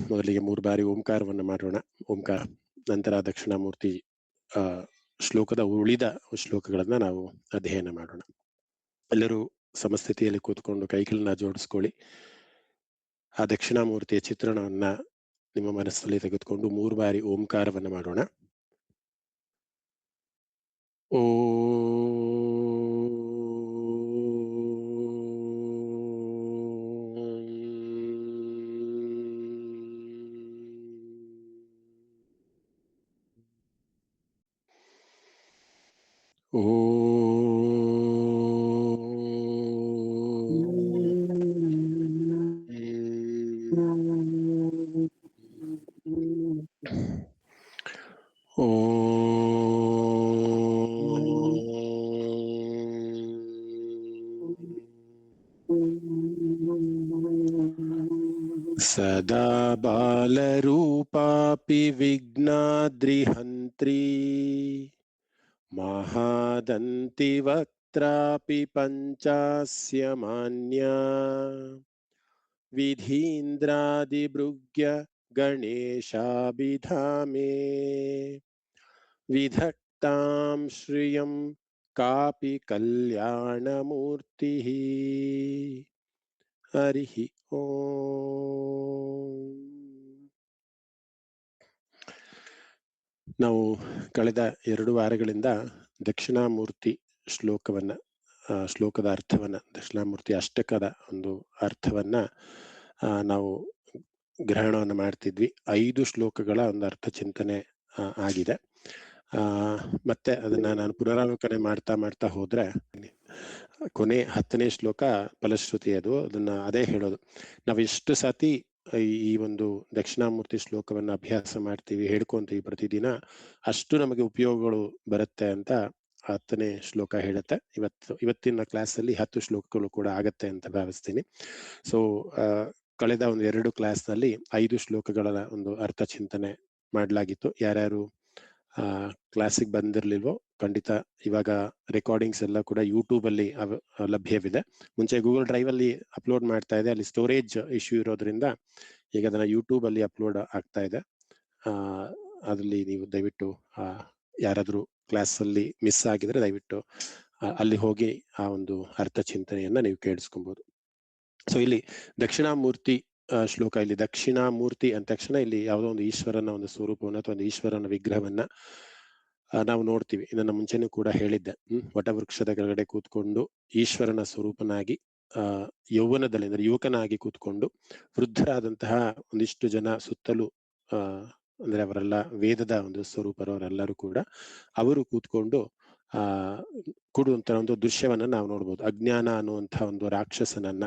ಮೊದಲಿಗೆ 3 ಬಾರಿ ಓಂಕಾರವನ್ನು ಮಾಡೋಣ. ಓಂಕಾರ ನಂತರ ದಕ್ಷಿಣಾಮೂರ್ತಿ ಶ್ಲೋಕದ ಉಳಿದ ಶ್ಲೋಕಗಳನ್ನ ನಾವು ಅಧ್ಯಯನ ಮಾಡೋಣ. ಎಲ್ಲರೂ ಸಮಸ್ಥಿತಿಯಲ್ಲಿ ಕೂತ್ಕೊಂಡು ಕೈಗಳನ್ನ ಜೋಡಿಸ್ಕೊಳ್ಳಿ. ಆ ದಕ್ಷಿಣಾಮೂರ್ತಿಯ ಚಿತ್ರಣವನ್ನ ನಿಮ್ಮ ಮನಸ್ಸಲ್ಲಿ ತೆಗೆದುಕೊಂಡು 3 ಬಾರಿ ಓಂಕಾರವನ್ನು ಮಾಡೋಣ. ಓ ಸದಾ ಬಾಲರೂಪಾಪಿ ವಿಘ್ನಾದ್ರಿಹಂತ್ರಿ ಮಹಾದಂತಿ ವಕ್ತ್ರಾಪಿ ಪಂಚಾಸ್ಯ ಮಾನ್ಯ ವಿಧೀಂದ್ರಾದಿಭೃಗ್ಯ ಗಣೇಶಾಭಿಧಾಮೇ ವಿಧಕ್ತಾಂ ಶ್ರಿಯಂ ಕಾಪಿ ಕಲ್ಯಾಣಮೂರ್ತಿಃ. ಹರಿ ಓಂ. ನಾವು ಕಳೆದ 2 ವಾರಗಳಿಂದ ದಕ್ಷಿಣಾಮೂರ್ತಿ ಶ್ಲೋಕದ ಅರ್ಥವನ್ನ, ದಕ್ಷಿಣಾಮೂರ್ತಿ ಅಷ್ಟಕದ ಒಂದು ಅರ್ಥವನ್ನ ನಾವು ಗ್ರಹಣವನ್ನು ಮಾಡ್ತಿದ್ವಿ. 5 ಶ್ಲೋಕಗಳ ಒಂದು ಅರ್ಥ ಚಿಂತನೆ ಆಗಿದೆ. ಮತ್ತೆ ಅದನ್ನ ನಾನು ಪುನರಾವಲೋಕನೆ ಮಾಡ್ತಾ ಹೋದ್ರೆ ಕೊನೆ 10ನೇ ಶ್ಲೋಕ ಫಲಶ್ರುತಿ. ಅದನ್ನ ಅದೇ ಹೇಳೋದು, ನಾವು ಎಷ್ಟು ಸತಿ ಈ ಒಂದು ದಕ್ಷಿಣಾಮೂರ್ತಿ ಶ್ಲೋಕವನ್ನ ಅಭ್ಯಾಸ ಮಾಡ್ತೀವಿ, ಹೇಳ್ಕೊಂತೀವಿ ಪ್ರತಿದಿನ, ಅಷ್ಟು ನಮಗೆ ಉಪಯೋಗಗಳು ಬರುತ್ತೆ ಅಂತ 10ನೇ ಶ್ಲೋಕ ಹೇಳುತ್ತೆ. ಇವತ್ತಿನ ಕ್ಲಾಸ್ ಅಲ್ಲಿ 10 ಶ್ಲೋಕಗಳು ಕೂಡ ಆಗತ್ತೆ ಅಂತ ಭಾವಿಸ್ತೀನಿ. ಸೊ ಕಳೆದ ಒಂದು 2 ಕ್ಲಾಸ್ ನಲ್ಲಿ 5 ಶ್ಲೋಕಗಳ ಒಂದು ಅರ್ಥ ಚಿಂತನೆ ಮಾಡಲಾಗಿತ್ತು. ಯಾರ್ಯಾರು ಕ್ಲಾಸಿಗೆ ಬಂದಿರ್ಲಿಲ್ವೋ ಖಂಡಿತ ಇವಾಗ ರೆಕಾರ್ಡಿಂಗ್ಸ್ ಎಲ್ಲ ಕೂಡ ಯೂಟ್ಯೂಬ್ ಅಲ್ಲಿ ಲಭ್ಯವಿದೆ. ಮುಂಚೆ ಗೂಗಲ್ ಡ್ರೈವ್ ಅಲ್ಲಿ ಅಪ್ಲೋಡ್ ಮಾಡ್ತಾ ಇದೆ, ಅಲ್ಲಿ ಸ್ಟೋರೇಜ್ ಇಶ್ಯೂ ಇರೋದ್ರಿಂದ ಈಗ ಅದನ್ನ ಯೂಟ್ಯೂಬ್ ಅಲ್ಲಿ ಅಪ್ಲೋಡ್ ಆಗ್ತಾ ಇದೆ. ಅದ್ರಲ್ಲಿ ನೀವು ದಯವಿಟ್ಟು ಯಾರಾದ್ರೂ ಕ್ಲಾಸ್ ಅಲ್ಲಿ ಮಿಸ್ ಆಗಿದ್ರೆ ದಯವಿಟ್ಟು ಅಲ್ಲಿ ಹೋಗಿ ಆ ಒಂದು ಅರ್ಥ ಚಿಂತನೆಯನ್ನ ನೀವು ಕೇಳಿಸ್ಕೊಬಹುದು. ಸೊ ಇಲ್ಲಿ ದಕ್ಷಿಣಾಮೂರ್ತಿ ಶ್ಲೋಕ, ಇಲ್ಲಿ ದಕ್ಷಿಣಾಮೂರ್ತಿ ಅಂದ ತಕ್ಷಣ ಇಲ್ಲಿ ಯಾವುದೋ ಒಂದು ಈಶ್ವರನ ಒಂದು ಸ್ವರೂಪವನ್ನ ಅಥವಾ ಒಂದು ಈಶ್ವರನ ವಿಗ್ರಹವನ್ನ ನಾವು ನೋಡ್ತೀವಿ. ಇದನ್ನ ಮುಂಚೆನೂ ಕೂಡ ಹೇಳಿದ್ದೆ. ವಟವೃಕ್ಷದ ಕೆಳಗಡೆ ಕೂತ್ಕೊಂಡು ಈಶ್ವರನ ಸ್ವರೂಪನಾಗಿ ಯೌವನದಲ್ಲಿ ಅಂದ್ರೆ ಯುವಕನಾಗಿ ಕೂತ್ಕೊಂಡು ವೃದ್ಧರಾದಂತಹ ಒಂದಿಷ್ಟು ಜನ ಸುತ್ತಲೂ ಅಂದ್ರೆ ಅವರೆಲ್ಲ ವೇದದ ಒಂದು ಸ್ವರೂಪರು, ಅವರೆಲ್ಲರೂ ಕೂಡ ಅವರು ಕೂತ್ಕೊಂಡು ಕೊಡುವಂತ ಒಂದು ದೃಶ್ಯವನ್ನ ನಾವು ನೋಡ್ಬೋದು. ಅಜ್ಞಾನ ಅನ್ನುವಂತಹ ಒಂದು ರಾಕ್ಷಸನನ್ನ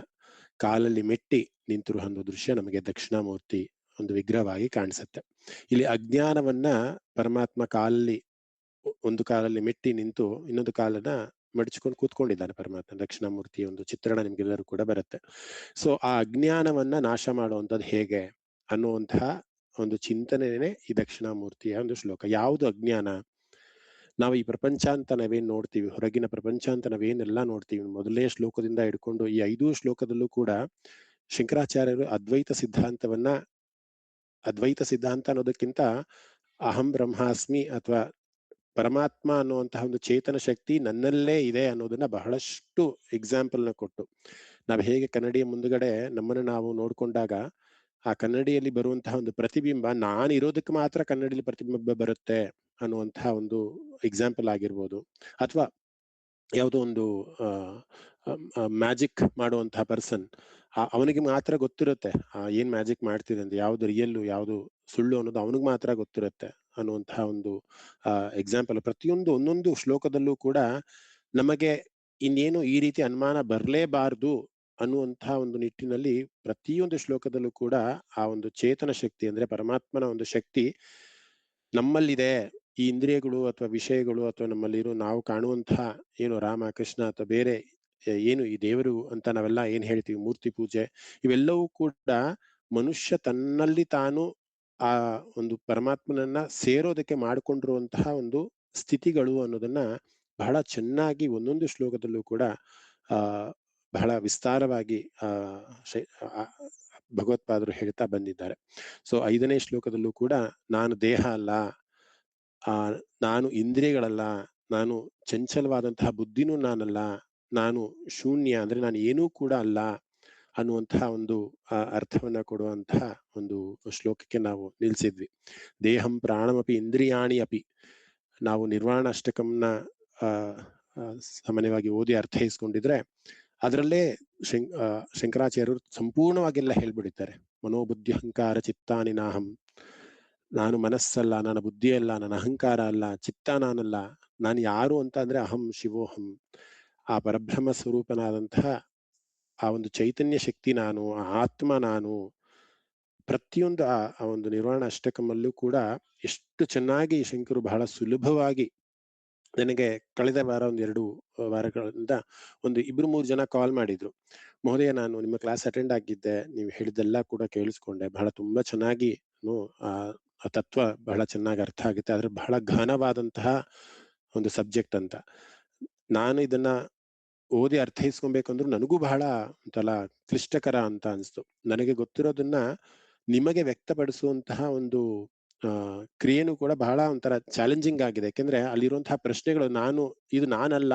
ಕಾಲಲ್ಲಿ ಮೆಟ್ಟಿ ನಿಂತಿರುವ ಒಂದು ದೃಶ್ಯ ನಮಗೆ ದಕ್ಷಿಣಾಮೂರ್ತಿ ಒಂದು ವಿಗ್ರಹವಾಗಿ ಕಾಣಿಸುತ್ತೆ. ಇಲ್ಲಿ ಅಜ್ಞಾನವನ್ನ ಪರಮಾತ್ಮ ಒಂದು ಕಾಲಲ್ಲಿ ಮೆಟ್ಟಿ ನಿಂತು ಇನ್ನೊಂದು ಕಾಲನ್ನ ಮಡಚ್ಕೊಂಡು ಕೂತ್ಕೊಂಡಿದ್ದಾನೆ ಪರಮಾತ್ಮ. ದಕ್ಷಿಣಾಮೂರ್ತಿಯ ಒಂದು ಚಿತ್ರಣ ನಿಮ್ಗೆಲ್ಲರೂ ಕೂಡ ಬರುತ್ತೆ. ಸೊ ಆ ಅಜ್ಞಾನವನ್ನ ನಾಶ ಮಾಡುವಂಥದ್ದು ಹೇಗೆ ಅನ್ನುವಂತಹ ಒಂದು ಚಿಂತನೆನೇ ಈ ದಕ್ಷಿಣಾಮೂರ್ತಿಯ ಒಂದು ಶ್ಲೋಕ. ಯಾವುದು ಅಜ್ಞಾನ? ನಾವು ಈ ಪ್ರಪಂಚ ಅಂತ ನಾವೇನ್ ನೋಡ್ತೀವಿ, ಹೊರಗಿನ ಪ್ರಪಂಚ ಅಂತ ನಾವೇನೆಲ್ಲ ನೋಡ್ತೀವಿ, ಮೊದಲನೇ ಶ್ಲೋಕದಿಂದ ಹಿಡ್ಕೊಂಡು ಈ 5 ಶ್ಲೋಕದಲ್ಲೂ ಕೂಡ ಶಂಕರಾಚಾರ್ಯರು ಅದ್ವೈತ ಸಿದ್ಧಾಂತ ಅನ್ನೋದಕ್ಕಿಂತ ಅಹಂ ಬ್ರಹ್ಮಾಸ್ಮಿ ಅಥವಾ ಪರಮಾತ್ಮ ಅನ್ನುವಂತಹ ಒಂದು ಚೇತನ ಶಕ್ತಿ ನನ್ನಲ್ಲೇ ಇದೆ ಅನ್ನೋದನ್ನ ಬಹಳಷ್ಟು ಎಕ್ಸಾಂಪಲ್ ನ ಕೊಟ್ಟು, ನಾವು ಹೇಗೆ ಕನ್ನಡಿಯ ಮುಂದುಗಡೆ ನಮ್ಮನ್ನು ನಾವು ನೋಡ್ಕೊಂಡಾಗ ಆ ಕನ್ನಡಿಯಲ್ಲಿ ಬರುವಂತಹ ಒಂದು ಪ್ರತಿಬಿಂಬ ನಾನು ಇರೋದಕ್ಕೆ ಮಾತ್ರ ಕನ್ನಡಿಯಲ್ಲಿ ಪ್ರತಿಬಿಂಬ ಬರುತ್ತೆ ಅನ್ನುವಂತಹ ಒಂದು ಎಕ್ಸಾಂಪಲ್ ಆಗಿರ್ಬೋದು. ಅಥವಾ ಯಾವುದೋ ಒಂದು ಮ್ಯಾಜಿಕ್ ಮಾಡುವಂತಹ ಪರ್ಸನ್, ಅವನಿಗೆ ಮಾತ್ರ ಗೊತ್ತಿರುತ್ತೆ ಏನ್ ಮ್ಯಾಜಿಕ್ ಮಾಡ್ತಿದೆ ಅಂತ, ಯಾವ್ದು ರಿಯಲ್ಲು ಯಾವ್ದು ಸುಳ್ಳು ಅನ್ನೋದು ಅವನಿಗೆ ಮಾತ್ರ ಗೊತ್ತಿರುತ್ತೆ ಅನ್ನುವಂತಹ ಒಂದು ಎಕ್ಸಾಂಪಲ್. ಪ್ರತಿಯೊಂದು ಒಂದೊಂದು ಶ್ಲೋಕದಲ್ಲೂ ಕೂಡ ನಮಗೆ ಇನ್ನೇನು ಈ ರೀತಿ ಅನುಮಾನ ಬರಲೇಬಾರ್ದು ಅನ್ನುವಂತಹ ಒಂದು ನಿಟ್ಟಿನಲ್ಲಿ ಪ್ರತಿಯೊಂದು ಶ್ಲೋಕದಲ್ಲೂ ಕೂಡ ಆ ಒಂದು ಚೇತನ ಶಕ್ತಿ ಅಂದ್ರೆ ಪರಮಾತ್ಮನ ಒಂದು ಶಕ್ತಿ ನಮ್ಮಲ್ಲಿದೆ. ಈ ಇಂದ್ರಿಯಗಳು ಅಥವಾ ವಿಷಯಗಳು ಅಥವಾ ನಮ್ಮಲ್ಲಿರೋ ನಾವು ಕಾಣುವಂತಹ ಏನು ರಾಮ ಕೃಷ್ಣ ಅಥವಾ ಬೇರೆ ಏನು ಈ ದೇವರು ಅಂತ ನಾವೆಲ್ಲ ಏನ್ ಹೇಳ್ತೀವಿ, ಮೂರ್ತಿ ಪೂಜೆ, ಇವೆಲ್ಲವೂ ಕೂಡ ಮನುಷ್ಯ ತನ್ನಲ್ಲಿ ತಾನು ಆ ಒಂದು ಪರಮಾತ್ಮನನ್ನ ಸೇರೋದಕ್ಕೆ ಮಾಡಿಕೊಂಡಿರುವಂತಹ ಒಂದು ಸ್ಥಿತಿಗಳು ಅನ್ನೋದನ್ನ ಬಹಳ ಚೆನ್ನಾಗಿ ಒಂದೊಂದು ಶ್ಲೋಕದಲ್ಲೂ ಕೂಡ ಬಹಳ ವಿಸ್ತಾರವಾಗಿ ಭಗವತ್ಪಾದರು ಹೇಳ್ತಾ ಬಂದಿದ್ದಾರೆ. ಸೊ 5ನೇ ಶ್ಲೋಕದಲ್ಲೂ ಕೂಡ ನಾನು ದೇಹ ಅಲ್ಲ, ನಾನು ಇಂದ್ರಿಯಗಳಲ್ಲ, ನಾನು ಚಂಚಲವಾದಂತಹ ಬುದ್ಧಿನೂ ನಾನಲ್ಲ, ನಾನು ಶೂನ್ಯ ಅಂದ್ರೆ ನಾನು ಏನೂ ಕೂಡ ಅಲ್ಲ ಅನ್ನುವಂತಹ ಒಂದು ಅರ್ಥವನ್ನ ಕೊಡುವಂತಹ ಒಂದು ಶ್ಲೋಕಕ್ಕೆ ನಾವು ನಿಲ್ಸಿದ್ವಿ. ದೇಹಂ ಪ್ರಾಣಮಪಿ ಇಂದ್ರಿಯಾಣಿ ಅಪಿ, ನಾವು ನಿರ್ವಾಣ ಅಷ್ಟಕಂನ ಸಾಮಾನ್ಯವಾಗಿ ಓದಿ ಅರ್ಥೈಸ್ಕೊಂಡಿದ್ರೆ ಅದರಲ್ಲೇ ಶಂಕರಾಚಾರ್ಯರು ಸಂಪೂರ್ಣವಾಗೆಲ್ಲ ಹೇಳ್ಬಿಡಿದ್ದಾರೆ. ಮನೋಬುದ್ಧಿ ಅಹಂಕಾರ ಚಿತ್ತಾನಿ ನಾಹಂ, ನಾನು ಮನಸ್ಸಲ್ಲ, ನನ್ನ ಬುದ್ಧಿ ಅಲ್ಲ, ನನ್ನ ಅಹಂಕಾರ ಅಲ್ಲ, ಚಿತ್ತ ನಾನಲ್ಲ, ನಾನು ಯಾರು ಅಂತ ಅಂದ್ರೆ ಅಹಂ ಶಿವೋಹಂ, ಆ ಪರಬ್ರಹ್ಮ ಸ್ವರೂಪನಾದಂತಹ ಆ ಒಂದು ಚೈತನ್ಯ ಶಕ್ತಿ ನಾನು, ಆ ಆತ್ಮ ನಾನು. ಪ್ರತಿಯೊಂದು ಆ ಒಂದು ನಿರ್ವಾಣ ಅಷ್ಟಕಮಲ್ಲೂ ಕೂಡ ಎಷ್ಟು ಚೆನ್ನಾಗಿ ಶಂಕರು ಬಹಳ ಸುಲಭವಾಗಿ, ನನಗೆ ಕಳೆದ ವಾರ 1-2 ವಾರಗಳಿಂದ 2-3 ಜನ ಕಾಲ್ ಮಾಡಿದ್ರು, ಮಹೋದಯ ನಾನು ನಿಮ್ಮ ಕ್ಲಾಸ್ ಅಟೆಂಡ್ ಆಗಿದ್ದೆ, ನೀವು ಹೇಳಿದ್ದೆಲ್ಲ ಕೂಡ ಕೇಳಿಸ್ಕೊಂಡೆ, ಬಹಳ ತುಂಬಾ ಚೆನ್ನಾಗಿ ಆ ತತ್ವ ಬಹಳ ಚೆನ್ನಾಗಿ ಅರ್ಥ ಆಗುತ್ತೆ, ಆದ್ರೆ ಬಹಳ ಘನವಾದಂತಹ ಒಂದು ಸಬ್ಜೆಕ್ಟ್ ಅಂತ. ನಾನು ಇದನ್ನ ಓದಿ ಅರ್ಥೈಸ್ಕೊಬೇಕಂದ್ರೂ ನನಗೂ ಬಹಳ ಒಂಥರ ಕ್ಲಿಷ್ಟಕರ ಅಂತ ಅನ್ಸ್ತು. ನನಗೆ ಗೊತ್ತಿರೋದನ್ನ ನಿಮಗೆ ವ್ಯಕ್ತಪಡಿಸುವಂತಹ ಒಂದು ಕ್ರಿಯೆನೂ ಕೂಡ ಬಹಳ ಒಂಥರ ಚಾಲೆಂಜಿಂಗ್ ಆಗಿದೆ. ಯಾಕೆಂದ್ರೆ ಅಲ್ಲಿರುವಂತಹ ಪ್ರಶ್ನೆಗಳು, ಇದು ನಾನಲ್ಲ.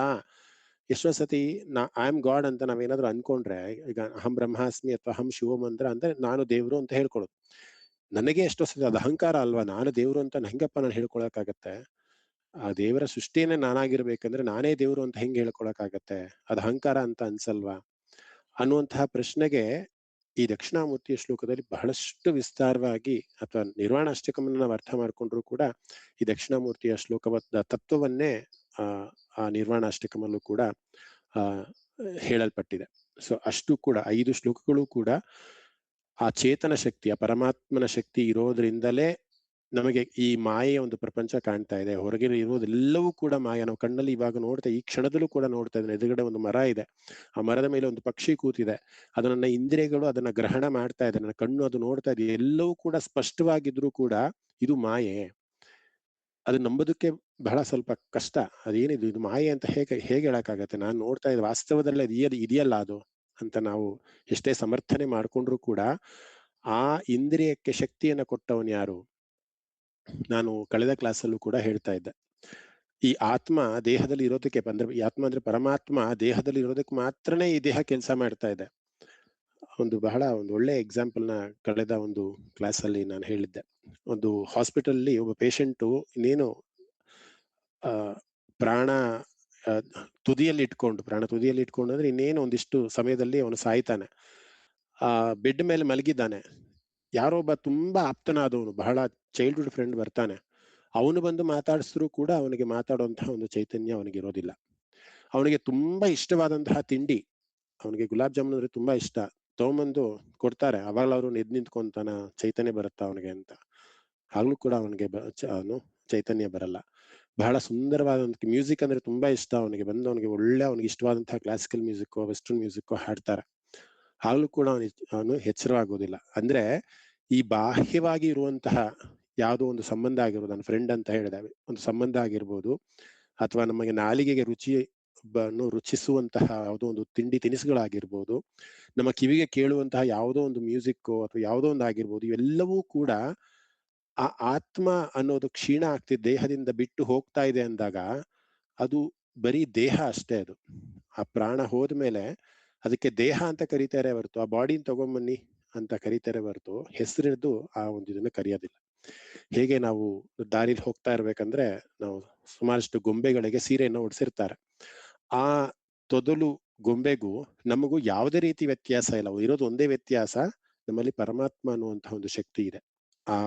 ಎಷ್ಟೋ ಸತಿ ಐ ಆಮ್ ಗಾಡ್ ಅಂತ ನಾವೇನಾದ್ರೂ ಅನ್ಕೊಂಡ್ರೆ, ಈಗ ಅಹಂ ಬ್ರಹ್ಮಾಸ್ಮಿ ಅಥವಾ ಅಹಂ ಶಿವಮ್ ಅಂದ್ರೆ ನಾನು ದೇವ್ರು ಅಂತ ಹೇಳ್ಕೊಳ್ಳೋದು. ನನಗೆ ಎಷ್ಟೋ ಸತಿ ಅದು ಅಹಂಕಾರ ಅಲ್ವಾ, ನಾನು ದೇವ್ರು ಅಂತ ಹೆಂಗಪ್ಪ ನಾನು ಹೇಳ್ಕೊಳಕ್ಕಾಗತ್ತೆ? ಆ ದೇವರ ಸೃಷ್ಟಿಯನ್ನೇ ನಾನಾಗಿರ್ಬೇಕಂದ್ರೆ ನಾನೇ ದೇವ್ರು ಅಂತ ಹೆಂಗ್ ಹೇಳ್ಕೊಳಕ್ಕಾಗತ್ತೆ? ಅದು ಅಹಂಕಾರ ಅಂತ ಅನ್ಸಲ್ವಾ ಅನ್ನುವಂತಹ ಪ್ರಶ್ನೆಗೆ ಈ ದಕ್ಷಿಣಾಮೂರ್ತಿಯ ಶ್ಲೋಕದಲ್ಲಿ ಬಹಳಷ್ಟು ವಿಸ್ತಾರವಾಗಿ, ಅಥವಾ ನಿರ್ವಾಣ ಅಷ್ಟಕಮನ್ನು ನಾವು ಅರ್ಥ ಮಾಡ್ಕೊಂಡ್ರು ಕೂಡ ಈ ದಕ್ಷಿಣಾಮೂರ್ತಿಯ ಶ್ಲೋಕವಾದ ತತ್ವವನ್ನೇ ಆ ನಿರ್ವಾಣ ಅಷ್ಟಕಮಲ್ಲೂ ಕೂಡ ಹೇಳಲ್ಪಟ್ಟಿದೆ. ಸೊ ಅಷ್ಟು ಕೂಡ 5 ಶ್ಲೋಕಗಳು ಕೂಡ ಆ ಚೇತನ ಶಕ್ತಿ, ಆ ಪರಮಾತ್ಮನ ಶಕ್ತಿ ಇರೋದ್ರಿಂದಲೇ ನಮಗೆ ಈ ಮಾಯೆಯ ಒಂದು ಪ್ರಪಂಚ ಕಾಣ್ತಾ ಇದೆ. ಹೊರಗೆ ಇರೋದೆಲ್ಲವೂ ಕೂಡ ಮಾಯ. ನಾವು ಕಣ್ಣಲ್ಲಿ ಇವಾಗ ನೋಡ್ತಾ, ಈ ಕ್ಷಣದಲ್ಲೂ ಕೂಡ ನೋಡ್ತಾ ಇದ್ದೇನೆ, ಎದುರುಗಡೆ ಒಂದು ಮರ ಇದೆ, ಆ ಮರದ ಮೇಲೆ ಒಂದು ಪಕ್ಷಿ ಕೂತಿದೆ, ಅದು ನನ್ನ ಇಂದ್ರಿಯಗಳು ಅದನ್ನ ಗ್ರಹಣ ಮಾಡ್ತಾ ಇದೆ, ನನ್ನ ಕಣ್ಣು ಅದು ನೋಡ್ತಾ ಇದೆ, ಎಲ್ಲವೂ ಕೂಡ ಸ್ಪಷ್ಟವಾಗಿದ್ರು ಕೂಡ ಇದು ಮಾಯೆ. ಅದು ನಂಬೋದಕ್ಕೆ ಬಹಳ ಸ್ವಲ್ಪ ಕಷ್ಟ. ಅದೇನಿದು ಇದು ಮಾಯೆ ಅಂತ ಹೇಗೆ ಹೇಳಕ್ಕಾಗತ್ತೆ? ನಾನು ನೋಡ್ತಾ ಇದ್ದೆ, ವಾಸ್ತವದಲ್ಲೇ ಇದೆಯಲ್ಲ ಅದು ಅಂತ ನಾವು ಎಷ್ಟೇ ಸಮರ್ಥನೆ ಮಾಡ್ಕೊಂಡ್ರು ಕೂಡ ಆ ಇಂದ್ರಿಯಕ್ಕೆ ಶಕ್ತಿಯನ್ನ ಕೊಟ್ಟವನ್ ಯಾರು? ನಾನು ಕಳೆದ ಕ್ಲಾಸಲ್ಲೂ ಕೂಡ ಹೇಳ್ತಾ ಇದ್ದೆ, ಈ ಆತ್ಮ ದೇಹದಲ್ಲಿ ಇರೋದಕ್ಕೆ ಅಂದ್ರೆ, ಈ ಆತ್ಮ ಅಂದ್ರೆ ಪರಮಾತ್ಮ ದೇಹದಲ್ಲಿ ಇರೋದಕ್ಕೆ ಮಾತ್ರನೇ ಈ ದೇಹ ಕೆಲಸ ಮಾಡ್ತಾ ಇದೆ. ಒಂದು ಒಳ್ಳೆ ಎಕ್ಸಾಂಪಲ್ ನ ಕಳೆದ ಒಂದು ಕ್ಲಾಸ್ ಅಲ್ಲಿ ನಾನು ಹೇಳಿದ್ದೆ. ಒಂದು ಹಾಸ್ಪಿಟಲ್ ಅಲ್ಲಿ ಒಬ್ಬ ಪೇಷಂಟು ಇನ್ನೇನು ಪ್ರಾಣ ತುದಿಯಲ್ಲಿ ಇಟ್ಕೊಂಡು ಅಂದ್ರೆ ಇನ್ನೇನು ಒಂದಿಷ್ಟು ಸಮಯದಲ್ಲಿ ಅವನು ಸಾಯ್ತಾನೆ. ಬೆಡ್ ಮೇಲೆ ಮಲಗಿದ್ದಾನೆ. ಯಾರೋ ಒಬ್ಬ ತುಂಬಾ ಆಪ್ತನಾದವನು, ಬಹಳ ಚೈಲ್ಡ್ಹುಡ್ ಫ್ರೆಂಡ್ ಬರ್ತಾನೆ. ಅವನು ಬಂದು ಮಾತಾಡಿಸಿದ್ರು ಕೂಡ ಅವನಿಗೆ ಮಾತಾಡುವಂತಹ ಒಂದು ಚೈತನ್ಯ ಅವನಿಗೆ ಇರೋದಿಲ್ಲ. ಅವನಿಗೆ ತುಂಬಾ ಇಷ್ಟವಾದಂತಹ ತಿಂಡಿ, ಅವನಿಗೆ ಗುಲಾಬ್ ಜಾಮೂನ್ ಅಂದ್ರೆ ತುಂಬಾ ಇಷ್ಟ, ತಗೊಂಬಂದು ಕೊಡ್ತಾರೆ. ಅವಾಗ ಅವ್ರು ನಿಂತ್ಕೊಂತಾನ, ಚೈತನ್ಯ ಬರುತ್ತಾ ಅವನಿಗೆ ಅಂತ. ಆಗ್ಲೂ ಕೂಡ ಅವನಿಗೆ ಚೈತನ್ಯ ಬರಲ್ಲ. ಬಹಳ ಸುಂದರವಾದಂತ ಮ್ಯೂಸಿಕ್ ಅಂದ್ರೆ ತುಂಬಾ ಇಷ್ಟ ಅವನಿಗೆ, ಅವನಿಗೆ ಅವನಿಗೆ ಇಷ್ಟವಾದಂತಹ ಕ್ಲಾಸಿಕಲ್ ಮ್ಯೂಸಿಕ್, ವೆಸ್ಟರ್ನ್ ಮ್ಯೂಸಿಕ್ ಹಾಡ್ತಾರೆ. ಆಗ್ಲೂ ಕೂಡ ಅವನು ಎಚ್ಚರವಾಗೋದಿಲ್ಲ. ಅಂದ್ರೆ ಈ ಬಾಹ್ಯವಾಗಿ ಇರುವಂತಹ ಯಾವುದೋ ಒಂದು ಸಂಬಂಧ ಆಗಿರ್ಬೋದು, ನನ್ನ ಫ್ರೆಂಡ್ ಅಂತ ಹೇಳಿದ ಒಂದು ಸಂಬಂಧ ಆಗಿರ್ಬೋದು, ಅಥವಾ ನಮಗೆ ನಾಲಿಗೆಗೆ ರುಚಿಸುವಂತಹ ಯಾವುದೋ ಒಂದು ತಿಂಡಿ ತಿನಿಸುಗಳಾಗಿರ್ಬೋದು, ನಮ್ಮ ಕಿವಿಗೆ ಕೇಳುವಂತಹ ಯಾವುದೋ ಒಂದು ಮ್ಯೂಸಿಕ್ ಅಥವಾ ಯಾವುದೋ ಒಂದು ಆಗಿರ್ಬೋದು, ಇವೆಲ್ಲವೂ ಕೂಡ ಆ ಆತ್ಮ ಅನ್ನೋದು ಕ್ಷೀಣ ಆಗ್ತಿದೆ, ದೇಹದಿಂದ ಬಿಟ್ಟು ಹೋಗ್ತಾ ಇದೆ ಅಂದಾಗ ಅದು ಬರೀ ದೇಹ ಅಷ್ಟೇ. ಅದು ಆ ಪ್ರಾಣ ಹೋದ್ಮೇಲೆ ಅದಕ್ಕೆ ದೇಹ ಅಂತ ಕರೀತಾರೆ ಹೊರತು, ಆ ಬಾಡಿನ ತಗೊಂಬನ್ನಿ ಅಂತ ಕರೀತಾರೆ ಹೊರತು ಹೆಸರಿದ್ದು ಆ ಒಂದು ಇದನ್ನ ಕರೆಯೋದಿಲ್ಲ. ಹೇಗೆ ನಾವು ದಾರಿಲಿ ಹೋಗ್ತಾ ಇರ್ಬೇಕಂದ್ರೆ ನಾವು ಸುಮಾರಷ್ಟು ಗೊಂಬೆಗಳಿಗೆ ಸೀರೆಯನ್ನು ಉಡ್ಸಿರ್ತಾರೆ, ಆ ತೊದಲು ಗೊಂಬೆಗೂ ನಮಗೂ ಯಾವುದೇ ರೀತಿ ವ್ಯತ್ಯಾಸ ಇಲ್ಲ. ಇರೋದು ಒಂದೇ ವ್ಯತ್ಯಾಸ, ನಮ್ಮಲ್ಲಿ ಪರಮಾತ್ಮ ಅನ್ನುವಂತಹ ಒಂದು ಶಕ್ತಿ ಇದೆ. ಆ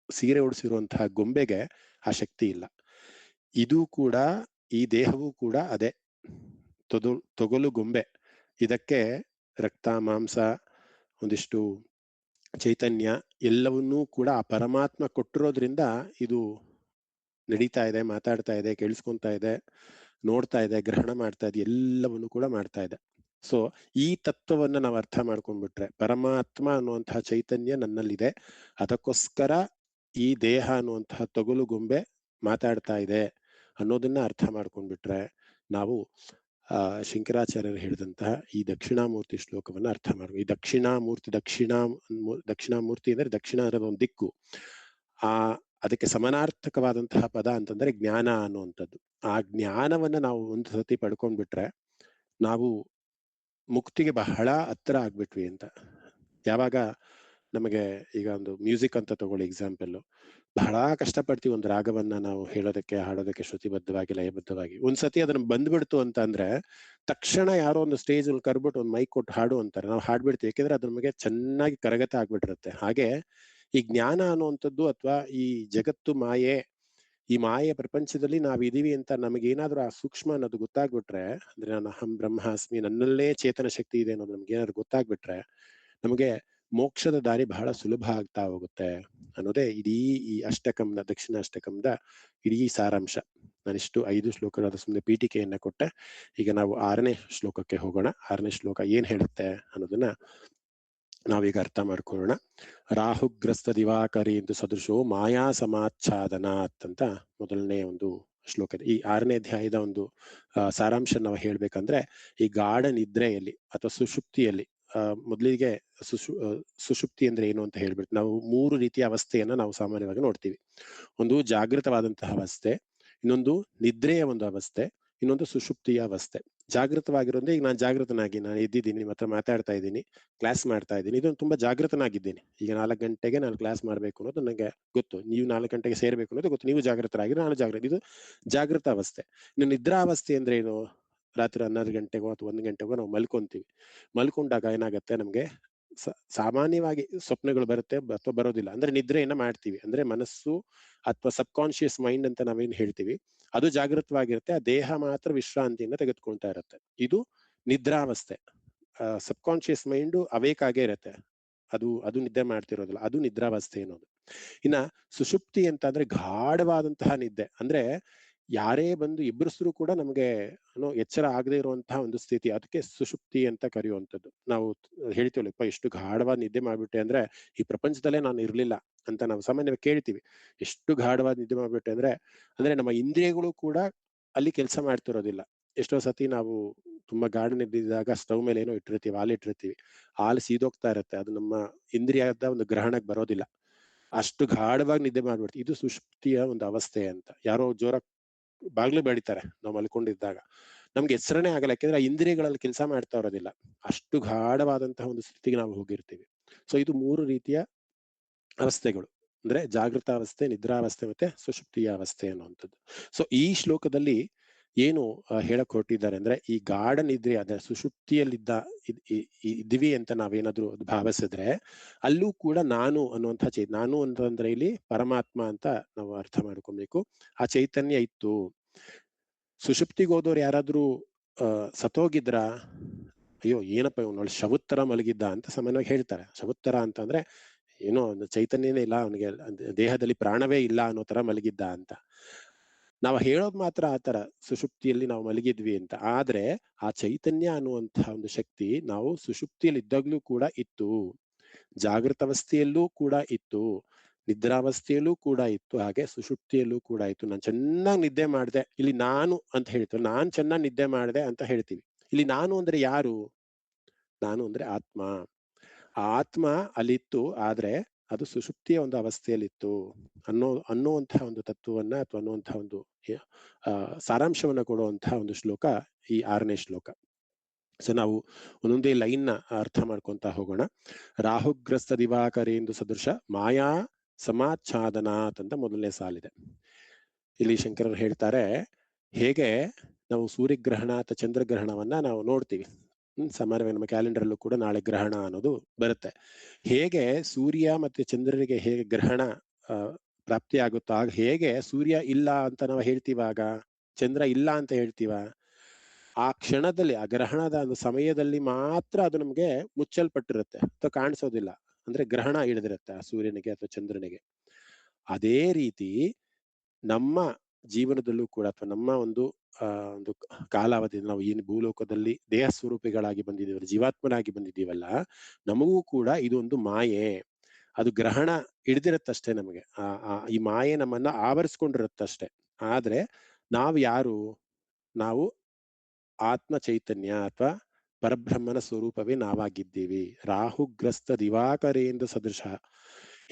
ಸೀರೆ ಉಡಿಸಿರುವಂತಹ ಗೊಂಬೆಗೆ ಆ ಶಕ್ತಿ ಇಲ್ಲ. ಇದು ಕೂಡ, ಈ ದೇಹವೂ ಕೂಡ ಅದೇ ತೊಗಲು ಗೊಂಬೆ. ಇದಕ್ಕೆ ರಕ್ತ ಮಾಂಸ ಒಂದಿಷ್ಟು ಚೈತನ್ಯ ಎಲ್ಲವನ್ನೂ ಕೂಡ ಆ ಪರಮಾತ್ಮ ಕೊಟ್ಟಿರೋದ್ರಿಂದ ಇದು ನಡೀತಾ ಇದೆ, ಮಾತಾಡ್ತಾ ಇದೆ, ಕೇಳಿಸ್ಕೊಂತಾ ಇದೆ, ನೋಡ್ತಾ ಇದೆ, ಗ್ರಹಣ ಮಾಡ್ತಾ ಇದೆ, ಎಲ್ಲವನ್ನು ಕೂಡ ಮಾಡ್ತಾ ಇದೆ. ಸೊ ಈ ತತ್ವವನ್ನ ನಾವು ಅರ್ಥ ಮಾಡ್ಕೊಂಡ್ಬಿಟ್ರೆ, ಪರಮಾತ್ಮ ಅನ್ನುವಂತಹ ಚೈತನ್ಯ ನನ್ನಲ್ಲಿದೆ, ಅದಕ್ಕೋಸ್ಕರ ಈ ದೇಹ ಅನ್ನುವಂತಹ ತೊಗಲು ಗೊಂಬೆ ಮಾತಾಡ್ತಾ ಇದೆ ಅನ್ನೋದನ್ನ ಅರ್ಥ ಮಾಡ್ಕೊಂಡ್ಬಿಟ್ರೆ ನಾವು ಶಂಕರಾಚಾರ್ಯರು ಹೇಳಿದಂತಹ ಈ ದಕ್ಷಿಣಾಮೂರ್ತಿ ಶ್ಲೋಕವನ್ನ ಅರ್ಥ ಮಾಡ್ಬೇಕು. ಈ ದಕ್ಷಿಣಾಮೂರ್ತಿ ಅಂದ್ರೆ ದಕ್ಷಿಣ ಅನ್ನೋದು ಒಂದು ದಿಕ್ಕು. ಆ ಅದಕ್ಕೆ ಸಮಾನಾರ್ಥಕವಾದಂತಹ ಪದ ಅಂತಂದ್ರೆ ಜ್ಞಾನ ಅನ್ನುವಂಥದ್ದು. ಆ ಜ್ಞಾನವನ್ನ ನಾವು ಒಂದು ಸತಿ ಪಡ್ಕೊಂಡ್ಬಿಟ್ರೆ ನಾವು ಮುಕ್ತಿಗೆ ಬಹಳ ಹತ್ರ ಆಗ್ಬಿಟ್ವಿ ಅಂತ. ಯಾವಾಗ ನಮಗೆ ಈಗ ಒಂದು ಮ್ಯೂಸಿಕ್ ಅಂತ ತಗೊಳ್ಳಿ ಎಕ್ಸಾಂಪಲ್, ಬಹಳ ಕಷ್ಟಪಡ್ತೀವಿ ಒಂದು ರಾಗವನ್ನ ನಾವು ಹೇಳೋದಕ್ಕೆ, ಹಾಡೋದಕ್ಕೆ, ಶ್ರುತಿಬದ್ಧವಾಗಿ, ಲಯಬದ್ಧವಾಗಿ. ಒಂದ್ಸತಿ ಅದನ್ನ ಬಂದ್ಬಿಡ್ತು ಅಂತ ಅಂದ್ರೆ ತಕ್ಷಣ ಯಾರೋ ಒಂದು ಸ್ಟೇಜ್ ಅಲ್ಲಿ ಕರ್ಬಿಟ್ಟು ಒಂದು ಮೈಕ್ ಕೊಟ್ಟು ಹಾಡು ಅಂತಾರೆ, ನಾವು ಹಾಡ್ಬಿಡ್ತೀವಿ. ಯಾಕೆಂದ್ರೆ ಅದ್ರ ನಮಗೆ ಚೆನ್ನಾಗಿ ಕರಗತ ಆಗ್ಬಿಟ್ಟಿರುತ್ತೆ. ಹಾಗೆ ಈ ಜ್ಞಾನ ಅನ್ನುವಂಥದ್ದು ಅಥವಾ ಈ ಜಗತ್ತು ಮಾಯೆ, ಈ ಮಾಯೆ ಪ್ರಪಂಚದಲ್ಲಿ ನಾವಿದೀವಿ ಅಂತ ನಮಗೇನಾದ್ರೂ ಆ ಸೂಕ್ಷ್ಮ ಅನ್ನೋದು ಗೊತ್ತಾಗ್ಬಿಟ್ರೆ, ಅಂದ್ರೆ ನಾನು ಅಹಂ ಬ್ರಹ್ಮಾಸ್ಮಿ, ನನ್ನಲ್ಲೇ ಚೇತನ ಶಕ್ತಿ ಇದೆ ಅನ್ನೋದು ನಮ್ಗೆ ಏನಾದ್ರು ಗೊತ್ತಾಗ್ಬಿಟ್ರೆ ನಮಗೆ ಮೋಕ್ಷದ ದಾರಿ ಬಹಳ ಸುಲಭ ಆಗ್ತಾ ಹೋಗುತ್ತೆ ಅನ್ನೋದೇ ಇಡೀ ಈ ಅಷ್ಟಕಂದ, ದಕ್ಷಿಣ ಅಷ್ಟಕಂದ ಇಡೀ ಸಾರಾಂಶ. ನಾನಿಷ್ಟು 5 ಶ್ಲೋಕಗಳಾದ ಸುಮ್ಮನೆ ಪೀಠಿಕೆಯನ್ನ ಕೊಟ್ಟೆ. ಈಗ ನಾವು 6ನೇ ಶ್ಲೋಕಕ್ಕೆ ಹೋಗೋಣ. 6ನೇ ಶ್ಲೋಕ ಏನ್ ಹೇಳುತ್ತೆ ಅನ್ನೋದನ್ನ ನಾವೀಗ ಅರ್ಥ ಮಾಡ್ಕೊಳ್ಳೋಣ. ರಾಹುಗ್ರಸ್ತ ದಿವಾಕರಿ ಎಂದು ಸದೃಶೋ ಮಾಯಾ ಸಮಾಚ್ಛಾದನಾತ್ ಅಂತ ಮೊದಲನೇ ಒಂದು ಶ್ಲೋಕ. ಈ 6ನೇ ಅಧ್ಯಾಯದ ಒಂದು ಸಾರಾಂಶ ನಾವು ಹೇಳ್ಬೇಕಂದ್ರೆ, ಈ ಗಾಢ ನಿದ್ರೆಯಲ್ಲಿ ಅಥವಾ ಸುಷುಪ್ತಿಯಲ್ಲಿ, ಮೊದಲಿಗೆ ಸುಷುಪ್ತಿ ಅಂದ್ರೆ ಏನು ಅಂತ ಹೇಳ್ಬಿಟ್ಟು ನಾವು 3 ರೀತಿಯ ಅವಸ್ಥೆಯನ್ನ ನಾವು ಸಾಮಾನ್ಯವಾಗಿ ನೋಡ್ತೀವಿ. ಒಂದು ಜಾಗೃತವಾದಂತಹ ಅವಸ್ಥೆ, ಇನ್ನೊಂದು ನಿದ್ರೆಯ ಒಂದು ಅವಸ್ಥೆ, ಇನ್ನೊಂದು ಸುಷುಪ್ತಿಯ ಅವಸ್ಥೆ. ಜಾಗೃತವಾಗಿರೋದ್ರೆ ಈಗ ನಾನು ಜಾಗೃತನಾಗಿ ನಾನು ಎದ್ದಿದ್ದೀನಿ, ನಿಮ್ಮ ಹತ್ರ ಮಾತಾಡ್ತಾ ಇದ್ದೀನಿ, ಕ್ಲಾಸ್ ಮಾಡ್ತಾ ಇದ್ದೀನಿ, ಇದೊಂದು ತುಂಬಾ ಜಾಗೃತನಾಗಿದ್ದೀನಿ. ಈಗ 4 ಗಂಟೆಗೆ ನಾನು ಕ್ಲಾಸ್ ಮಾಡ್ಬೇಕು ಅನ್ನೋದು ನನಗೆ ಗೊತ್ತು, ನೀವು 4 ಗಂಟೆಗೆ ಸೇರ್ಬೇಕು ಅನ್ನೋದು ಗೊತ್ತು, ನೀವು ಜಾಗೃತರಾಗಿ ನಾನು ಜಾಗೃತ, ಇದು ಜಾಗೃತ ಅವಸ್ಥೆ. ಇನ್ನು ನಿದ್ರಾವಸ್ಥೆ ಅಂದ್ರೆ ಏನು? ರಾತ್ರಿ 12 ಗಂಟೆಗೋ ಅಥವಾ 1 ಗಂಟೆಗೋ ನಾವು ಮಲ್ಕೊಂತೀವಿ. ಮಲ್ಕೊಂಡಾಗ ಏನಾಗುತ್ತೆ, ನಮ್ಗೆ ಸಾಮಾನ್ಯವಾಗಿ ಸ್ವಪ್ನಗಳು ಬರುತ್ತೆ ಅಥವಾ ಬರೋದಿಲ್ಲ. ಅಂದ್ರೆ ನಿದ್ರೆಯನ್ನ ಮಾಡ್ತೀವಿ, ಅಂದ್ರೆ ಮನಸ್ಸು ಅಥವಾ ಸಬ್ ಕಾನ್ಶಿಯಸ್ ಮೈಂಡ್ ಅಂತ ನಾವೇನ್ ಹೇಳ್ತೀವಿ ಅದು ಜಾಗೃತವಾಗಿರುತ್ತೆ, ಆ ದೇಹ ಮಾತ್ರ ವಿಶ್ರಾಂತಿಯನ್ನ ತೆಗೆದುಕೊಳ್ತಾ ಇರುತ್ತೆ. ಇದು ನಿದ್ರಾವಸ್ಥೆ. ಸಬ್ ಕಾನ್ಶಿಯಸ್ ಮೈಂಡ್ ಅವೇಕ್ ಆಗೇ ಇರುತ್ತೆ, ಅದು ನಿದ್ದೆ ಮಾಡ್ತಿರೋದಿಲ್ಲ, ಅದು ನಿದ್ರಾವಸ್ಥೆ ಅನ್ನೋದು. ಇನ್ನ ಸುಷುಪ್ತಿ ಅಂತ ಅಂದ್ರೆ ಗಾಢವಾದಂತಹ ನಿದ್ದೆ, ಅಂದ್ರೆ ಯಾರೇ ಬಂದು ಎಬ್ಬರಿಸಿದ್ರು ಕೂಡ ನಮಗೆ ಎಚ್ಚರ ಆಗದೆ ಇರುವಂತಹ ಒಂದು ಸ್ಥಿತಿ, ಅದಕ್ಕೆ ಸುಷುಪ್ತಿ ಅಂತ ಕರೆಯುವಂಥದ್ದು. ನಾವು ಹೇಳ್ತೀವಲ್ಲಪ್ಪ ಎಷ್ಟು ಗಾಢವಾದ ನಿದ್ದೆ ಮಾಡ್ಬಿಟ್ಟೆ ಅಂದ್ರೆ ಈ ಪ್ರಪಂಚದಲ್ಲೇ ನಾನು ಇರ್ಲಿಲ್ಲ ಅಂತ ನಾವು ಸಾಮಾನ್ಯವಾಗಿ ಕೇಳ್ತೀವಿ. ಎಷ್ಟು ಗಾಢವಾದ ನಿದ್ದೆ ಮಾಡ್ಬಿಟ್ಟೆ ಅಂದ್ರೆ ನಮ್ಮ ಇಂದ್ರಿಯಗಳು ಕೂಡ ಅಲ್ಲಿ ಕೆಲಸ ಮಾಡ್ತಿರೋದಿಲ್ಲ. ಎಷ್ಟೋ ಸತಿ ನಾವು ತುಂಬಾ ಗಾಢ ನಿದ್ದಿದ್ದಾಗ ಸ್ಟವ್ ಮೇಲೆ ಏನೋ ಇಟ್ಟಿರ್ತೀವಿ, ಹಾಲು ಇಟ್ಟಿರ್ತೀವಿ, ಹಾಲು ಸೀದೋಗ್ತಾ ಇರುತ್ತೆ, ಅದು ನಮ್ಮ ಇಂದ್ರಿಯದ ಒಂದು ಗ್ರಹಣಕ್ಕೆ ಬರೋದಿಲ್ಲ. ಅಷ್ಟು ಗಾಢವಾಗಿ ನಿದ್ದೆ ಮಾಡ್ಬಿಡ್ತೀವಿ. ಇದು ಸುಷುಪ್ತಿಯ ಒಂದು ಅವಸ್ಥೆ ಅಂತ. ಯಾರೋ ಜೋರ ಬಾಗ್ಲು ಬಡಿತಾರೆ ನಾವು ಮಲ್ಕೊಂಡಿದ್ದಾಗ, ನಮ್ಗೆ ಹೆಸರನೇ ಆಗಲ್ಲ, ಯಾಕೆಂದ್ರೆ ಆ ಇಂದ್ರಿಯಗಳಲ್ಲಿ ಕೆಲಸ ಮಾಡ್ತಾ ಇರೋದಿಲ್ಲ, ಅಷ್ಟು ಗಾಢವಾದಂತಹ ಒಂದು ಸ್ಥಿತಿಗೆ ನಾವು ಹೋಗಿರ್ತೀವಿ. ಸೊ ಇದು 3 ರೀತಿಯ ಅವಸ್ಥೆಗಳು, ಅಂದ್ರೆ ಜಾಗೃತ ಅವಸ್ಥೆ, ನಿದ್ರಾವಸ್ಥೆ ಮತ್ತೆ ಸುಷುಪ್ತಿಯ ಅವಸ್ಥೆ ಅನ್ನುವಂಥದ್ದು. ಸೊ ಈ ಶ್ಲೋಕದಲ್ಲಿ ಏನು ಹೇಳಕ್ ಹೊರಟಿದ್ದಾರೆ ಅಂದ್ರೆ, ಈ ಗಾಢ ನಿದ್ರೆ ಅದ ಸುಷುಪ್ತಿಯಲ್ಲಿದ್ದ ಇದ್ವಿ ಅಂತ ನಾವೇನಾದ್ರೂ ಭಾವಿಸಿದ್ರೆ ಅಲ್ಲೂ ಕೂಡ ನಾನು ಅನ್ನುವಂಥ ನಾನು ಅಂತಂದ್ರೆ ಇಲ್ಲಿ ಪರಮಾತ್ಮ ಅಂತ ನಾವು ಅರ್ಥ ಮಾಡ್ಕೊಬೇಕು. ಆ ಚೈತನ್ಯ ಇತ್ತು. ಸುಷುಪ್ತಿಗೆ ಹೋದವ್ರು ಯಾರಾದ್ರೂ ಸತ್ತೋಗಿದ್ರ, ಅಯ್ಯೋ ಏನಪ್ಪ ಇವನು ಶವುತ್ತರ ಮಲಗಿದ್ದ ಅಂತ ಸಾಮಾನ್ಯವಾಗಿ ಹೇಳ್ತಾರೆ. ಶವುತ್ತರ ಅಂತಂದ್ರೆ ಏನೋ ಒಂದು ಚೈತನ್ಯನೇ ಇಲ್ಲ ಅವನಿಗೆ, ದೇಹದಲ್ಲಿ ಪ್ರಾಣವೇ ಇಲ್ಲ ಅನ್ನೋ ತರ ಮಲಗಿದ್ದ ಅಂತ ನಾವು ಹೇಳೋದು ಮಾತ್ರ ಆತರ, ಸುಷುಪ್ತಿಯಲ್ಲಿ ನಾವು ಮಲಗಿದ್ವಿ ಅಂತ. ಆದ್ರೆ ಆ ಚೈತನ್ಯ ಅನ್ನುವಂತಹ ಒಂದು ಶಕ್ತಿ ನಾವು ಸುಷುಪ್ತಿಯಲ್ಲಿ ಇದ್ದಾಗ್ಲೂ ಕೂಡ ಇತ್ತು, ಜಾಗೃತ ಅವಸ್ಥೆಯಲ್ಲೂ ಕೂಡ ಇತ್ತು, ನಿದ್ರಾವಸ್ಥೆಯಲ್ಲೂ ಕೂಡ ಇತ್ತು, ಹಾಗೆ ಸುಷುಪ್ತಿಯಲ್ಲೂ ಕೂಡ ಇತ್ತು. ನಾನು ಚೆನ್ನಾಗಿ ನಿದ್ದೆ ಮಾಡಿದೆ, ಇಲ್ಲಿ ನಾನು ಅಂತ ಹೇಳ್ತೀವಿ, ನಾನ್ ಚೆನ್ನಾಗಿ ನಿದ್ದೆ ಮಾಡಿದೆ ಅಂತ ಹೇಳ್ತೀವಿ. ಇಲ್ಲಿ ನಾನು ಅಂದ್ರೆ ಯಾರು? ನಾನು ಅಂದ್ರೆ ಆತ್ಮ. ಆ ಆತ್ಮ ಅಲ್ಲಿತ್ತು, ಆದ್ರೆ ಅದು ಸುಷುಪ್ತಿಯ ಒಂದು ಅವಸ್ಥೆಯಲ್ಲಿತ್ತು ಅನ್ನುವಂತಹ ಒಂದು ತತ್ವವನ್ನ ಅಥವಾ ಅನ್ನುವಂತಹ ಒಂದು ಸಾರಾಂಶವನ್ನ ಕೊಡುವಂತಹ ಒಂದು ಶ್ಲೋಕ ಈ 6ನೇ ಶ್ಲೋಕ. ಸೊ ನಾವು ಒಂದೊಂದೇ ಲೈನ್ ನ ಅರ್ಥ ಮಾಡ್ಕೊಂತ ಹೋಗೋಣ. ರಾಹುಗ್ರಸ್ತ ದಿವಾಕರೇಂದು ಸದೃಶ ಮಾಯಾ ಸಮಾಚ್ಛಾದನಾತ್ ಅಂತ ಮೊದಲನೇ ಸಾಲಿದೆ. ಇಲ್ಲಿ ಶಂಕರರು ಹೇಳ್ತಾರೆ, ಹೇಗೆ ನಾವು ಸೂರ್ಯಗ್ರಹಣ ಅಥವಾ ಚಂದ್ರಗ್ರಹಣವನ್ನ ನಾವು ನೋಡ್ತೀವಿ, ಸಾಮಾನ್ಯವಾಗಿ ನಮ್ಮ ಕ್ಯಾಲೆಂಡರ್ ಅಲ್ಲೂ ಕೂಡ ನಾಳೆ ಗ್ರಹಣ ಅನ್ನೋದು ಬರುತ್ತೆ. ಹೇಗೆ ಸೂರ್ಯ ಮತ್ತೆ ಚಂದ್ರನಿಗೆ ಹೇಗೆ ಗ್ರಹಣ ಪ್ರಾಪ್ತಿ ಆಗುತ್ತೋ, ಆಗ ಹೇಗೆ ಸೂರ್ಯ ಇಲ್ಲ ಅಂತ ನಾವು ಹೇಳ್ತೀವಾಗ, ಚಂದ್ರ ಇಲ್ಲ ಅಂತ ಹೇಳ್ತೀವ, ಆ ಕ್ಷಣದಲ್ಲಿ ಆ ಗ್ರಹಣದ ಒಂದು ಸಮಯದಲ್ಲಿ ಮಾತ್ರ ಅದು ನಮ್ಗೆ ಮುಚ್ಚಲ್ಪಟ್ಟಿರುತ್ತೆ ಅಥವಾ ಕಾಣಿಸೋದಿಲ್ಲ, ಅಂದ್ರೆ ಗ್ರಹಣ ಹಿಡಿದಿರುತ್ತೆ ಆ ಸೂರ್ಯನಿಗೆ ಅಥವಾ ಚಂದ್ರನಿಗೆ. ಅದೇ ರೀತಿ ನಮ್ಮ ಜೀವನದಲ್ಲೂ ಕೂಡ ಅಥವಾ ನಮ್ಮ ಒಂದು ಒಂದು ಕಾಲಾವಧಿಯಲ್ಲಿ ನಾವು ಏನು ಭೂಲೋಕದಲ್ಲಿ ದೇಹ ಸ್ವರೂಪಿಗಳಾಗಿ ಬಂದಿದ್ದೀವಲ್ಲ, ಜೀವಾತ್ಮನಾಗಿ ಬಂದಿದ್ದೀವಲ್ಲ, ನಮಗೂ ಕೂಡ ಇದೊಂದು ಮಾಯೆ, ಅದು ಗ್ರಹಣ ಹಿಡ್ದಿರತ್ತಷ್ಟೇ ನಮಗೆ. ಈ ಮಾಯೆ ನಮ್ಮನ್ನ ಆವರಿಸ್ಕೊಂಡಿರುತ್ತಷ್ಟೇ. ಆದ್ರೆ ನಾವು ಯಾರು? ನಾವು ಆತ್ಮ ಚೈತನ್ಯ ಅಥವಾ ಪರಬ್ರಹ್ಮನ ಸ್ವರೂಪವೇ ನಾವಾಗಿದ್ದೀವಿ. ರಾಹುಗ್ರಸ್ತ ದಿವಾಕರೇಂದ್ರ ಸದೃಶ.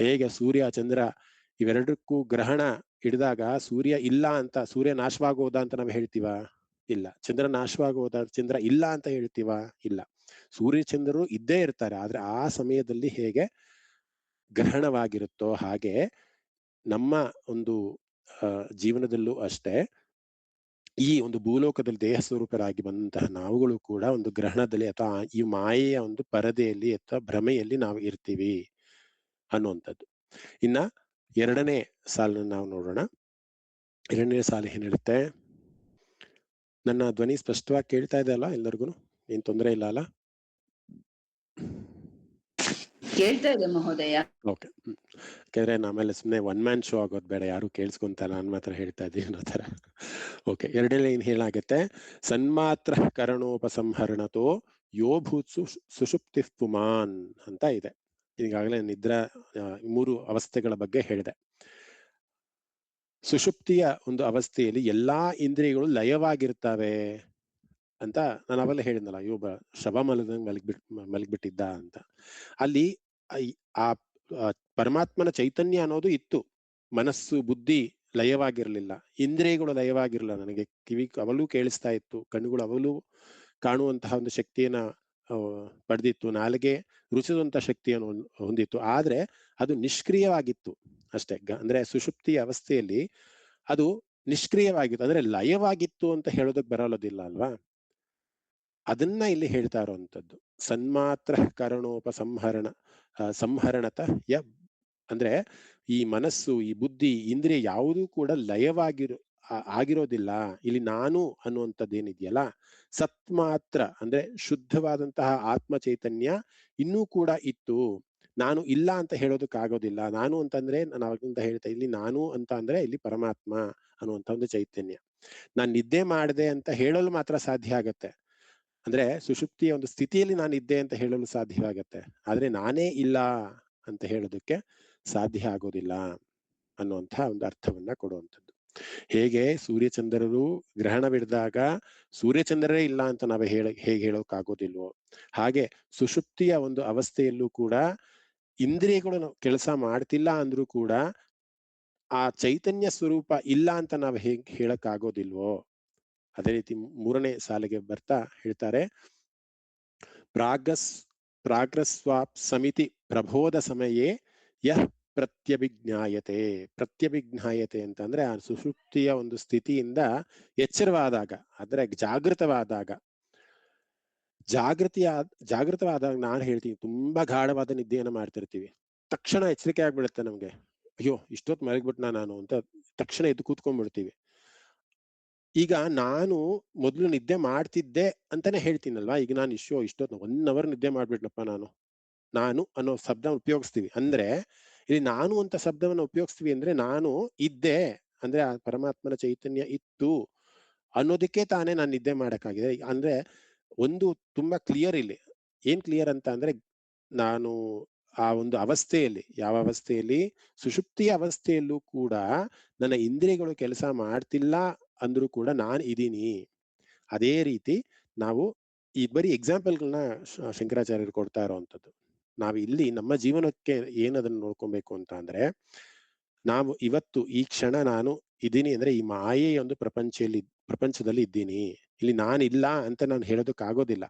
ಹೇಗೆ ಸೂರ್ಯ ಚಂದ್ರ ಇವೆರಡಕ್ಕೂ ಗ್ರಹಣ ಹಿಡಿದಾಗ ಸೂರ್ಯ ಇಲ್ಲ ಅಂತ, ಸೂರ್ಯ ನಾಶವಾಗೋದ ಅಂತ ನಾವು ಹೇಳ್ತೀವ? ಇಲ್ಲ. ಚಂದ್ರ ನಾಶವಾಗೋದ, ಚಂದ್ರ ಇಲ್ಲ ಅಂತ ಹೇಳ್ತೀವ? ಇಲ್ಲ. ಸೂರ್ಯ ಚಂದ್ರರು ಇದ್ದೇ ಇರ್ತಾರೆ, ಆದ್ರೆ ಆ ಸಮಯದಲ್ಲಿ ಹೇಗೆ ಗ್ರಹಣವಾಗಿರುತ್ತೋ ಹಾಗೆ ನಮ್ಮ ಒಂದು ಜೀವನದಲ್ಲೂ ಅಷ್ಟೇ ಈ ಒಂದು ಭೂಲೋಕದಲ್ಲಿ ದೇಹ ಸ್ವರೂಪರಾಗಿ ಬಂದಂತಹ ನಾವುಗಳು ಕೂಡ ಒಂದು ಗ್ರಹಣದಲ್ಲಿ ಅಥವಾ ಈ ಮಾಯೆಯ ಒಂದು ಪರದೆಯಲ್ಲಿ ಅಥವಾ ಭ್ರಮೆಯಲ್ಲಿ ನಾವು ಇರ್ತೀವಿ ಅನ್ನುವಂಥದ್ದು. ಇನ್ನ ಎರಡನೇ ಸಾಲನ್ನು ನಾವು ನೋಡೋಣ. ಎರಡನೇ ಸಾಲು ಏನ್ ಹೇಳುತ್ತೆ? ನನ್ನ ಧ್ವನಿ ಸ್ಪಷ್ಟವಾಗಿ ಕೇಳ್ತಾ ಇದೆ ಅಲ್ಲ ಎಲ್ಲರಿಗೂ? ಏನ್ ತೊಂದರೆ ಇಲ್ಲ ಅಲ್ಲ? ಕೇಳ್ತಾ ಇದೆ ಮಹೋದಯ. ಓಕೆ. ಯಾಕಂದ್ರೆ ಆಮೇಲೆ ಸುಮ್ಮನೆ ಒನ್ ಮ್ಯಾನ್ ಶೋ ಆಗೋದು ಬೇಡ, ಯಾರು ಕೇಳಿಸ್ಕೊಂತ ನಾನು ಮಾತ್ರ ಹೇಳ್ತಾ ಇದ್ದೀನಿ ಅನ್ನೋ ತರ. ಓಕೆ. ಎರಡನೇ ಏನ್ ಹೇಳಾಗತ್ತೆ? ಸನ್ಮಾತ್ರ ಕರಣೋಪಸಂಹರಣತೋ ಯೋ ಭೂತ್ಸು ಸುಷುಪ್ತಿ ಪುಮಾನ್ ಅಂತ ಇದೆ. ಈಗಾಗಲೇ ನಿದ್ರಾ 3 ಅವಸ್ಥೆಗಳ ಬಗ್ಗೆ ಹೇಳಿದೆ. ಸುಷುಪ್ತಿಯ ಒಂದು ಅವಸ್ಥೆಯಲ್ಲಿ ಎಲ್ಲಾ ಇಂದ್ರಿಯಗಳು ಲಯವಾಗಿರ್ತವೆ ಅಂತ ನಾನು ಅವೆಲ್ಲ ಹೇಳಿದ್ನಲ್ಲ, ಇವ ಶವ ಮಲದಂಗ್ ಮಲಗ್ಬಿಟ್ಟಿದ್ದ ಅಂತ. ಅಲ್ಲಿ ಆ ಪರಮಾತ್ಮನ ಚೈತನ್ಯ ಅನ್ನೋದು ಇತ್ತು, ಮನಸ್ಸು ಬುದ್ಧಿ ಲಯವಾಗಿರ್ಲಿಲ್ಲ, ಇಂದ್ರಿಯಗಳು ಲಯವಾಗಿರ್ಲಿಲ್ಲ. ನನಗೆ ಕಿವಿ ಅವಳು ಕೇಳಿಸ್ತಾ ಇತ್ತು, ಕಣ್ಣುಗಳು ಅವಳು ಕಾಣುವಂತಹ ಒಂದು ಶಕ್ತಿಯನ್ನ ಪಡೆದಿತ್ತು, ನಾಲಿಗೆ ರುಚಿಸುವಂತಹ ಶಕ್ತಿಯನ್ನು ಹೊಂದಿತ್ತು, ಆದ್ರೆ ಅದು ನಿಷ್ಕ್ರಿಯವಾಗಿತ್ತು ಅಷ್ಟೇ. ಅಂದ್ರೆ ಸುಷುಪ್ತಿಯ ಅವಸ್ಥೆಯಲ್ಲಿ ಅದು ನಿಷ್ಕ್ರಿಯವಾಗಿತ್ತು, ಅಂದ್ರೆ ಲಯವಾಗಿತ್ತು ಅಂತ ಹೇಳೋದಕ್ಕೆ ಬರೋದಿಲ್ಲ ಅಲ್ವಾ? ಅದನ್ನ ಇಲ್ಲಿ ಹೇಳ್ತಾ ಇರುವಂತದ್ದು. ಸನ್ಮಾತ್ರ ಕರಣೋಪಸಂಹರಣ ಸಂಹರಣತ ಯ, ಅಂದ್ರೆ ಈ ಮನಸ್ಸು, ಈ ಬುದ್ಧಿ, ಇಂದ್ರಿಯ ಯಾವುದೂ ಕೂಡ ಆಗಿರೋದಿಲ್ಲ. ಇಲ್ಲಿ ನಾನು ಅನ್ನುವಂಥದ್ದೇನಿದೆಯಲ್ಲ, ಸತ್ ಮಾತ್ರ ಅಂದ್ರೆ ಶುದ್ಧವಾದಂತಹ ಆತ್ಮ ಚೈತನ್ಯ ಇನ್ನೂ ಕೂಡ ಇತ್ತು. ನಾನು ಇಲ್ಲ ಅಂತ ಹೇಳೋದಕ್ಕಾಗೋದಿಲ್ಲ. ನಾನು ಅಂತಂದ್ರೆ ನಾನು ಅವಾಗಿಂದ ಹೇಳ್ತಾ, ಇಲ್ಲಿ ನಾನು ಅಂತ ಅಂದ್ರೆ ಇಲ್ಲಿ ಪರಮಾತ್ಮ ಅನ್ನುವಂಥ ಒಂದು ಚೈತನ್ಯ. ನಾನ್ ನಿದ್ದೆ ಮಾಡಿದೆ ಅಂತ ಹೇಳಲು ಮಾತ್ರ ಸಾಧ್ಯ ಆಗತ್ತೆ, ಅಂದ್ರೆ ಸುಷುಪ್ತಿಯ ಒಂದು ಸ್ಥಿತಿಯಲ್ಲಿ ನಾನು ಇದ್ದೆ ಅಂತ ಹೇಳಲು ಸಾಧ್ಯವಾಗತ್ತೆ, ಆದ್ರೆ ನಾನೇ ಇಲ್ಲ ಅಂತ ಹೇಳೋದಕ್ಕೆ ಸಾಧ್ಯ ಆಗೋದಿಲ್ಲ ಅನ್ನುವಂಥ ಒಂದು ಅರ್ಥವನ್ನ ಕೊಡುವಂಥದ್ದು. ಹೇಗೆ ಸೂರ್ಯಚಂದ್ರರು ಗ್ರಹಣವಿಡಿದಾಗ ಸೂರ್ಯಚಂದ್ರರೇ ಇಲ್ಲ ಅಂತ ನಾವು ಹೇಗೆ ಹೇಳೋಕ್ಕಾಗೋದಿಲ್ವೋ, ಹಾಗೆ ಸುಷುಪ್ತಿಯ ಒಂದು ಅವಸ್ಥೆಯಲ್ಲೂ ಕೂಡ ಇಂದ್ರಿಯಗಳು ಕೆಲಸ ಮಾಡ್ತಿಲ್ಲ ಅಂದ್ರೂ ಕೂಡ ಆ ಚೈತನ್ಯ ಸ್ವರೂಪ ಇಲ್ಲ ಅಂತ ನಾವು ಹೇಳಕ್ಕಾಗೋದಿಲ್ವೋ. ಅದೇ ರೀತಿ 3ನೇ ಸಾಲಿಗೆ ಬರ್ತಾ ಹೇಳ್ತಾರೆ, ಪ್ರಾಗ್ರಸ್ವಾಪ್ ಸಮಿತಿ ಪ್ರಬೋಧ ಸಮಯೇ ಯಃ ಪ್ರತ್ಯಭಿಜ್ಞಾಯತೆ. ಪ್ರತ್ಯಭಿಜ್ಞಾಯತೆ ಅಂತಂದ್ರೆ ಆ ಸುಷುಪ್ತಿಯ ಒಂದು ಸ್ಥಿತಿಯಿಂದ ಎಚ್ಚರವಾದಾಗ, ಅಂದ್ರೆ ಜಾಗೃತವಾದಾಗ ನಾನು ಹೇಳ್ತೀನಿ, ತುಂಬಾ ಗಾಢವಾದ ನಿದ್ದೆಯನ್ನು ಮಾಡ್ತಿರ್ತೀವಿ, ತಕ್ಷಣ ಎಚ್ಚರಿಕೆ ಆಗ್ಬಿಡುತ್ತೆ ನಮ್ಗೆ, ಅಯ್ಯೋ ಇಷ್ಟೊತ್ತು ಮಲಗ್ಬಿಟ್ನಾ ನಾನು ಅಂತ ತಕ್ಷಣ ಎದ್ದು ಕೂತ್ಕೊಂಡ್ಬಿಡ್ತೀವಿ. ಈಗ ನಾನು ಮೊದಲು ನಿದ್ದೆ ಮಾಡ್ತಿದ್ದೆ ಅಂತಾನೆ ಹೇಳ್ತೀನಲ್ವಾ, ಈಗ ನಾನು ಇಷ್ಟೊತ್ತು 1 hour ನಿದ್ದೆ ಮಾಡ್ಬಿಟ್ನಪ್ಪ ನಾನು ಅನ್ನೋ ಶಬ್ದ ಉಪಯೋಗಿಸ್ತೀವಿ. ಅಂದ್ರೆ ಇಲ್ಲಿ ನಾನು ಅಂತ ಶಬ್ದವನ್ನ ಉಪಯೋಗಿಸ್ತೀವಿ ಅಂದ್ರೆ ನಾನು ಇದ್ದೆ ಅಂದ್ರೆ ಆ ಪರಮಾತ್ಮನ ಚೈತನ್ಯ ಇತ್ತು ಅನ್ನೋದಕ್ಕೆ ತಾನೇ ನಾನು ನಿದ್ದೆ ಮಾಡಕ್ಕಾಗಿದೆ. ಅಂದ್ರೆ ಒಂದು ತುಂಬಾ ಕ್ಲಿಯರ್ ಇಲ್ಲಿ. ಏನ್ ಕ್ಲಿಯರ್ ಅಂತ ಅಂದ್ರೆ, ನಾನು ಆ ಒಂದು ಅವಸ್ಥೆಯಲ್ಲಿ, ಯಾವ ಅವಸ್ಥೆಯಲ್ಲಿ? ಸುಷುಪ್ತಿಯ ಅವಸ್ಥೆಯಲ್ಲೂ ಕೂಡ ನನ್ನ ಇಂದ್ರಿಯಗಳು ಕೆಲಸ ಮಾಡ್ತಿಲ್ಲ ಅಂದ್ರೂ ಕೂಡ ನಾನು ಇದೀನಿ. ಅದೇ ರೀತಿ ನಾವು ಈ ಬರೀ ಎಕ್ಸಾಂಪಲ್ಗಳನ್ನ ಶಂಕರಾಚಾರ್ಯರು ಕೊಡ್ತಾ ಇರೋವಂಥದ್ದು. ನಾವು ಇಲ್ಲಿ ನಮ್ಮ ಜೀವನಕ್ಕೆ ಏನದನ್ನು ನೋಡ್ಕೊಬೇಕು ಅಂತ ಅಂದ್ರೆ, ನಾವು ಇವತ್ತು ಈ ಕ್ಷಣ ನಾನು ಇದೀನಿ ಅಂದ್ರೆ ಈ ಮಾಯೆಯ ಒಂದು ಪ್ರಪಂಚದಲ್ಲಿ ಇದ್ದೀನಿ. ಇಲ್ಲಿ ನಾನಿಲ್ಲ ಅಂತ ನಾನು ಹೇಳೋದಕ್ಕಾಗೋದಿಲ್ಲ.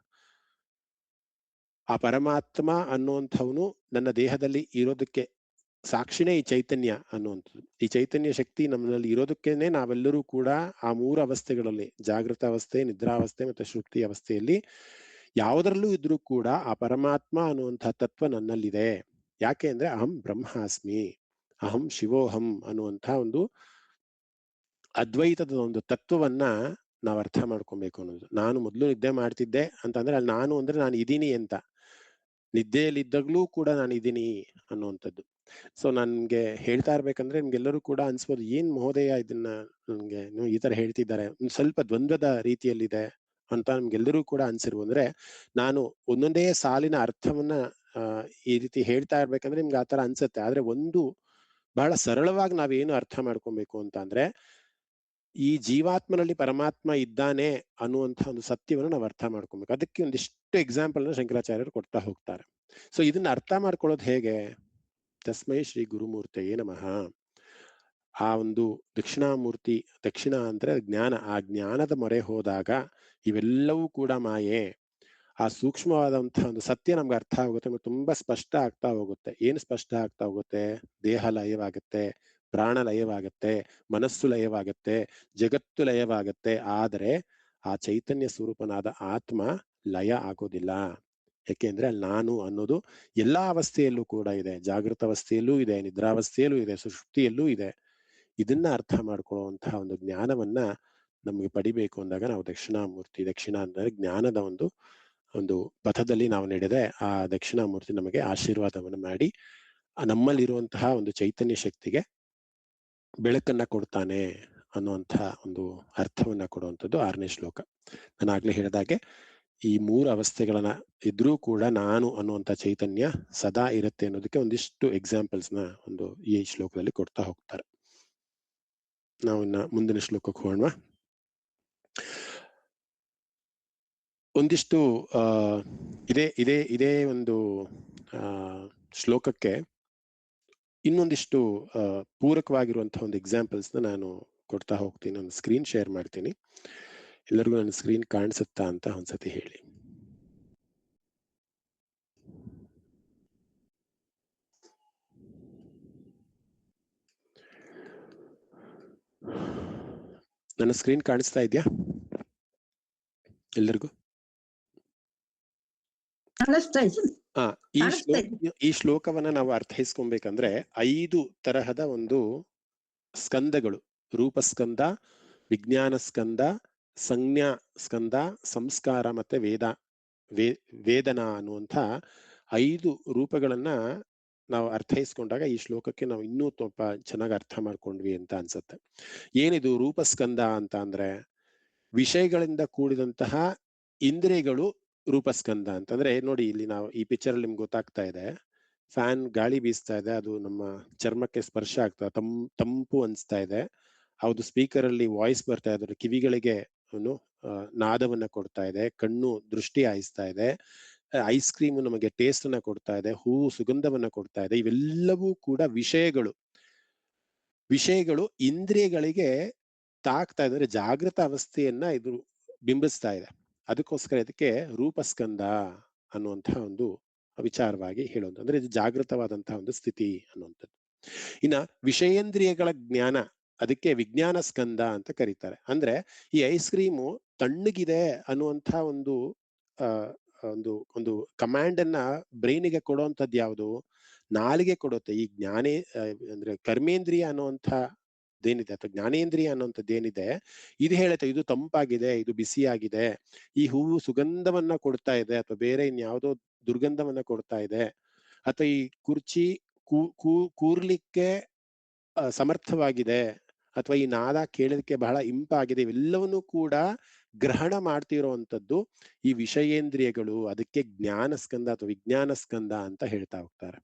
ಆ ಪರಮಾತ್ಮ ಅನ್ನುವಂಥವನು ನನ್ನ ದೇಹದಲ್ಲಿ ಇರೋದಕ್ಕೆ ಸಾಕ್ಷಿನೇ ಈ ಚೈತನ್ಯ ಅನ್ನುವಂಥದ್ದು. ಈ ಚೈತನ್ಯ ಶಕ್ತಿ ನಮ್ಮಲ್ಲಿ ಇರೋದಕ್ಕೇನೆ ನಾವೆಲ್ಲರೂ ಕೂಡ ಆ 3 ಅವಸ್ಥೆಗಳಲ್ಲಿ, ಜಾಗೃತ ಅವಸ್ಥೆ, ನಿದ್ರಾವಸ್ಥೆ ಮತ್ತೆ ಸುಷುಪ್ತಿ ಅವಸ್ಥೆಯಲ್ಲಿ ಯಾವುದರಲ್ಲೂ ಇದ್ರೂ ಕೂಡ ಆ ಪರಮಾತ್ಮ ಅನ್ನುವಂತಹ ತತ್ವ ನನ್ನಲ್ಲಿದೆ. ಯಾಕೆ ಅಂದ್ರೆ ಅಹಂ ಬ್ರಹ್ಮಾಸ್ಮಿ, ಅಹಂ ಶಿವೋಹಂ ಅನ್ನುವಂಥ ಒಂದು ಅದ್ವೈತದ ಒಂದು ತತ್ವವನ್ನ ನಾವು ಅರ್ಥ ಮಾಡ್ಕೊಬೇಕು ಅನ್ನೋದು. ನಾನು ಮೊದಲು ನಿದ್ದೆ ಮಾಡ್ತಿದ್ದೆ ಅಂತಂದ್ರೆ ಅಲ್ಲಿ ನಾನು ಅಂದ್ರೆ ನಾನು ಇದೀನಿ ಅಂತ, ನಿದ್ದೆಯಲ್ಲಿದ್ದಾಗ್ಲೂ ಕೂಡ ನಾನು ಇದೀನಿ ಅನ್ನುವಂಥದ್ದು. ಸೊ ನನ್ಗೆ ಹೇಳ್ತಾ ಇರ್ಬೇಕಂದ್ರೆ ನಿಮ್ಗೆಲ್ಲರೂ ಕೂಡ ಅನ್ಸ್ಬೋದು, ಏನ್ ಮಹೋದಯ ಇದನ್ನ ನನ್ಗೆ ನೀವು ಈ ತರ ಹೇಳ್ತಿದ್ದಾರೆ, ಸ್ವಲ್ಪ ದ್ವಂದ್ವದ ರೀತಿಯಲ್ಲಿದೆ ಅಂತ ನಿಮ್ಗೆಲ್ಲರೂ ಕೂಡ ಅನ್ಸಿರ್ಬೋದು. ಅಂದ್ರೆ ನಾನು ಒಂದೊಂದೇ ಸಾಲಿನ ಅರ್ಥವನ್ನ ಈ ರೀತಿ ಹೇಳ್ತಾ ಇರ್ಬೇಕಂದ್ರೆ ನಿಮ್ಗೆ ಆತರ ಅನ್ಸುತ್ತೆ. ಆದ್ರೆ ಒಂದು ಬಹಳ ಸರಳವಾಗಿ ನಾವೇನು ಅರ್ಥ ಮಾಡ್ಕೊಬೇಕು ಅಂತ ಅಂದ್ರೆ, ಈ ಜೀವಾತ್ಮನಲ್ಲಿ ಪರಮಾತ್ಮ ಇದ್ದಾನೆ ಅನ್ನುವಂಥ ಒಂದು ಸತ್ಯವನ್ನು ನಾವು ಅರ್ಥ ಮಾಡ್ಕೊಬೇಕು. ಅದಕ್ಕೆ ಒಂದಿಷ್ಟು ಎಕ್ಸಾಂಪಲ್ ಶಂಕರಾಚಾರ್ಯರು ಕೊಡ್ತಾ ಹೋಗ್ತಾರೆ. ಸೊ ಇದನ್ನ ಅರ್ಥ ಮಾಡ್ಕೊಳ್ಳೋದು ಹೇಗೆ? ತಸ್ಮೈ ಶ್ರೀ ಗುರುಮೂರ್ತಿಯೇ ನಮಃ. ಆ ಒಂದು ದಕ್ಷಿಣಾಮೂರ್ತಿ, ದಕ್ಷಿಣ ಅಂದ್ರೆ ಜ್ಞಾನ, ಆ ಜ್ಞಾನದ ಮೊರೆ ಹೋದಾಗ ಇವೆಲ್ಲವೂ ಕೂಡ ಮಾಯೆ. ಆ ಸೂಕ್ಷ್ಮವಾದಂತಹ ಒಂದು ಸತ್ಯ ನಮ್ಗೆ ಅರ್ಥ ಆಗುತ್ತೆ, ಮತ್ತೆ ತುಂಬಾ ಸ್ಪಷ್ಟ ಆಗ್ತಾ ಹೋಗುತ್ತೆ. ಏನು ಸ್ಪಷ್ಟ ಆಗ್ತಾ ಹೋಗುತ್ತೆ? ದೇಹ ಲಯವಾಗುತ್ತೆ, ಪ್ರಾಣ ಲಯವಾಗುತ್ತೆ, ಮನಸ್ಸು ಲಯವಾಗುತ್ತೆ, ಜಗತ್ತು ಲಯವಾಗುತ್ತೆ. ಆದರೆ ಆ ಚೈತನ್ಯ ಸ್ವರೂಪನಾದ ಆತ್ಮ ಲಯ ಆಗೋದಿಲ್ಲ. ಯಾಕೆಂದ್ರೆ ಅಲ್ಲಿ ನಾನು ಅನ್ನೋದು ಎಲ್ಲಾ ಅವಸ್ಥೆಯಲ್ಲೂ ಕೂಡ ಇದೆ. ಜಾಗೃತ ಅವಸ್ಥೆಯಲ್ಲೂ ಇದೆ, ನಿದ್ರಾವಸ್ಥೆಯಲ್ಲೂ ಇದೆ, ಸುಷುಪ್ತಿಯಲ್ಲೂ ಇದೆ. ಇದನ್ನ ಅರ್ಥ ಮಾಡ್ಕೊಳ್ಳುವಂತಹ ಒಂದು ಜ್ಞಾನವನ್ನ ನಮಗೆ ಪಡಿಬೇಕು ಅಂದಾಗ ನಾವು ದಕ್ಷಿಣಾಮೂರ್ತಿ, ದಕ್ಷಿಣ ಅಂದ್ರೆ ಜ್ಞಾನದ ಒಂದು ಒಂದು ಪಥದಲ್ಲಿ ನಾವು ನಡೆದರೆ ಆ ದಕ್ಷಿಣಾಮೂರ್ತಿ ನಮಗೆ ಆಶೀರ್ವಾದವನ್ನು ಮಾಡಿ ನಮ್ಮಲ್ಲಿರುವಂತಹ ಒಂದು ಚೈತನ್ಯ ಶಕ್ತಿಗೆ ಬೆಳಕನ್ನ ಕೊಡ್ತಾನೆ ಅನ್ನುವಂತಹ ಒಂದು ಅರ್ಥವನ್ನ ಕೊಡುವಂಥದ್ದು 6ನೇ ಶ್ಲೋಕ. ನಾನು ಆಗ್ಲೇ ಹೇಳಿದಾಗೆ ಈ 3 ಅವಸ್ಥೆಗಳನ್ನ ಇದ್ರೂ ಕೂಡ ನಾನು ಅನ್ನುವಂಥ ಚೈತನ್ಯ ಸದಾ ಇರುತ್ತೆ ಅನ್ನೋದಕ್ಕೆ ಒಂದಿಷ್ಟು ಎಕ್ಸಾಂಪಲ್ಸ್ ನ ಒಂದು ಈ ಶ್ಲೋಕದಲ್ಲಿ ಕೊಡ್ತಾ ಹೋಗ್ತಾರೆ. ನಾವು ಇನ್ನ ಮುಂದಿನ ಶ್ಲೋಕಕ್ಕೆ ಹೋಗೋಣ. ಒಂದಿಷ್ಟು ಇದೇ ಒಂದು ಶ್ಲೋಕಕ್ಕೆ ಇನ್ನೊಂದಿಷ್ಟು ಪೂರಕವಾಗಿರುವಂತಹ ಒಂದು ಎಕ್ಸಾಂಪಲ್ಸ್ ನ ನಾನು ಕೊಡ್ತಾ ಹೋಗ್ತೀನಿ. ಒಂದು ಸ್ಕ್ರೀನ್ ಶೇರ್ ಮಾಡ್ತೀನಿ. ಎಲ್ಲರಿಗೂ ನನ್ನ ಸ್ಕ್ರೀನ್ ಕಾಣಿಸುತ್ತಾ ಅಂತ ಒಂದ್ಸತಿ ಹೇಳಿ. ನನ್ನ ಸ್ಕ್ರೀನ್ ಕಾಣಿಸ್ತಾ ಇದೆಯಾ ಎಲ್ಲರಿಗೂ? ಈ ಶ್ಲೋಕವನ್ನ ನಾವು ಅರ್ಥೈಸ್ಕೊಬೇಕಂದ್ರೆ 5 ತರಹದ ಒಂದು ಸ್ಕಂದಗಳು, ರೂಪಸ್ಕಂದ, ವಿಜ್ಞಾನ ಸ್ಕಂದ, ಸಂಜ್ಞಾ ಸ್ಕಂದ, ಸಂಸ್ಕಾರ ಮತ್ತೆ ವೇದನ ಅನ್ನುವಂಥ 5 ರೂಪಗಳನ್ನ ನಾವು ಅರ್ಥೈಸ್ಕೊಂಡಾಗ ಈ ಶ್ಲೋಕಕ್ಕೆ ನಾವು ಇನ್ನೂ ಸ್ವಲ್ಪ ಚೆನ್ನಾಗಿ ಅರ್ಥ ಮಾಡ್ಕೊಂಡ್ವಿ ಅಂತ ಅನ್ಸುತ್ತೆ. ಏನಿದು ರೂಪಸ್ಕಂದ ಅಂತ ಅಂದ್ರೆ ವಿಷಯಗಳಿಂದ ಕೂಡಿದಂತಹ ಇಂದ್ರಿಯಗಳು ರೂಪಸ್ಕಂದ ಅಂತಂದ್ರೆ, ನೋಡಿ ಇಲ್ಲಿ ನಾವು ಈ ಪಿಕ್ಚರ್ ಅಲ್ಲಿ ನಿಮ್ಗೆ ಗೊತ್ತಾಗ್ತಾ ಇದೆ, ಫ್ಯಾನ್ ಗಾಳಿ ಬೀಸ್ತಾ ಇದೆ, ಅದು ನಮ್ಮ ಚರ್ಮಕ್ಕೆ ಸ್ಪರ್ಶ ಆಗ್ತಾ ತಂಪು ಅನ್ಸ್ತಾ ಇದೆ. ಹೌದು, ಸ್ಪೀಕರ್ ಅಲ್ಲಿ ವಾಯ್ಸ್ ಬರ್ತಾ ಇದೆ, ಕಿವಿಗಳಿಗೆ ನಾದವನ್ನ ಕೊಡ್ತಾ ಇದೆ, ಕಣ್ಣು ದೃಷ್ಟಿ ಹಾಯಿಸ್ತಾ ಇದೆ, ಐಸ್ ಕ್ರೀಮ್ ನಮಗೆ ಟೇಸ್ಟ್ ಅನ್ನ ಕೊಡ್ತಾ ಇದೆ, ಹೂವು ಸುಗಂಧವನ್ನ ಕೊಡ್ತಾ ಇದೆ. ಇವೆಲ್ಲವೂ ಕೂಡ ವಿಷಯಗಳು ಇಂದ್ರಿಯಗಳಿಗೆ ತಾಕ್ತಾ ಇದ್ರೆ ಜಾಗೃತ ಅವಸ್ಥೆಯನ್ನ ಇದು ಬಿಂಬಿಸ್ತಾ ಇದೆ. ಅದಕ್ಕೋಸ್ಕರ ಇದಕ್ಕೆ ರೂಪಸ್ಕಂದ ಅನ್ನುವಂತಹ ಒಂದು ವಿಚಾರವಾಗಿ ಹೇಳೋದು. ಅಂದ್ರೆ ಇದು ಜಾಗೃತವಾದಂತಹ ಒಂದು ಸ್ಥಿತಿ ಅನ್ನುವಂಥದ್ದು. ಇನ್ನ ವಿಷಯೇಂದ್ರಿಯಗಳ ಜ್ಞಾನ, ಅದಕ್ಕೆ ವಿಜ್ಞಾನ ಸ್ಕಂದ ಅಂತ ಕರೀತಾರೆ. ಅಂದ್ರೆ ಈ ಐಸ್ ಕ್ರೀಮು ತಣ್ಣಗಿದೆ ಅನ್ನುವಂಥ ಒಂದು ಒಂದು ಒಂದು ಕಮಾಂಡ್ ಅನ್ನ ಬ್ರೈನಿಗೆ ಕೊಡುವಂಥದ್ದು ಯಾವುದು? ನಾಲಿಗೆ ಕೊಡುತ್ತೆ. ಈ ಅಂದ್ರೆ ಕರ್ಮೇಂದ್ರಿಯ ಅನ್ನುವಂಥ ಏನಿದೆ ಅಥವಾ ಜ್ಞಾನೇಂದ್ರಿಯ ಅನ್ನುವಂಥದ್ದು ಏನಿದೆ, ಇದು ಹೇಳುತ್ತೆ ಇದು ತಂಪಾಗಿದೆ, ಇದು ಬಿಸಿಯಾಗಿದೆ, ಈ ಹೂವು ಸುಗಂಧವನ್ನ ಕೊಡ್ತಾ ಇದೆ ಅಥವಾ ಬೇರೆ ಇನ್ಯಾವುದೋ ದುರ್ಗಂಧವನ್ನ ಕೊಡ್ತಾ ಇದೆ, ಅಥವಾ ಈ ಕುರ್ಚಿ ಕೂರ್ಲಿಕ್ಕೆ ಸಮರ್ಥವಾಗಿದೆ, ಅಥವಾ ಈ ನಾದ ಕೇಳಲಿಕ್ಕೆ ಬಹಳ ಇಂಪಾಗಿದೆ. ಇವೆಲ್ಲವನ್ನೂ ಕೂಡ ಗ್ರಹಣ ಮಾಡ್ತಿರುವಂಥದ್ದು ಈ ವಿಷಯೇಂದ್ರಿಯಗಳು. ಅದಕ್ಕೆ ಜ್ಞಾನ ಸ್ಕಂದ ಅಥವಾ ವಿಜ್ಞಾನ ಸ್ಕಂದ ಅಂತ ಹೇಳ್ತಾ ಹೋಗ್ತಾರೆ.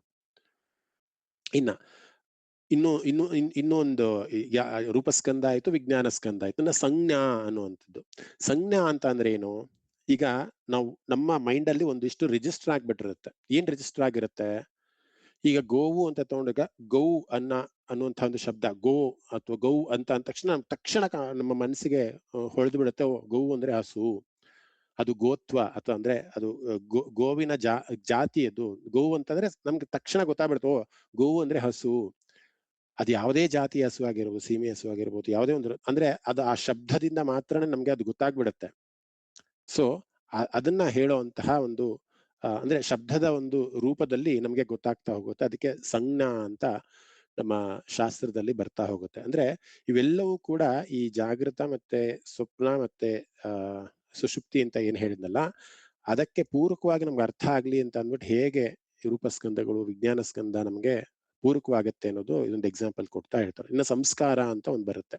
ಇನ್ನೊಂದು ರೂಪಸ್ಕಂದ ಆಯ್ತು, ವಿಜ್ಞಾನ ಸ್ಕಂದ ಆಯ್ತು. ಇನ್ನ ಸಂಜ್ಞಾ ಅನ್ನುವಂಥದ್ದು. ಸಂಜ್ಞಾ ಅಂತ ಅಂದ್ರೆ ಏನು? ಈಗ ನಾವು ನಮ್ಮ ಮೈಂಡ್ ಅಲ್ಲಿ ಒಂದಿಷ್ಟು ರಿಜಿಸ್ಟರ್ ಆಗ್ಬಿಟ್ಟಿರುತ್ತೆ. ಏನ್ ರಿಜಿಸ್ಟರ್ ಆಗಿರುತ್ತೆ? ಈಗ ಗೋವು ಅಂತ ತಗೊಂಡಾಗ ಗೌ ಅನ್ನುವಂಥ ಒಂದು ಶಬ್ದ, ಗೋ ಅಥವಾ ಗೌ ಅಂತ ಅಂದ ತಕ್ಷಣ ನಮ್ಮ ಮನಸ್ಸಿಗೆ ಹೊಳೆದು ಬಿಡುತ್ತೆ, ಗೌ ಅಂದ್ರೆ ಹಸು, ಅದು ಗೋತ್ವ ಅಥವಾ ಅಂದ್ರೆ ಅದು ಗೋವಿನ ಜಾತಿ. ಅದು ಗೋವು ಅಂತಂದ್ರೆ ನಮ್ಗೆ ತಕ್ಷಣ ಗೊತ್ತಾಗ್ಬಿಡ್ತು, ಗೋವು ಅಂದ್ರೆ ಹಸು. ಅದು ಯಾವುದೇ ಜಾತಿ ಹಸು ಆಗಿರ್ಬೋದು, ಸೀಮೆ ಹಸು ಆಗಿರ್ಬೋದು, ಯಾವುದೇ ಒಂದು, ಅಂದ್ರೆ ಅದು ಆ ಶಬ್ದದಿಂದ ಮಾತ್ರನೇ ನಮ್ಗೆ ಅದು ಗೊತ್ತಾಗ್ಬಿಡುತ್ತೆ. ಸೊ ಅದನ್ನ ಹೇಳುವಂತಹ ಒಂದು ಅಂದ್ರೆ ಶಬ್ದದ ಒಂದು ರೂಪದಲ್ಲಿ ನಮ್ಗೆ ಗೊತ್ತಾಗ್ತಾ ಹೋಗುತ್ತೆ. ಅದಕ್ಕೆ ಸಂಜ್ಞಾ ಅಂತ ನಮ್ಮ ಶಾಸ್ತ್ರದಲ್ಲಿ ಬರ್ತಾ ಹೋಗುತ್ತೆ. ಅಂದ್ರೆ ಇವೆಲ್ಲವೂ ಕೂಡ ಈ ಜಾಗೃತ ಮತ್ತೆ ಸ್ವಪ್ನ ಮತ್ತೆ ಸುಷುಪ್ತಿ ಅಂತ ಏನ್ ಹೇಳಿದ್ನಲ್ಲ, ಅದಕ್ಕೆ ಪೂರಕವಾಗಿ ನಮ್ಗೆ ಅರ್ಥ ಆಗ್ಲಿ ಅಂತ ಅಂದ್ಬಿಟ್ಟು ಹೇಗೆ ರೂಪಸ್ಕಂದಗಳು, ವಿಜ್ಞಾನ ಸ್ಕಂದ ನಮ್ಗೆ ಪೂರಕವಾಗುತ್ತೆ ಅನ್ನೋದು ಇದೊಂದು ಎಕ್ಸಾಂಪಲ್ ಕೊಡ್ತಾ ಹೇಳ್ತಾರೆ. ಇನ್ನು ಸಂಸ್ಕಾರ ಅಂತ ಒಂದು ಬರುತ್ತೆ.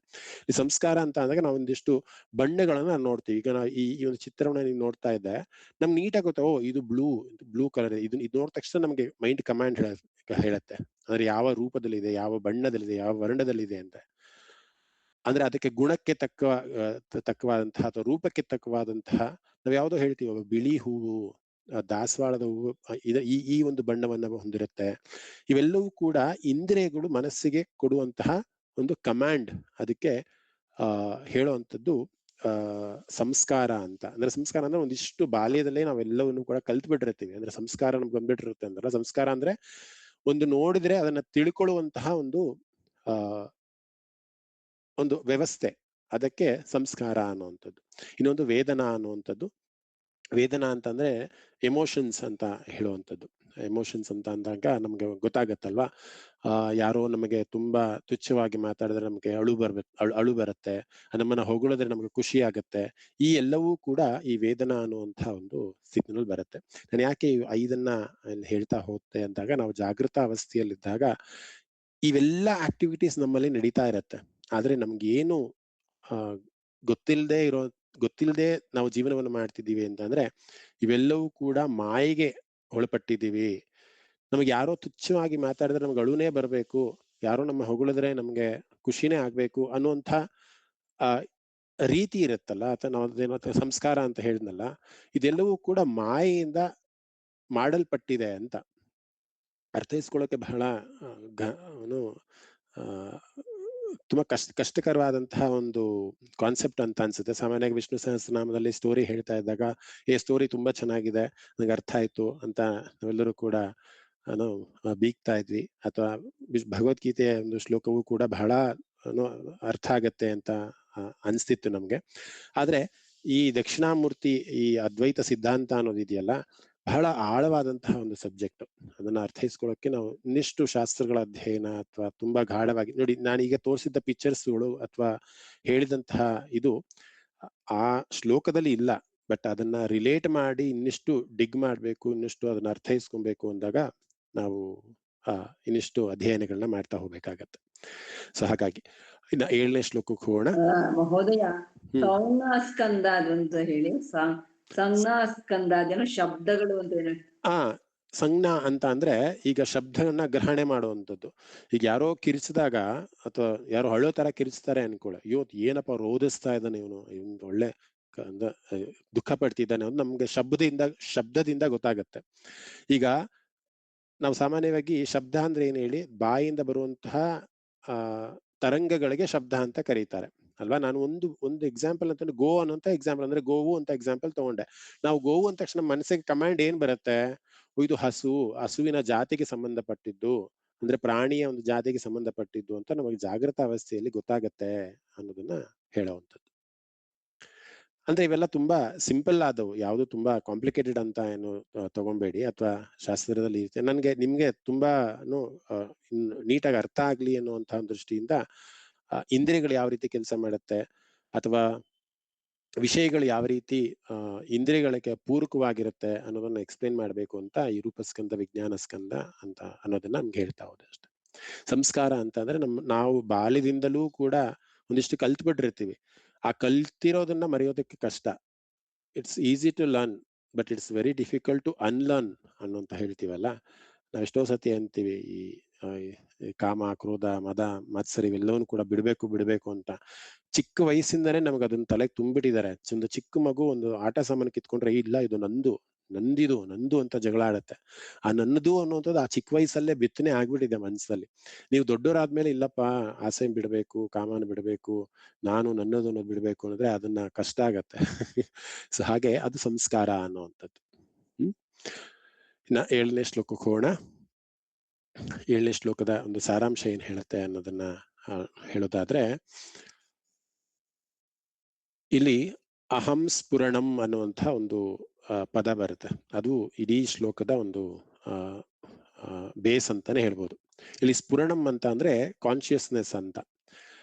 ಈ ಸಂಸ್ಕಾರ ಅಂತ ಅಂದಾಗ ನಾವು ಒಂದಿಷ್ಟು ಬಣ್ಣಗಳನ್ನ ನೋಡ್ತೀವಿ. ಈಗ ನಾವು ಈ ಒಂದು ಚಿತ್ರವನ್ನ ನೀವು ನೋಡ್ತಾ ಇದ್ದೆ, ನಮ್ಗೆ ನೀಟಾಗಿ ಗೊತ್ತಾ, ಓ ಇದು ಬ್ಲೂ ಕಲರ್, ಇದು ನೋಡಿದ ತಕ್ಷಣ ನಮ್ಗೆ ಮೈಂಡ್ ಕಮಾಂಡ್ ಹೇಳತ್ತೆ, ಅಂದ್ರೆ ಯಾವ ರೂಪದಲ್ಲಿದೆ, ಯಾವ ಬಣ್ಣದಲ್ಲಿದೆ, ಯಾವ ವರ್ಣದಲ್ಲಿದೆ ಅಂತ. ಅಂದ್ರೆ ಅದಕ್ಕೆ ಗುಣಕ್ಕೆ ತಕ್ಕವಾದಂತಹ ಅಥವಾ ರೂಪಕ್ಕೆ ತಕ್ಕವಾದಂತಹ ನಾವ್ ಯಾವ್ದೋ ಹೇಳ್ತೀವಿ, ಬಿಳಿ ಹೂವು, ದಾಸವಾಳದ ಹೂವು ಈ ಒಂದು ಬಣ್ಣವನ್ನ ಹೊಂದಿರುತ್ತೆ. ಇವೆಲ್ಲವೂ ಕೂಡ ಇಂದ್ರಿಯಗಳು ಮನಸ್ಸಿಗೆ ಕೊಡುವಂತಹ ಒಂದು ಕಮಾಂಡ್. ಅದಕ್ಕೆ ಹೇಳುವಂಥದ್ದು ಸಂಸ್ಕಾರ ಅಂತ. ಅಂದ್ರೆ ಸಂಸ್ಕಾರ ಅಂದ್ರೆ ಒಂದಿಷ್ಟು ಬಾಲ್ಯದಲ್ಲೇ ನಾವೆಲ್ಲವನ್ನು ಕೂಡ ಕಲ್ತ್ ಬಿಟ್ಟಿರ್ತೀವಿ. ಅಂದ್ರೆ ಸಂಸ್ಕಾರ ನಮ್ಗೆ ಬಂದ್ಬಿಟ್ಟಿರುತ್ತೆ ಅಂದ್ರಲ್ಲ. ಸಂಸ್ಕಾರ ಅಂದ್ರೆ ಒಂದು ನೋಡಿದ್ರೆ ಅದನ್ನ ತಿಳ್ಕೊಳ್ಳುವಂತಹ ಒಂದು ವ್ಯವಸ್ಥೆ, ಅದಕ್ಕೆ ಸಂಸ್ಕಾರ ಅನ್ನುವಂಥದ್ದು. ಇನ್ನೊಂದು ವೇದನಾ ಅನ್ನುವಂಥದ್ದು. ವೇದನಾ ಅಂತಂದ್ರೆ ಎಮೋಷನ್ಸ್ ಅಂತ ಹೇಳುವಂಥದ್ದು. ಎಮೋಷನ್ಸ್ ಅಂತ ಅಂದಾಗ ನಮ್ಗೆ ಗೊತ್ತಾಗತ್ತಲ್ವಾ, ಯಾರೋ ನಮಗೆ ತುಂಬಾ ತುಚ್ಛವಾಗಿ ಮಾತಾಡಿದ್ರೆ ನಮ್ಗೆ ಅಳು ಬರುತ್ತೆ, ನಮ್ಮನ್ನ ಹೊಗಳಿದ್ರೆ ನಮ್ಗೆ ಖುಷಿ ಆಗತ್ತೆ. ಈ ಎಲ್ಲವೂ ಕೂಡ ಈ ವೇದನಾ ಅನ್ನುವಂತಹ ಒಂದು ಸ್ಥಿತಿನಲ್ಲಿ ಬರುತ್ತೆ. ನಾನು ಯಾಕೆ ಈ 5 ಹೇಳ್ತಾ ಹೋಗ್ತೆ ಅಂದಾಗ, ನಾವು ಜಾಗೃತ ಅವಸ್ಥೆಯಲ್ಲಿದ್ದಾಗ ಇವೆಲ್ಲ ಆಕ್ಟಿವಿಟೀಸ್ ನಮ್ಮಲ್ಲಿ ನಡೀತಾ ಇರತ್ತೆ. ಆದ್ರೆ ನಮ್ಗೆ ಏನು ಗೊತ್ತಿಲ್ಲದೆ ನಾವು ಜೀವನವನ್ನು ಮಾಡ್ತಿದ್ದೀವಿ ಅಂತಂದ್ರೆ, ಇವೆಲ್ಲವೂ ಕೂಡ ಮಾಯೆಗೆ ಒಳಪಟ್ಟಿದ್ದೀವಿ. ನಮಗೆ ಯಾರೋ ತುಚ್ಛವಾಗಿ ಮಾತಾಡಿದ್ರೆ ನಮ್ಗೆ ಅಳುನೇ ಬರ್ಬೇಕು, ಯಾರೋ ನಮ್ಮ ಹೊಗಳಿದ್ರೆ ನಮ್ಗೆ ಖುಷಿನೇ ಆಗ್ಬೇಕು ಅನ್ನುವಂಥ ರೀತಿ ಇರುತ್ತಲ್ಲ, ಅಥವಾ ನಾವೇನೋ ಸಂಸ್ಕಾರ ಅಂತ ಹೇಳಿದ್ನಲ್ಲ, ಇದೆಲ್ಲವೂ ಕೂಡ ಮಾಯೆಯಿಂದ ಮಾಡಲ್ಪಟ್ಟಿದೆ ಅಂತ ಅರ್ಥೈಸ್ಕೊಳ್ಳೋಕೆ ಬಹಳ ತುಂಬಾ ಕಷ್ಟಕರವಾದಂತಹ ಒಂದು ಕಾನ್ಸೆಪ್ಟ್ ಅಂತ ಅನ್ಸುತ್ತೆ. ಸಾಮಾನ್ಯವಾಗಿ ವಿಷ್ಣು ಸಹಸ್ರನಾಮದಲ್ಲಿ ಸ್ಟೋರಿ ಹೇಳ್ತಾ ಇದ್ದಾಗ, ಸ್ಟೋರಿ ತುಂಬಾ ಚೆನ್ನಾಗಿದೆ, ನಂಗೆ ಅರ್ಥ ಆಯ್ತು ಅಂತ ನಾವೆಲ್ಲರೂ ಕೂಡ ಬೀಗ್ತಾ ಇದ್ವಿ. ಅಥವಾ ಭಗವದ್ಗೀತೆಯ ಒಂದು ಶ್ಲೋಕವೂ ಕೂಡ ಬಹಳ ಅರ್ಥ ಆಗತ್ತೆ ಅಂತ ಅನ್ಸ್ತಿತ್ತು ನಮ್ಗೆ. ಆದ್ರೆ ಈ ದಕ್ಷಿಣಾಮೂರ್ತಿ ಈ ಅದ್ವೈತ ಸಿದ್ಧಾಂತ ಅನ್ನೋದಿದೆಯಲ್ಲ, ಬಹಳ ಆಳವಾದಂತಹ ಒಂದು ಸಬ್ಜೆಕ್ಟ್. ಅದನ್ನ ಅರ್ಥೈಸ್ಕೊಳ್ಳೋಕೆ ನಾವು ಇನ್ನಿಷ್ಟು ಶಾಸ್ತ್ರಗಳ ಅಧ್ಯಯನ ಅಥವಾ ತುಂಬಾ ಗಾಢವಾಗಿ ನೋಡಿ, ನಾನೀಗ ತೋರಿಸಿದ್ದ ಪಿಕ್ಚರ್ಸ್ಗಳು ಅಥವಾ ಹೇಳಿದಂತಹ ಇದು ಆ ಶ್ಲೋಕದಲ್ಲಿ ಇಲ್ಲ. ಬಟ್ ಅದನ್ನ ರಿಲೇಟ್ ಮಾಡಿ ಇನ್ನಿಷ್ಟು ಡಿಗ್ ಮಾಡ್ಬೇಕು, ಇನ್ನಿಷ್ಟು ಅದನ್ನ ಅರ್ಥೈಸ್ಕೊಬೇಕು ಅಂದಾಗ ನಾವು ಇನ್ನಿಷ್ಟು ಅಧ್ಯಯನಗಳನ್ನ ಮಾಡ್ತಾ ಹೋಗ್ಬೇಕಾಗತ್ತೆ. ಸೊ ಹಾಗಾಗಿ ಇನ್ನ 7ನೇ ಶ್ಲೋಕಕ್ಕೆ ಹೋಗೋಣ. ಮಹೋದಯ, ಸಂಜ್ಞಾ ಸ್ಕಂದಾದ ಅಂತ ಹೇಳಿ, ಸಂಜ್ಞಾ ಸ್ಕಂದಾದೇನೋ ಶಬ್ದಗಳು ಅಂತ ಹೇಳಿ. ಸಂಜ್ಞಾ ಅಂತ ಅಂದ್ರೆ ಈಗ ಶಬ್ದವನ್ನ ಗ್ರಹಣೆ ಮಾಡುವಂಥದ್ದು. ಈಗ ಯಾರೋ ಕಿರಿಚಿದಾಗ ಅಥವಾ ಯಾರೋ ಅಳೋ ತರ ಕಿರಿಚ್ತಾರೆ ಅನ್ಕೊಳ್ಳಿ, ಅಯ್ಯೋ ಏನಪ್ಪ ರೋಧಿಸ್ತಾ ಇದ್ದಾನೆ ಇವನು ಒಳ್ಳೆ ದುಃಖ ಪಡ್ತಿದ್ದಾನೆ ಅಂತ ನಮ್ಗೆ ಶಬ್ದದಿಂದ ಗೊತ್ತಾಗತ್ತೆ. ಈಗ ನಾವು ಸಾಮಾನ್ಯವಾಗಿ ಶಬ್ದ ಅಂದ್ರೆ ಏನ್ ಹೇಳಿ, ಬಾಯಿಂದ ಬರುವಂತಹ ತರಂಗಗಳಿಗೆ ಶಬ್ದ ಅಂತ ಕರೀತಾರೆ ಅಲ್ವಾ. ನಾನು ಒಂದು ಎಕ್ಸಾಂಪಲ್ ಅಂತ ಗೋ ಅನ್ನೋಂತ ಎಕ್ಸಾಂಪಲ್, ಅಂದ್ರೆ ಗೋವು ಅಂತ ಎಕ್ಸಾಂಪಲ್ ತಗೊಂಡೆ. ನಾವು ಗೋವು ಅಂದ ತಕ್ಷಣ ಮನಸ್ಸಿಗೆ ಕಮಾಂಡ್ ಏನ್ ಬರುತ್ತೆ, ಇದು ಹಸುವಿನ ಜಾತಿಗೆ ಸಂಬಂಧಪಟ್ಟಿದ್ದು, ಅಂದ್ರೆ ಪ್ರಾಣಿಯ ಒಂದು ಜಾತಿಗೆ ಸಂಬಂಧಪಟ್ಟಿದ್ದು ಅಂತ ನಮಗೆ ಜಾಗೃತ ಅವಸ್ಥೆಯಲ್ಲಿ ಗೊತ್ತಾಗತ್ತೆ ಅನ್ನೋದನ್ನ ಹೇಳುವಂಥದ್ದು. ಅಂದ್ರೆ ಇವೆಲ್ಲ ತುಂಬಾ ಸಿಂಪಲ್ ಆದವು, ಯಾವುದು ತುಂಬಾ ಕಾಂಪ್ಲಿಕೇಟೆಡ್ ಅಂತ ಏನು ತಗೊಂಬೇಡಿ, ಅಥವಾ ಶಾಸ್ತ್ರದಲ್ಲಿ ಇರುತ್ತೆ. ನಿಮ್ಗೆ ತುಂಬಾ ನೀಟಾಗಿ ಅರ್ಥ ಆಗ್ಲಿ ಅನ್ನುವಂತಹ ದೃಷ್ಟಿಯಿಂದ ಇಂದ್ರಿಯಗಳು ಯಾವ ರೀತಿ ಕೆಲಸ ಮಾಡುತ್ತೆ, ಅಥವಾ ವಿಷಯಗಳು ಯಾವ ರೀತಿ ಇಂದ್ರಿಯಗಳಿಗೆ ಪೂರಕವಾಗಿರುತ್ತೆ ಅನ್ನೋದನ್ನ ಎಕ್ಸ್ಪ್ಲೇನ್ ಮಾಡ್ಬೇಕು ಅಂತ ಈ ರೂಪಸ್ಕಂದ ವಿಜ್ಞಾನ ಸ್ಕಂದ ಅಂತ ಅನ್ನೋದನ್ನ ನಮ್ಗೆ ಹೇಳ್ತಾ ಹೋದೆ ಅಷ್ಟೆ. ಸಂಸ್ಕಾರ ಅಂತ ಅಂದ್ರೆ ನಾವು ಬಾಲ್ಯದಿಂದಲೂ ಕೂಡ ಒಂದಿಷ್ಟು ಕಲ್ತ್ಬಿಟ್ಟಿರ್ತೀವಿ. ಆ ಕಲ್ತಿರೋದನ್ನ ಮರೆಯೋದಕ್ಕೆ ಕಷ್ಟ. It's easy to learn, but it's very difficult to unlearn ಅನ್ನೋಂತ ಹೇಳ್ತೀವಲ್ಲ. ನಾವ್ ಎಷ್ಟೋ ಸತಿ ಅಂತೀವಿ ಈ ಕಾಮ, ಕ್ರೋಧ, ಮದ, ಮತ್ಸರ ಇವೆಲ್ಲವನ್ನೂ ಕೂಡ ಬಿಡ್ಬೇಕು ಅಂತ. ಚಿಕ್ಕ ವಯಸ್ಸಿಂದನೇ ನಮ್ಗೆ ಅದನ್ನ ತಲೆಗೆ ತುಂಬಿಟ್ಟಿದ್ದಾರೆ. ಒಂದು ಚಿಕ್ಕ ಮಗು ಒಂದು ಆಟ ಸಾಮಾನು ಕಿತ್ಕೊಂಡ್ರೆ, ಇಲ್ಲ ಇದು ನಂದು ಅಂತ ಜಗಳ ಆಡತ್ತೆ. ಆ ನನ್ನದು ಅನ್ನುವಂಥದ್ದು ಆ ಚಿಕ್ಕ ವಯಸ್ಸಲ್ಲೇ ಬಿತ್ತನೆ ಆಗ್ಬಿಟ್ಟಿದೆ ಮನ್ಸಲ್ಲಿ. ನೀವು ದೊಡ್ಡವರಾದ್ಮೇಲೆ ಇಲ್ಲಪ್ಪ ಆಸೆ ಬಿಡ್ಬೇಕು, ಕಾಮನ ಬಿಡ್ಬೇಕು, ನನ್ನದು ಅನ್ನೋದು ಬಿಡ್ಬೇಕು ಅಂದ್ರೆ ಅದನ್ನ ಕಷ್ಟ ಆಗತ್ತೆ. ಸೊ ಹಾಗೆ ಅದು ಸಂಸ್ಕಾರ ಅನ್ನುವಂಥದ್ದು. ಇನ್ನ 7ನೇ ಶ್ಲೋಕಕ್ಕೆ ಹೋಗೋಣ. 7ನೇ ಶ್ಲೋಕದ ಒಂದು ಸಾರಾಂಶ ಏನ್ ಹೇಳುತ್ತೆ ಅನ್ನೋದನ್ನ ಹೇಳೋದಾದ್ರೆ, ಇಲ್ಲಿ ಅಹಂ ಸ್ಫುರಣಂ ಅನ್ನುವಂಥ ಒಂದು ಪದ ಬರುತ್ತೆ. ಅದು ಇಡೀ ಶ್ಲೋಕದ ಒಂದು ಬೇಸ್ ಅಂತಾನೆ ಹೇಳ್ಬೋದು. ಇಲ್ಲಿ ಸ್ಫುರಣಂ ಅಂತ ಅಂದ್ರೆ ಕಾನ್ಶಿಯಸ್ನೆಸ್ ಅಂತ.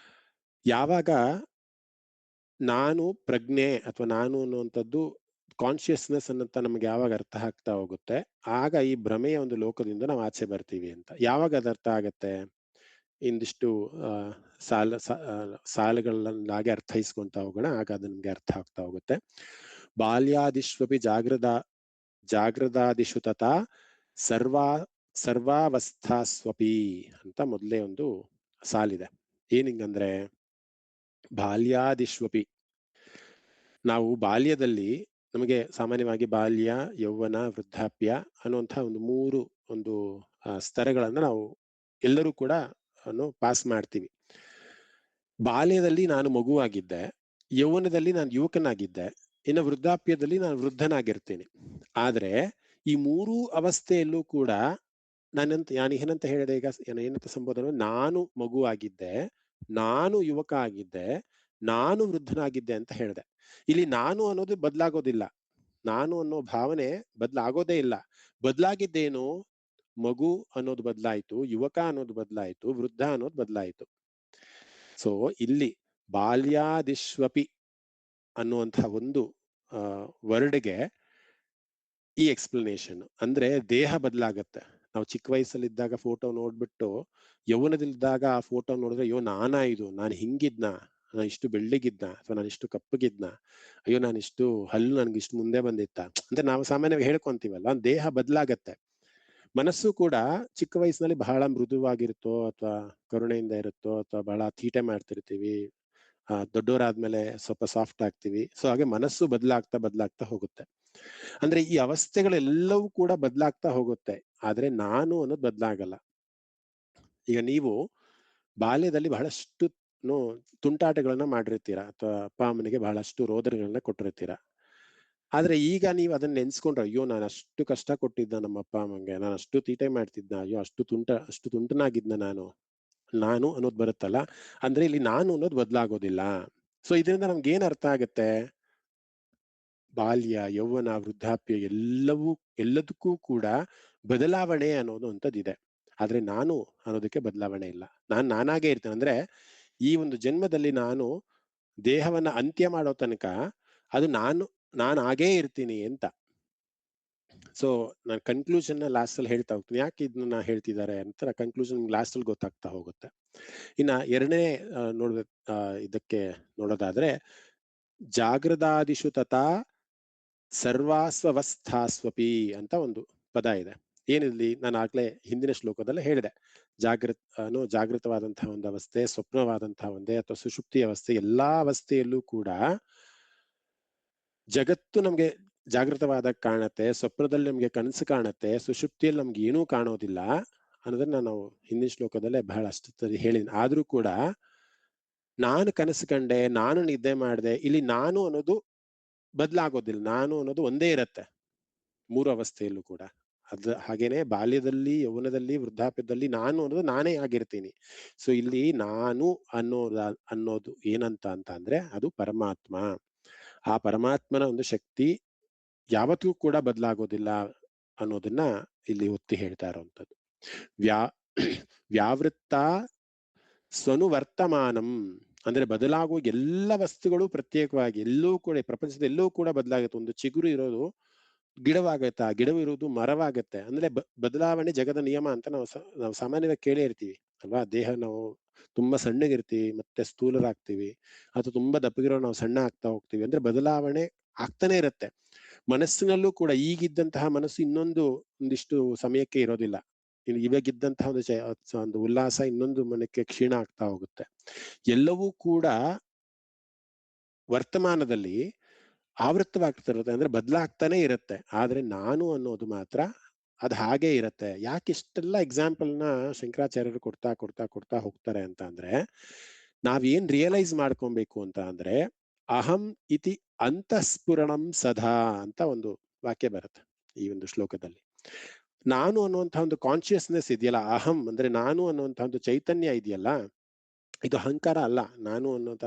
ಯಾವಾಗ ನಾನು ಪ್ರಜ್ಞೆ ಅಥವಾ ನಾನು ಅನ್ನುವಂಥದ್ದು ಕಾನ್ಶಿಯಸ್ನೆಸ್ ಅನ್ನಂತ ನಮ್ಗೆ ಯಾವಾಗ ಅರ್ಥ ಆಗ್ತಾ ಹೋಗುತ್ತೆ, ಆಗ ಈ ಭ್ರಮೆಯ ಒಂದು ಲೋಕದಿಂದ ನಾವು ಆಚೆ ಬರ್ತೀವಿ ಅಂತ. ಯಾವಾಗ ಅದು ಅರ್ಥ ಆಗತ್ತೆ, ಇಂದಿಷ್ಟು ಸಾಲುಗಳನ್ನಾಗಿ ಅರ್ಥೈಸ್ಕೊಂತ ಹೋಗೋಣ, ಆಗ ಅದು ನಮ್ಗೆ ಅರ್ಥ ಆಗ್ತಾ ಹೋಗುತ್ತೆ. ಬಾಲ್ಯಾದಿಶ್ವಪಿ ಜಾಗೃದಾದಿಷು ತಥಾ ಸರ್ವಾವಸ್ಥಾಸ್ವಪಿ ಅಂತ ಮೊದಲೇ ಒಂದು ಸಾಲಿದೆ. ಏನಿಂಗಂದ್ರೆ, ಬಾಲ್ಯಾದಿಶ್ವಪಿ. ನಾವು ಬಾಲ್ಯದಲ್ಲಿ ನಮಗೆ ಸಾಮಾನ್ಯವಾಗಿ ಬಾಲ್ಯ, ಯೌವನ, ವೃದ್ಧಾಪ್ಯ ಅನ್ನುವಂಥ ಒಂದು 3 ಒಂದು ಸ್ತರಗಳನ್ನ ನಾವು ಎಲ್ಲರೂ ಕೂಡ ಪಾಸ್ ಮಾಡ್ತೀವಿ. ಬಾಲ್ಯದಲ್ಲಿ ನಾನು ಮಗುವಾಗಿದ್ದೆ, ಯೌವನದಲ್ಲಿ ನಾನು ಯುವಕನಾಗಿದ್ದೆ, ಇನ್ನು ವೃದ್ಧಾಪ್ಯದಲ್ಲಿ ನಾನು ವೃದ್ಧನಾಗಿರ್ತೀನಿ. ಆದ್ರೆ ಈ 3 ಅವಸ್ಥೆಯಲ್ಲೂ ಕೂಡ ನಾನು ಏನಂತ ಹೇಳಿದೆ ಈಗ, ಏನಂತ ಸಂಬೋಧನೆ, ನಾನು ಮಗು ಆಗಿದ್ದೆ, ನಾನು ಯುವಕ ಆಗಿದ್ದೆ, ನಾನು ವೃದ್ಧನಾಗಿದ್ದೆ ಅಂತ ಹೇಳಿದೆ. ಇಲ್ಲಿ ನಾನು ಅನ್ನೋದು ಬದಲಾಗೋದಿಲ್ಲ, ನಾನು ಅನ್ನೋ ಭಾವನೆ ಬದಲಾಗೋದೇ ಇಲ್ಲ. ಬದಲಾಗಿದ್ದೇನು, ಮಗು ಅನ್ನೋದು ಬದಲಾಯಿತು, ಯುವಕ ಅನ್ನೋದು ಬದಲಾಯಿತು, ವೃದ್ಧ ಅನ್ನೋದು ಬದಲಾಯಿತು. ಸೊ ಇಲ್ಲಿ ಬಾಲ್ಯಾದಿಶ್ವಪಿ ಅನ್ನುವಂಥ ಒಂದು ವರ್ಡ್ಗೆ ಈ ಎಕ್ಸ್ಪ್ಲನೇಷನ್. ಅಂದ್ರೆ ದೇಹ ಬದಲಾಗತ್ತೆ. ನಾವು ಚಿಕ್ಕ ವಯಸ್ಸಲ್ಲಿದ್ದಾಗ ಫೋಟೋ ನೋಡ್ಬಿಟ್ಟು ಯೌವನದಲ್ಲಿದ್ದಾಗ ಆ ಫೋಟೋ ನೋಡಿದ್ರೆ, ಅಯ್ಯೋ ನಾನಾ ಇದು, ನಾನು ಹಿಂಗಿದ್ನ, ನಾನು ಇಷ್ಟು ಬೆಳ್ಳಿಗಿದ್ನ, ಅಥವಾ ನಾನು ಇಷ್ಟು ಕಪ್ಪಗಿದ್ನ, ಅಯ್ಯೋ ನಾನು ಇಷ್ಟು ಹಲ್ಲು ನನ್ಗೆ ಇಷ್ಟು ಮುಂದೆ ಬಂದಿತ್ತ ಅಂತ ನಾವು ಸಾಮಾನ್ಯವಾಗಿ ಹೇಳ್ಕೊಂತೀವಲ್ಲ. ದೇಹ ಬದಲಾಗತ್ತೆ. ಮನಸ್ಸು ಕೂಡ ಚಿಕ್ಕ ವಯಸ್ಸಿನಲ್ಲಿ ಬಹಳ ಮೃದುವಾಗಿರುತ್ತೋ ಅಥವಾ ಕರುಣೆಯಿಂದ ಇರುತ್ತೋ ಅಥವಾ ಬಹಳ ತೀಟೆ ಮಾಡ್ತಿರ್ತೀವಿ, ದೊಡ್ಡವರಾದ್ಮೇಲೆ ಸ್ವಲ್ಪ ಸಾಫ್ಟ್ ಆಗ್ತೀವಿ. ಸೊ ಹಾಗೆ ಮನಸ್ಸು ಬದಲಾಗ್ತಾ ಹೋಗುತ್ತೆ. ಅಂದ್ರೆ ಈ ಅವಸ್ಥೆಗಳೆಲ್ಲವೂ ಕೂಡ ಬದಲಾಗ್ತಾ ಹೋಗುತ್ತೆ, ಆದ್ರೆ ನಾನು ಅನ್ನೋದು ಬದಲಾಗಲ್ಲ. ಈಗ ನೀವು ಬಾಲ್ಯದಲ್ಲಿ ಬಹಳಷ್ಟು ತುಂಟಾಟಗಳನ್ನ ಮಾಡಿರ್ತೀರಾ, ಅಥವಾ ಅಪ್ಪ ಅಮ್ಮನಿಗೆ ಬಹಳಷ್ಟು ರೋದನೆಗಳನ್ನ ಕೊಟ್ಟಿರ್ತೀರಾ. ಆದ್ರೆ ಈಗ ನೀವು ಅದನ್ನ ನೆನ್ಸ್ಕೊಂಡ್ರೆ, ಅಯ್ಯೋ ನಾನು ಅಷ್ಟು ಕಷ್ಟ ಕೊಟ್ಟಿದ್ದ ನಮ್ಮ ಅಪ್ಪ ಅಮ್ಮಂಗೆ, ನಾನು ಅಷ್ಟು ತೀಟೆ ಮಾಡ್ತಿದ್ನ, ಅಯ್ಯೋ ಅಷ್ಟು ತುಂಟನಾಗಿದ್ನ ನಾನು ಅನ್ನೋದು ಬರುತ್ತಲ್ಲ. ಅಂದ್ರೆ ಇಲ್ಲಿ ನಾನು ಅನ್ನೋದು ಬದಲಾಗೋದಿಲ್ಲ. ಸೊ ಇದರಿಂದ ನಮ್ಗೆ ಏನ್ ಅರ್ಥ ಆಗುತ್ತೆ, ಬಾಲ್ಯ, ಯೌವನ, ವೃದ್ಧಾಪ್ಯ ಎಲ್ಲದಕ್ಕೂ ಕೂಡ ಬದಲಾವಣೆ ಅನ್ನೋದು ಅಂತದಿದೆ. ಆದ್ರೆ ನಾನು ಅನ್ನೋದಕ್ಕೆ ಬದಲಾವಣೆ ಇಲ್ಲ. ನಾನಾಗೇ ಇರ್ತೇನೆ. ಅಂದ್ರೆ ಈ ಒಂದು ಜನ್ಮದಲ್ಲಿ ನಾನು ದೇಹವನ್ನ ಅಂತ್ಯ ಮಾಡೋ ತನಕ ಅದು ನಾನಾಗೇ ಇರ್ತೀನಿ ಅಂತ. ಸೊ ನಾನು ಕನ್ಕ್ಲೂಷನ್ ಲಾಸ್ಟ್ ಅಲ್ಲಿ ಹೇಳ್ತಾ ಹೋಗ್ತೀನಿ. ಯಾಕೆ ಇದನ್ನ ಹೇಳ್ತಿದ್ದಾರೆ ಅಂತ ಕನ್ಕ್ಲೂಷನ್ ಲಾಸ್ಟ್ ಅಲ್ಲಿ ಗೊತ್ತಾಗ್ತಾ ಹೋಗುತ್ತೆ. ಇನ್ನ ಎರಡನೇ ಇದಕ್ಕೆ ನೋಡೋದಾದ್ರೆ, ಜಾಗೃತಾದಿಷು ತಥಾ ಸರ್ವಾಸ್ವಸ್ಥಾಸ್ವಪಿ ಅಂತ ಒಂದು ಪದ ಇದೆ. ಏನಿರ್ಲಿ, ನಾನು ಆಗ್ಲೇ ಹಿಂದಿನ ಶ್ಲೋಕದಲ್ಲೇ ಹೇಳಿದೆ, ಜಾಗೃತವಾದಂತಹ ಒಂದು ಅವಸ್ಥೆ, ಸ್ವಪ್ನವಾದಂತಹ ಒಂದೇ ಅಥವಾ ಸುಷುಪ್ತಿ ಅವಸ್ಥೆ, ಎಲ್ಲಾ ಅವಸ್ಥೆಯಲ್ಲೂ ಕೂಡ ಜಗತ್ತು ನಮ್ಗೆ ಜಾಗೃತವಾದಾಗ ಕಾಣತ್ತೆ, ಸ್ವಪ್ನದಲ್ಲಿ ನಮ್ಗೆ ಕನಸು ಕಾಣತ್ತೆ, ಸುಷುಪ್ತಿಯಲ್ಲಿ ನಮ್ಗೆ ಏನೂ ಕಾಣೋದಿಲ್ಲ ಅನ್ನೋದನ್ನ ನಾವು ಹಿಂದಿನ ಶ್ಲೋಕದಲ್ಲೇ ಬಹಳಷ್ಟು ಸರಿ ಹೇಳಿದ್ದೀನಿ. ಆದ್ರೂ ಕೂಡ ನಾನು ಕನಸು ಕಂಡೆ, ನಾನು ನಿದ್ದೆ ಮಾಡಿದೆ, ಇಲ್ಲಿ ನಾನು ಅನ್ನೋದು ಬದಲಾಗೋದಿಲ್ಲ. ನಾನು ಅನ್ನೋದು ಒಂದೇ ಇರತ್ತೆ 3 ಅವಸ್ಥೆಯಲ್ಲೂ ಕೂಡ. ಹಾಗೇನೆ ಬಾಲ್ಯದಲ್ಲಿ, ಯೌವನದಲ್ಲಿ, ವೃದ್ಧಾಪ್ಯದಲ್ಲಿ ನಾನು ಅನ್ನೋದು ನಾನೇ ಆಗಿರ್ತೀನಿ. ಸೊ ಇಲ್ಲಿ ನಾನು ಅನ್ನೋದು ಏನಂತ ಅಂದ್ರೆ ಅದು ಪರಮಾತ್ಮ. ಆ ಪರಮಾತ್ಮನ ಒಂದು ಶಕ್ತಿ ಯಾವತ್ತೂ ಕೂಡ ಬದಲಾಗೋದಿಲ್ಲ ಅನ್ನೋದನ್ನ ಇಲ್ಲಿ ಒತ್ತಿ ಹೇಳ್ತಾ ಇರುವಂಥದ್ದು. ವ್ಯಾವೃತ್ತ ಸ್ವನುವರ್ತಮಾನಂ ಅಂದ್ರೆ ಬದಲಾಗುವ ಎಲ್ಲ ವಸ್ತುಗಳು ಪ್ರತ್ಯೇಕವಾಗಿ ಎಲ್ಲೂ ಕೂಡ, ಪ್ರಪಂಚದ ಎಲ್ಲೂ ಕೂಡ ಬದಲಾಗುತ್ತೆ. ಒಂದು ಚಿಗುರು ಇರೋದು ಗಿಡವಾಗತ್ತೆ, ಆ ಗಿಡವು ಇರೋದು ಮರವಾಗತ್ತೆ. ಅಂದ್ರೆ ಬದಲಾವಣೆ ಜಗದ ನಿಯಮ ಅಂತ ನಾವು ಸಾಮಾನ್ಯವಾಗಿ ಕೇಳೇ ಇರ್ತೀವಿ ಅಲ್ವಾ. ದೇಹ ನಾವು ತುಂಬಾ ಸಣ್ಣಗಿರ್ತೀವಿ, ಮತ್ತೆ ಸ್ಥೂಲರಾಗ್ತೀವಿ, ಅಥವಾ ತುಂಬಾ ದಪ್ಪಗಿರೋ ನಾವು ಸಣ್ಣ ಆಗ್ತಾ ಹೋಗ್ತೀವಿ. ಅಂದ್ರೆ ಬದಲಾವಣೆ ಆಗ್ತಾನೆ ಇರುತ್ತೆ. ಮನಸ್ಸಿನಲ್ಲೂ ಕೂಡ ಈಗಿದ್ದಂತಹ ಮನಸ್ಸು ಒಂದಿಷ್ಟು ಸಮಯಕ್ಕೆ ಇರೋದಿಲ್ಲ. ಇವಾಗಿದ್ದಂತಹ ಒಂದು ಉಲ್ಲಾಸ ಇನ್ನೊಂದು ಮನಕ್ಕೆ ಕ್ಷೀಣ ಆಗ್ತಾ ಹೋಗುತ್ತೆ. ಎಲ್ಲವೂ ಕೂಡ ವರ್ತಮಾನದಲ್ಲಿ ಆವೃತ್ತವಾಗ್ತಿರುತ್ತೆ, ಅಂದ್ರೆ ಬದಲಾಗ್ತಾನೆ ಇರುತ್ತೆ. ಆದ್ರೆ ನಾನು ಅನ್ನೋದು ಮಾತ್ರ ಅದು ಹಾಗೆ ಇರುತ್ತೆ. ಯಾಕೆ ಇಷ್ಟೆಲ್ಲ ಎಕ್ಸಾಂಪಲ್ನ ಶಂಕರಾಚಾರ್ಯರು ಕೊಡ್ತಾ ಹೋಗ್ತಾರೆ ಅಂತ ಅಂದ್ರೆ, ನಾವೇನ್ ರಿಯಲೈಸ್ ಮಾಡ್ಕೊಬೇಕು ಅಂತ ಅಂದ್ರೆ, ಅಹಂ ಇತಿ ಅಂತಃಸ್ಫುರಣಂ ಸದಾ ಅಂತ ಒಂದು ವಾಕ್ಯ ಬರುತ್ತೆ ಈ ಒಂದು ಶ್ಲೋಕದಲ್ಲಿ. ನಾನು ಅನ್ನುವಂಥ ಒಂದು ಕಾನ್ಶಿಯಸ್ನೆಸ್ ಇದೆಯಲ್ಲ, ಅಹಂ ಅಂದ್ರೆ ನಾನು ಅನ್ನುವಂಥ ಒಂದು ಚೈತನ್ಯ ಇದೆಯಲ್ಲ, ಇದು ಅಹಂಕಾರ ಅಲ್ಲ. ನಾನು ಅನ್ನೋಂಥ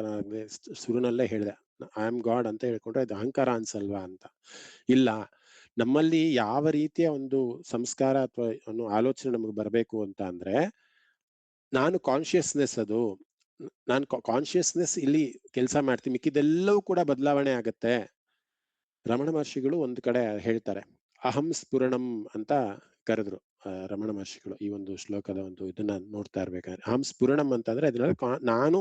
ಸುರುನಲ್ಲೇ ಹೇಳಿದೆ, ಐ ಆಮ್ ಗಾಡ್ ಅಂತ ಹೇಳ್ಕೊಂಡ್ರೆ ಇದು ಅಹಂಕಾರ ಅನ್ಸಲ್ವಾ ಅಂತ. ಇಲ್ಲ, ನಮ್ಮಲ್ಲಿ ಯಾವ ರೀತಿಯ ಒಂದು ಸಂಸ್ಕಾರ ಅಥವಾ ಆಲೋಚನೆ ನಮಗೆ ಬರಬೇಕು ಅಂತ ಅಂದ್ರೆ, ನಾನು ಕಾನ್ಶಿಯಸ್ನೆಸ್, ನಾನು ಕಾನ್ಶಿಯಸ್ನೆಸ್ ಇಲ್ಲಿ ಕೆಲಸ ಮಾಡ್ತೀನಿ, ಮಿಕ್ಕಿದೆಲ್ಲವೂ ಕೂಡ ಬದಲಾವಣೆ ಆಗತ್ತೆ. ರಮಣ ಮಹರ್ಷಿಗಳು ಒಂದು ಕಡೆ ಹೇಳ್ತಾರೆ, ಅಹಂ ಸ್ಫುರಣಂ ಅಂತ ಕರೆದ್ರು ರಮಣ ಮಹರ್ಷಿಗಳು ಈ ಒಂದು ಶ್ಲೋಕದ ಒಂದು ಇದನ್ನ ನೋಡ್ತಾ ಇರ್ಬೇಕಾದ್ರೆ. ಅಹಂ ಸ್ಫುರಣಂ ಅಂತಂದ್ರೆ ಅದ್ರಲ್ಲಿ ನಾನು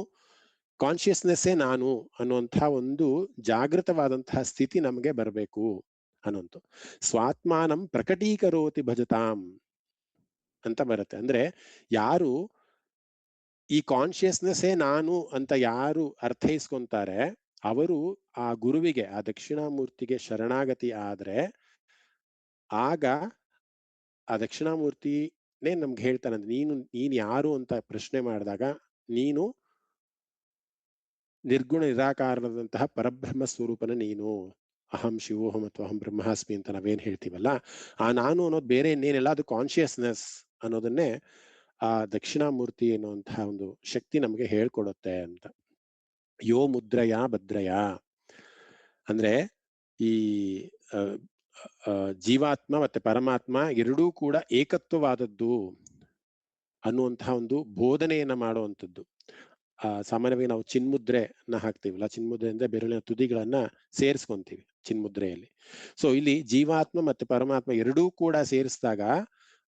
ಕಾನ್ಶಿಯಸ್ನೆಸ್ಸೇ ನಾನು ಅನ್ನುವಂಥ ಒಂದು ಜಾಗೃತವಾದಂತಹ ಸ್ಥಿತಿ ನಮಗೆ ಬರಬೇಕು ಅನ್ನೋಂಥ. ಸ್ವಾತ್ಮಾನಂ ಪ್ರಕಟೀಕರೋತಿ ಭಜತಾಂ ಅಂತ ಬರುತ್ತೆ. ಅಂದ್ರೆ ಯಾರು ಈ ಕಾನ್ಶಿಯಸ್ನೆಸ್ಸೇ ನಾನು ಅಂತ ಯಾರು ಅರ್ಥೈಸ್ಕೊಂತಾರೆ ಅವರು ಆ ಗುರುವಿಗೆ, ಆ ದಕ್ಷಿಣಾಮೂರ್ತಿಗೆ ಶರಣಾಗತಿ ಆದ್ರೆ ಆಗ ಆ ದಕ್ಷಿಣಾಮೂರ್ತಿನೇ ನಮ್ಗೆ ಹೇಳ್ತಾನೆ, ನೀನ್ ಯಾರು ಅಂತ ಪ್ರಶ್ನೆ ಮಾಡಿದಾಗ ನೀನು ನಿರ್ಗುಣ ನಿರಾಕಾರದಂತಹ ಪರಬ್ರಹ್ಮ ಸ್ವರೂಪನ ನೀನು, ಅಹಂ ಶಿವೋಹಂ ಅಥವಾ ಅಹಂ ಬ್ರಹ್ಮಾಸ್ಮಿ ಅಂತ ನಾವೇನ್ ಹೇಳ್ತೀವಲ್ಲ, ಆ ನಾನು ಅನ್ನೋದು ಬೇರೆ ಇನ್ನೇನಿಲ್ಲ, ಅದು ಕಾನ್ಶಿಯಸ್ನೆಸ್ ಅನ್ನೋದನ್ನೇ ಆ ದಕ್ಷಿಣಾಮೂರ್ತಿ ಎನ್ನುವಂತಹ ಒಂದು ಶಕ್ತಿ ನಮಗೆ ಹೇಳ್ಕೊಡುತ್ತೆ ಅಂತ. ಯೋ ಮುದ್ರಯ ಭದ್ರಯ ಅಂದ್ರೆ ಈ ಜೀವಾತ್ಮ ಮತ್ತೆ ಪರಮಾತ್ಮ ಎರಡೂ ಕೂಡ ಏಕತ್ವವಾದದ್ದು ಅನ್ನುವಂತಹ ಒಂದು ಬೋಧನೆಯನ್ನ ಮಾಡುವಂಥದ್ದು. ಸಾಮಾನ್ಯವಾಗಿ ನಾವು ಚಿನ್ಮುದ್ರೆನ ಹಾಕ್ತೀವಲ್ಲ, ಚಿನ್ಮುದ್ರೆ ಅಂದ್ರೆ ಬೆರಳಿನ ತುದಿಗಳನ್ನ ಸೇರಿಸ್ಕೊಂತೀವಿ ಚಿನ್ಮುದ್ರೆಯಲ್ಲಿ. ಸೊ ಇಲ್ಲಿ ಜೀವಾತ್ಮ ಮತ್ತೆ ಪರಮಾತ್ಮ ಎರಡೂ ಕೂಡ ಸೇರಿಸಿದಾಗ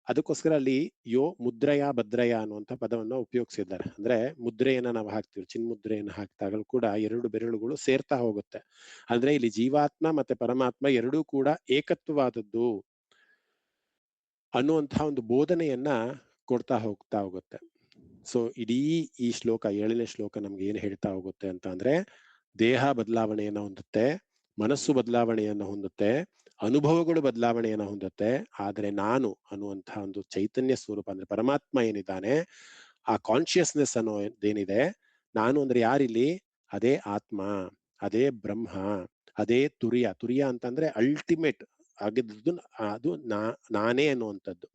ಅದಕ್ಕೋಸ್ಕರ ಅಲ್ಲಿ ಯೋ ಮುದ್ರಯ ಭದ್ರಯ ಅನ್ನುವಂಥ ಪದವನ್ನ ಉಪಯೋಗಿಸಿದ್ದಾರೆ. ಅಂದ್ರೆ ಮುದ್ರೆಯನ್ನ ನಾವು ಹಾಕ್ತಿವಿ, ಚಿನ್ಮುದ್ರೆಯನ್ನು ಹಾಕಿದಾಗಲೂ ಕೂಡ ಎರಡು ಬೆರಳುಗಳು ಸೇರ್ತಾ ಹೋಗುತ್ತೆ. ಅಂದ್ರೆ ಇಲ್ಲಿ ಜೀವಾತ್ಮ ಮತ್ತೆ ಪರಮಾತ್ಮ ಎರಡೂ ಕೂಡ ಏಕತ್ವವಾದದ್ದು ಅನ್ನುವಂತಹ ಒಂದು ಬೋಧನೆಯನ್ನ ಕೊಡ್ತಾ ಹೋಗುತ್ತೆ. ಸೊ ಇಡೀ ಈ ಶ್ಲೋಕ, 7ನೇ ಶ್ಲೋಕ ನಮ್ಗೆ ಏನ್ ಹೇಳ್ತಾ ಹೋಗುತ್ತೆ ಅಂತ ಅಂದ್ರೆ, ದೇಹ ಬದಲಾವಣೆಯನ್ನ ಹೊಂದುತ್ತೆ, ಮನಸ್ಸು ಬದಲಾವಣೆಯನ್ನ ಹೊಂದುತ್ತೆ, ಅನುಭವಗಳು ಬದಲಾವಣೆಯನ್ನ ಹೊಂದುತ್ತೆ, ಆದ್ರೆ ನಾನು ಅನ್ನುವಂತಹ ಒಂದು ಚೈತನ್ಯ ಸ್ವರೂಪ ಅಂದ್ರೆ ಪರಮಾತ್ಮ ಏನಿದ್ದಾನೆ, ಆ ಕಾನ್ಶಿಯಸ್ನೆಸ್ ಅನ್ನೋದೇನಿದೆ, ನಾನು ಅಂದ್ರೆ ಯಾರಿಲ್ಲಿ, ಅದೇ ಆತ್ಮ, ಅದೇ ಬ್ರಹ್ಮ, ಅದೇ ತುರಿಯ ಅಂತಂದ್ರೆ ಅಲ್ಟಿಮೇಟ್ ಆಗಿದ್ದು, ಅದು ನಾನೇ ಅನ್ನುವಂಥದ್ದು.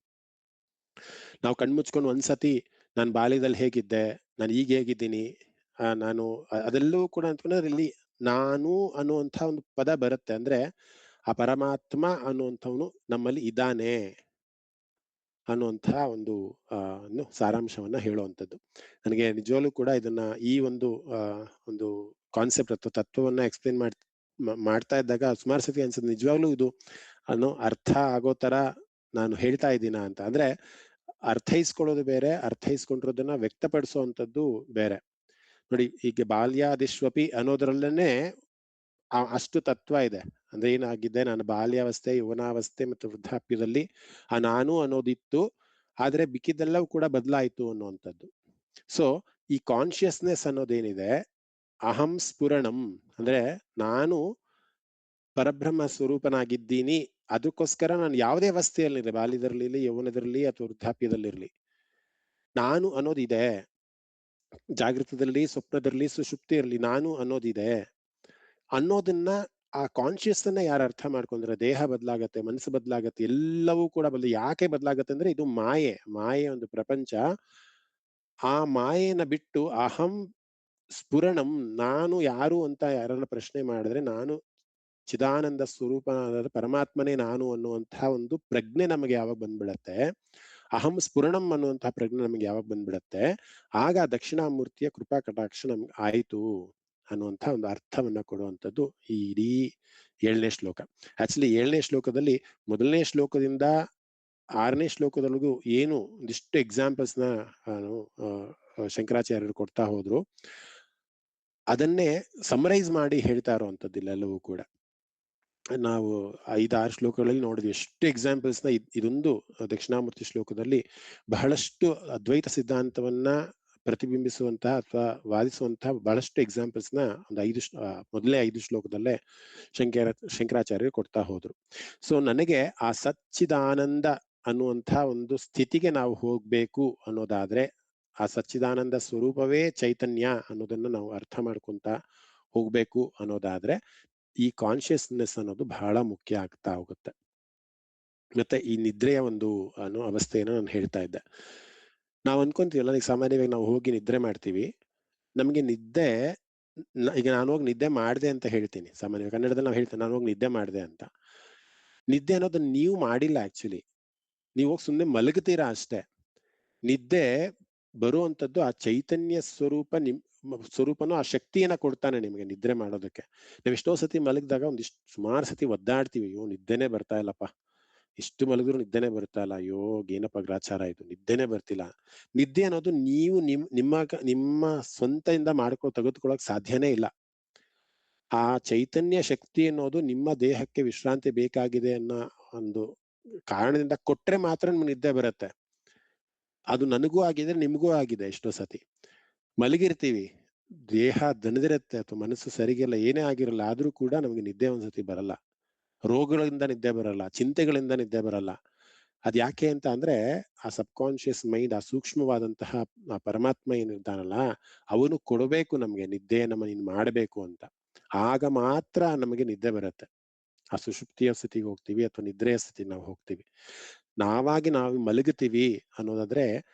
ನಾವು ಕಣ್ಮುಚ್ಕೊಂಡು ಒಂದ್ಸತಿ ನಾನು ಬಾಲ್ಯದಲ್ಲಿ ಹೇಗಿದ್ದೆ, ನಾನು ಈಗ ಹೇಗಿದ್ದೀನಿ, ನಾನು ಅದೆಲ್ಲವೂ ಕೂಡ ಅಂತಂದ್ರೆ ಇಲ್ಲಿ ನಾನು ಅನ್ನುವಂಥ ಒಂದು ಪದ ಬರುತ್ತೆ. ಅಂದ್ರೆ ಆ ಪರಮಾತ್ಮ ಅನ್ನುವಂಥವನು ನಮ್ಮಲ್ಲಿ ಇದ್ದಾನೆ ಅನ್ನುವಂಥ ಒಂದು ಸಾರಾಂಶವನ್ನ ಹೇಳುವಂಥದ್ದು. ನನಗೆ ನಿಜವಾಗ್ಲೂ ಕೂಡ ಇದನ್ನ ಈ ಒಂದು ಕಾನ್ಸೆಪ್ಟ್ ಅಥವಾ ತತ್ವವನ್ನ ಎಕ್ಸ್ಪ್ಲೇನ್ ಮಾಡ್ತಾ ಇದ್ದಾಗ ಸುಮಾರು ಸತಿ ಅನ್ಸುತ್ತೆ, ನಿಜವಾಗ್ಲೂ ಇದು ಅರ್ಥ ಆಗೋ ತರ ನಾನು ಹೇಳ್ತಾ ಇದ್ದೀನ ಅಂತ. ಅಂದ್ರೆ ಅರ್ಥೈಸ್ಕೊಳ್ಳೋದು ಬೇರೆ, ಅರ್ಥೈಸ್ಕೊಂಡಿರೋದನ್ನ ವ್ಯಕ್ತಪಡಿಸುವಂಥದ್ದು ಬೇರೆ. ನೋಡಿ, ಈಗ ಬಾಲ್ಯಾದಿಶ್ವಪಿ ಅನ್ನೋದ್ರಲ್ಲೇನೆ ಅಷ್ಟು ತತ್ವ ಇದೆ. ಅಂದ್ರೆ ಏನಾಗಿದೆ, ನಾನು ಬಾಲ್ಯಾವಸ್ಥೆ, ಯೌವನಾವಸ್ಥೆ ಮತ್ತು ವೃದ್ಧಾಪ್ಯದಲ್ಲಿ ಆ ನಾನು ಅನ್ನೋದಿತ್ತು, ಆದ್ರೆ ಬಿಕ್ಕಿದ್ದೆಲ್ಲವೂ ಕೂಡ ಬದಲಾಯಿತು ಅನ್ನುವಂಥದ್ದು. ಸೊ ಈ ಕಾನ್ಶಿಯಸ್ನೆಸ್ ಅನ್ನೋದೇನಿದೆ, ಅಹಂ ಸ್ಫುರಣಂ ಅಂದ್ರೆ ನಾನು ಪರಬ್ರಹ್ಮ ಸ್ವರೂಪನಾಗಿದ್ದೀನಿ, ಅದಕ್ಕೋಸ್ಕರ ನಾನು ಯಾವುದೇ ಅವಸ್ಥೆಯಲ್ಲಿರಲಿ, ಬಾಲ್ಯದಲ್ಲಿರಲಿ, ಯೌವನದಲ್ಲಿರಲಿ ಅಥವಾ ವೃದ್ಧಾಪ್ಯದಲ್ಲಿರಲಿ, ನಾನು ಅನ್ನೋದಿದೆ. ಜಾಗೃತದಲ್ಲಿ, ಸ್ವಪ್ನದಲ್ಲಿ, ಸುಷುಪ್ತಿಯಲ್ಲಿ ನಾನು ಅನ್ನೋದಿದೆ ಅನ್ನೋದನ್ನ, ಆ ಕಾನ್ಶಿಯಸ್ ಅನ್ನ ಯಾರು ಅರ್ಥ ಮಾಡ್ಕೊಂಡ್ರೆ, ದೇಹ ಬದಲಾಗತ್ತೆ, ಮನಸ್ಸು ಬದಲಾಗತ್ತೆ, ಎಲ್ಲವೂ ಕೂಡ ಯಾಕೆ ಬದಲಾಗತ್ತೆ ಅಂದ್ರೆ ಇದು ಮಾಯೆ ಒಂದು ಪ್ರಪಂಚ. ಆ ಮಾಯೆನ ಬಿಟ್ಟು ಅಹಂ ಸ್ಫುರಣಂ, ನಾನು ಯಾರು ಅಂತ ಯಾರನ್ನ ಪ್ರಶ್ನೆ ಮಾಡಿದ್ರೆ, ನಾನು ಚಿದಾನಂದ ಸ್ವರೂಪನಾದ ಪರಮಾತ್ಮನೇ ನಾನು ಅನ್ನುವಂತಹ ಒಂದು ಪ್ರಜ್ಞೆ ನಮಗೆ ಯಾವಾಗ ಬಂದ್ಬಿಡತ್ತೆ, ಅಹಂ ಸ್ಫುರಣಂ ಅನ್ನುವಂತಹ ಪ್ರಜ್ಞೆ ನಮಗೆ ಯಾವಾಗ ಬಂದ್ಬಿಡತ್ತೆ, ಆಗ ದಕ್ಷಿಣಾಮೂರ್ತಿಯ ಕೃಪಾ ಕಟಾಕ್ಷ ನಮ್ಗೆ ಆಯ್ತು ಅನ್ನುವಂಥ ಒಂದು ಅರ್ಥವನ್ನ ಕೊಡುವಂಥದ್ದು ಈ ಇಡೀ 7ನೇ ಶ್ಲೋಕ. ಆಕ್ಚುಲಿ 7ನೇ ಶ್ಲೋಕದಲ್ಲಿ 1ನೇ ಶ್ಲೋಕದಿಂದ 6ನೇ ಶ್ಲೋಕದವರೆಗೂ ಏನು ಒಂದಿಷ್ಟು ಎಕ್ಸಾಂಪಲ್ಸ್ ನ ಶಂಕರಾಚಾರ್ಯರು ಕೊಡ್ತಾ ಹೋದ್ರು, ಅದನ್ನೇ ಸಮರೈಸ್ ಮಾಡಿ ಹೇಳ್ತಾ ಇರುವಂಥದ್ದು ಇಲ್ಲೆಲ್ಲವೂ ಕೂಡ. ನಾವು 5-6 ಶ್ಲೋಕಗಳಲ್ಲಿ ನೋಡಿದ್ವಿ ಎಷ್ಟು ಎಕ್ಸಾಂಪಲ್ಸ್ ನ. ಇದೊಂದು ದಕ್ಷಿಣಾಮೂರ್ತಿ ಶ್ಲೋಕದಲ್ಲಿ ಬಹಳಷ್ಟು ಅದ್ವೈತ ಸಿದ್ಧಾಂತವನ್ನ ಪ್ರತಿಬಿಂಬಿಸುವಂತಹ ಅಥವಾ ವಾದಿಸುವಂತಹ ಬಹಳಷ್ಟು ಎಕ್ಸಾಂಪಲ್ಸ್ ನ ಒಂದು ಮೊದಲೇ 5 ಶ್ಲೋಕದಲ್ಲೇ ಶಂಕರಾಚಾರ್ಯರು ಕೊಡ್ತಾ ಹೋದ್ರು. ಸೊ ನನಗೆ ಆ ಸಚ್ಚಿದಾನಂದ ಅನ್ನುವಂಥ ಒಂದು ಸ್ಥಿತಿಗೆ ನಾವು ಹೋಗ್ಬೇಕು ಅನ್ನೋದಾದ್ರೆ, ಆ ಸಚ್ಚಿದಾನಂದ ಸ್ವರೂಪವೇ ಚೈತನ್ಯ ಅನ್ನೋದನ್ನ ನಾವು ಅರ್ಥ ಮಾಡ್ಕೊಂತ ಹೋಗ್ಬೇಕು ಅನ್ನೋದಾದ್ರೆ, ಈ ಕಾನ್ಶಿಯಸ್ನೆಸ್ ಅನ್ನೋದು ಬಹಳ ಮುಖ್ಯ ಆಗ್ತಾ ಹೋಗುತ್ತೆ. ಮತ್ತೆ ಈ ನಿದ್ರೆಯ ಒಂದು ಅವಸ್ಥೆಯನ್ನು ನಾನು ಹೇಳ್ತಾ ಇದ್ದೆ. ನಾವು ಅನ್ಕೊಂತೀವಲ್ಲ, ಈಗ ಸಾಮಾನ್ಯವಾಗಿ ನಾವು ಹೋಗಿ ನಿದ್ರೆ ಮಾಡ್ತೀವಿ, ನಮ್ಗೆ ನಿದ್ದೆ, ಈಗ ನಾನು ಹೋಗಿ ನಿದ್ದೆ ಮಾಡಿದೆ ಅಂತ ಹೇಳ್ತೀನಿ, ಸಾಮಾನ್ಯವಾಗಿ ಕನ್ನಡದಲ್ಲಿ ನಾವು ಹೇಳ್ತೇವೆ ನಾನು ಹೋಗಿ ನಿದ್ದೆ ಮಾಡಿದೆ ಅಂತ. ನಿದ್ದೆ ಅನ್ನೋದನ್ನ ನೀವು ಮಾಡಿಲ್ಲ, ಆಕ್ಚುಲಿ ನೀವು ಹೋಗಿ ಸುಮ್ಮನೆ ಮಲಗ್ತೀರಾ ಅಷ್ಟೇ. ನಿದ್ದೆ ಬರುವಂತದ್ದು ಆ ಚೈತನ್ಯ ಸ್ವರೂಪನೂ ಆ ಶಕ್ತಿಯನ್ನ ಕೊಡ್ತಾನೆ ನಿಮ್ಗೆ ನಿದ್ರೆ ಮಾಡೋದಕ್ಕೆ. ನಾವ್ ಎಷ್ಟೋ ಸತಿ ಮಲಗಿದಾಗ ಸುಮಾರು ಸತಿ ಒದ್ದಾಡ್ತೀವಿ, ಅಯ್ಯೋ ನಿದ್ದೆನೆ ಬರ್ತಾ ಇಲ್ಲಪ್ಪ, ಇಷ್ಟು ಮಲಗಿದ್ರು ನಿದ್ದೆನೆ ಬರ್ತಾ ಇಲ್ಲ, ಅಯ್ಯೋ ಏನಪ್ಪ ಗ್ರಾಚಾರ ಆಯ್ತು, ನಿದ್ದೆನೆ ಬರ್ತಿಲ್ಲ. ನಿದ್ದೆ ಅನ್ನೋದು ನೀವು ನಿಮ್ಮ ಸ್ವಂತದಿಂದ ತೆಗೆದುಕೊಳ್ಳಕ್ ಸಾಧ್ಯನೇ ಇಲ್ಲ. ಆ ಚೈತನ್ಯ ಶಕ್ತಿ ಅನ್ನೋದು ನಿಮ್ಮ ದೇಹಕ್ಕೆ ವಿಶ್ರಾಂತಿ ಬೇಕಾಗಿದೆ ಅನ್ನೋ ಒಂದು ಕಾರಣದಿಂದ ಕೊಟ್ರೆ ಮಾತ್ರ ನಿಮ್ಗೆ ನಿದ್ದೆ ಬರುತ್ತೆ. ಅದು ನನಗೂ ಆಗಿದೆ, ನಿಮ್ಗೂ ಆಗಿದೆ ಎಷ್ಟೋ ಸತಿ. ಮಲಗಿರ್ತೀವಿ, ದೇಹ ದಣಿದಿರತ್ತೆ ಅಥವಾ ಮನಸ್ಸು ಸರಿಗಿಲ್ಲ, ಏನೇ ಆಗಿರಲ್ಲ, ಆದ್ರೂ ಕೂಡ ನಮಗೆ ನಿದ್ದೆ ಒಂದ್ಸತಿ ಬರಲ್ಲ. ರೋಗಗಳಿಂದ ನಿದ್ದೆ ಬರಲ್ಲ, ಚಿಂತೆಗಳಿಂದ ನಿದ್ದೆ ಬರಲ್ಲ. ಅದ್ ಯಾಕೆ ಅಂತ ಅಂದ್ರೆ ಆ ಸಬ್ ಕಾನ್ಶಿಯಸ್ ಮೈಂಡ್, ಆ ಸೂಕ್ಷ್ಮವಾದಂತಹ ಆ ಪರಮಾತ್ಮ ಏನಿರ್ತಾನಲ್ಲ, ಅವನು ಕೊಡಬೇಕು ನಮ್ಗೆ ನಿದ್ದೆಯನ್ನ ನೀನ್ ಮಾಡಬೇಕು ಅಂತ. ಆಗ ಮಾತ್ರ ನಮಗೆ ನಿದ್ದೆ ಬರುತ್ತೆ. ಆ ಸುಷುಪ್ತಿಯ ಸ್ಥಿತಿಗೆ ಹೋಗ್ತೀವಿ ಅಥವಾ ನಿದ್ರೆಯ ಸ್ಥಿತಿಗೆ ನಾವು ಹೋಗ್ತೀವಿ. ನಾವಾಗಿ ನಾವು ಮಲಗುತ್ತೀವಿ ಅನ್ನೋದಾದ್ರೆ